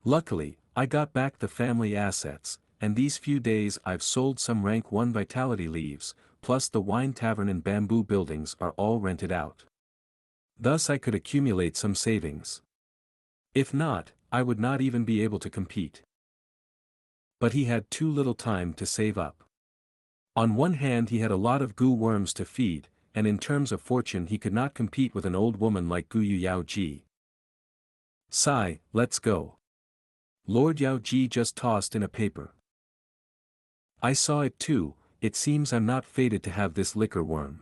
[SPEAKER 1] Luckily, I got back the family assets, and these few days I've sold some rank 1 vitality leaves, plus the wine tavern and bamboo buildings are all rented out. Thus I could accumulate some savings. If not, I would not even be able to compete. But he had too little time to save up. On one hand he had a lot of Gu worms to feed, and in terms of fortune he could not compete with an old woman like Gu Yao Ji. Sigh, let's go. Lord Yao Ji just tossed in a paper. I saw it too, it seems I'm not fated to have this liquor worm.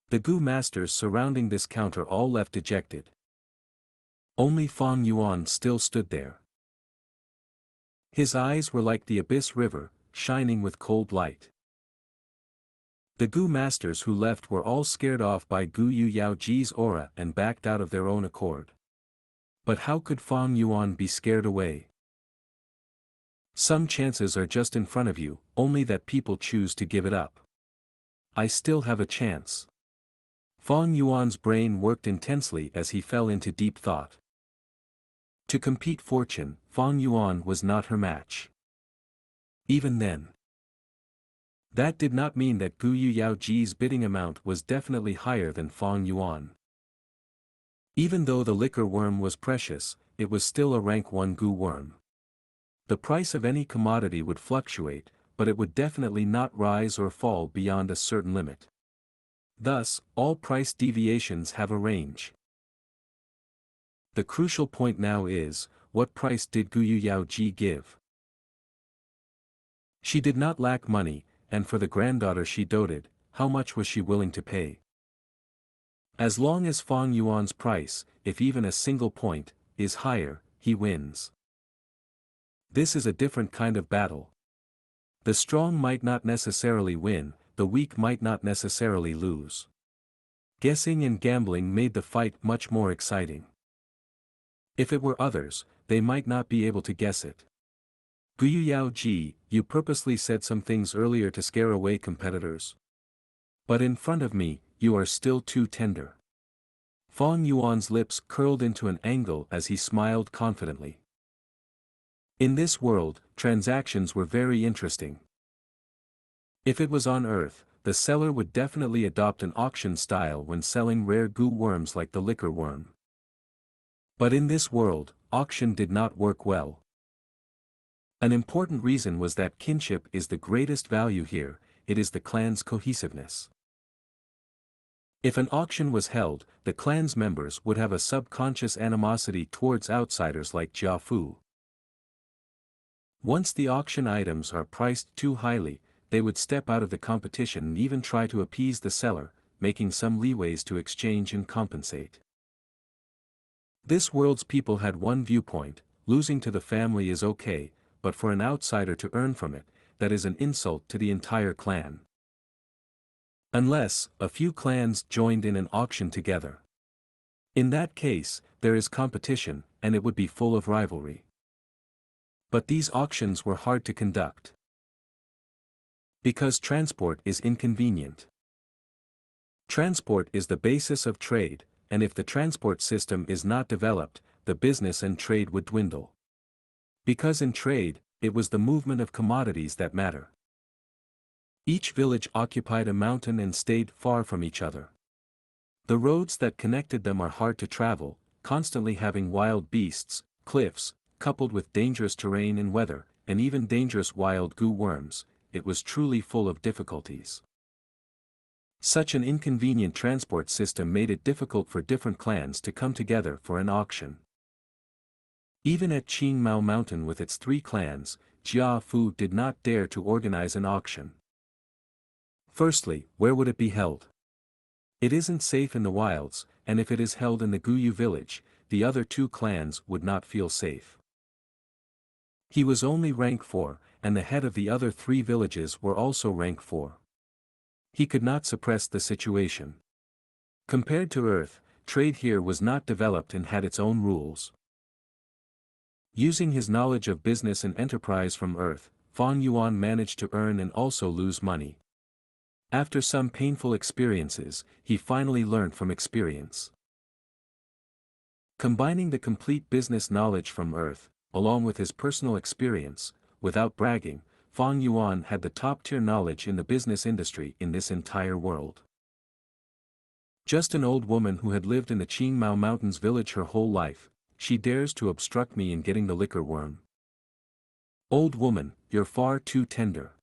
[SPEAKER 1] The Gu masters surrounding this counter all left dejected. Only Fang Yuan still stood there. His eyes were like the abyss river, shining with cold light. The Gu masters who left were all scared off by Gu Yaoji's aura and backed out of their own accord. But how could Fang Yuan be scared away? Some chances are just in front of you, only that people choose to give it up. I still have a chance. Fang Yuan's brain worked intensely as he fell into deep thought. To compete fortune, Fang Yuan was not her match. Even then. That did not mean that Gu Yaoji's bidding amount was definitely higher than Fang Yuan. Even though the liquor worm was precious, it was still a rank 1 Gu worm. The price of any commodity would fluctuate, but it would definitely not rise or fall beyond a certain limit. Thus, all price deviations have a range. The crucial point now is, what price did Gu Yaoji give? She did not lack money, and for the granddaughter she doted, how much was she willing to pay? As long as Fang Yuan's price, if even a single point, is higher, he wins. This is a different kind of battle. The strong might not necessarily win, the weak might not necessarily lose. Guessing and gambling made the fight much more exciting. If it were others, they might not be able to guess it. Gu Yaoji, you purposely said some things earlier to scare away competitors. But in front of me, you are still too tender. Fang Yuan's lips curled into an angle as he smiled confidently. In this world, transactions were very interesting. If it was on Earth, the seller would definitely adopt an auction style when selling rare Gu worms like the liquor worm. But in this world, auction did not work well. An important reason was that kinship is the greatest value here, it is the clan's cohesiveness. If an auction was held, the clan's members would have a subconscious animosity towards outsiders like Jia Fu. Once the auction items are priced too highly, they would step out of the competition and even try to appease the seller, making some leeways to exchange and compensate. This world's people had one viewpoint: losing to the family is okay, but for an outsider to earn from it, that is an insult to the entire clan. Unless, a few clans joined in an auction together. In that case, there is competition, and it would be full of rivalry. But these auctions were hard to conduct. Because transport is inconvenient. Transport is the basis of trade, and if the transport system is not developed, the business and trade would dwindle. Because in trade, it was the movement of commodities that matter. Each village occupied a mountain and stayed far from each other. The roads that connected them are hard to travel, constantly having wild beasts, cliffs, coupled with dangerous terrain and weather, and even dangerous wild Gu worms. It was truly full of difficulties. Such an inconvenient transport system made it difficult for different clans to come together for an auction. Even at Qingmao Mountain with its 3 clans, Jia Fu did not dare to organize an auction. Firstly, where would it be held? It isn't safe in the wilds, and if it is held in the Guyu village, the other 2 clans would not feel safe. He was only rank 4, and the head of the other 3 villages were also rank 4. He could not suppress the situation. Compared to Earth, trade here was not developed and had its own rules. Using his knowledge of business and enterprise from Earth, Fang Yuan managed to earn and also lose money. After some painful experiences, he finally learned from experience. Combining the complete business knowledge from Earth, along with his personal experience, without bragging, Fang Yuan had the top-tier knowledge in the business industry in this entire world. Just an old woman who had lived in the Qingmao Mountains village her whole life, she dares to obstruct me in getting the liquor worm. Old woman, you're far too tender.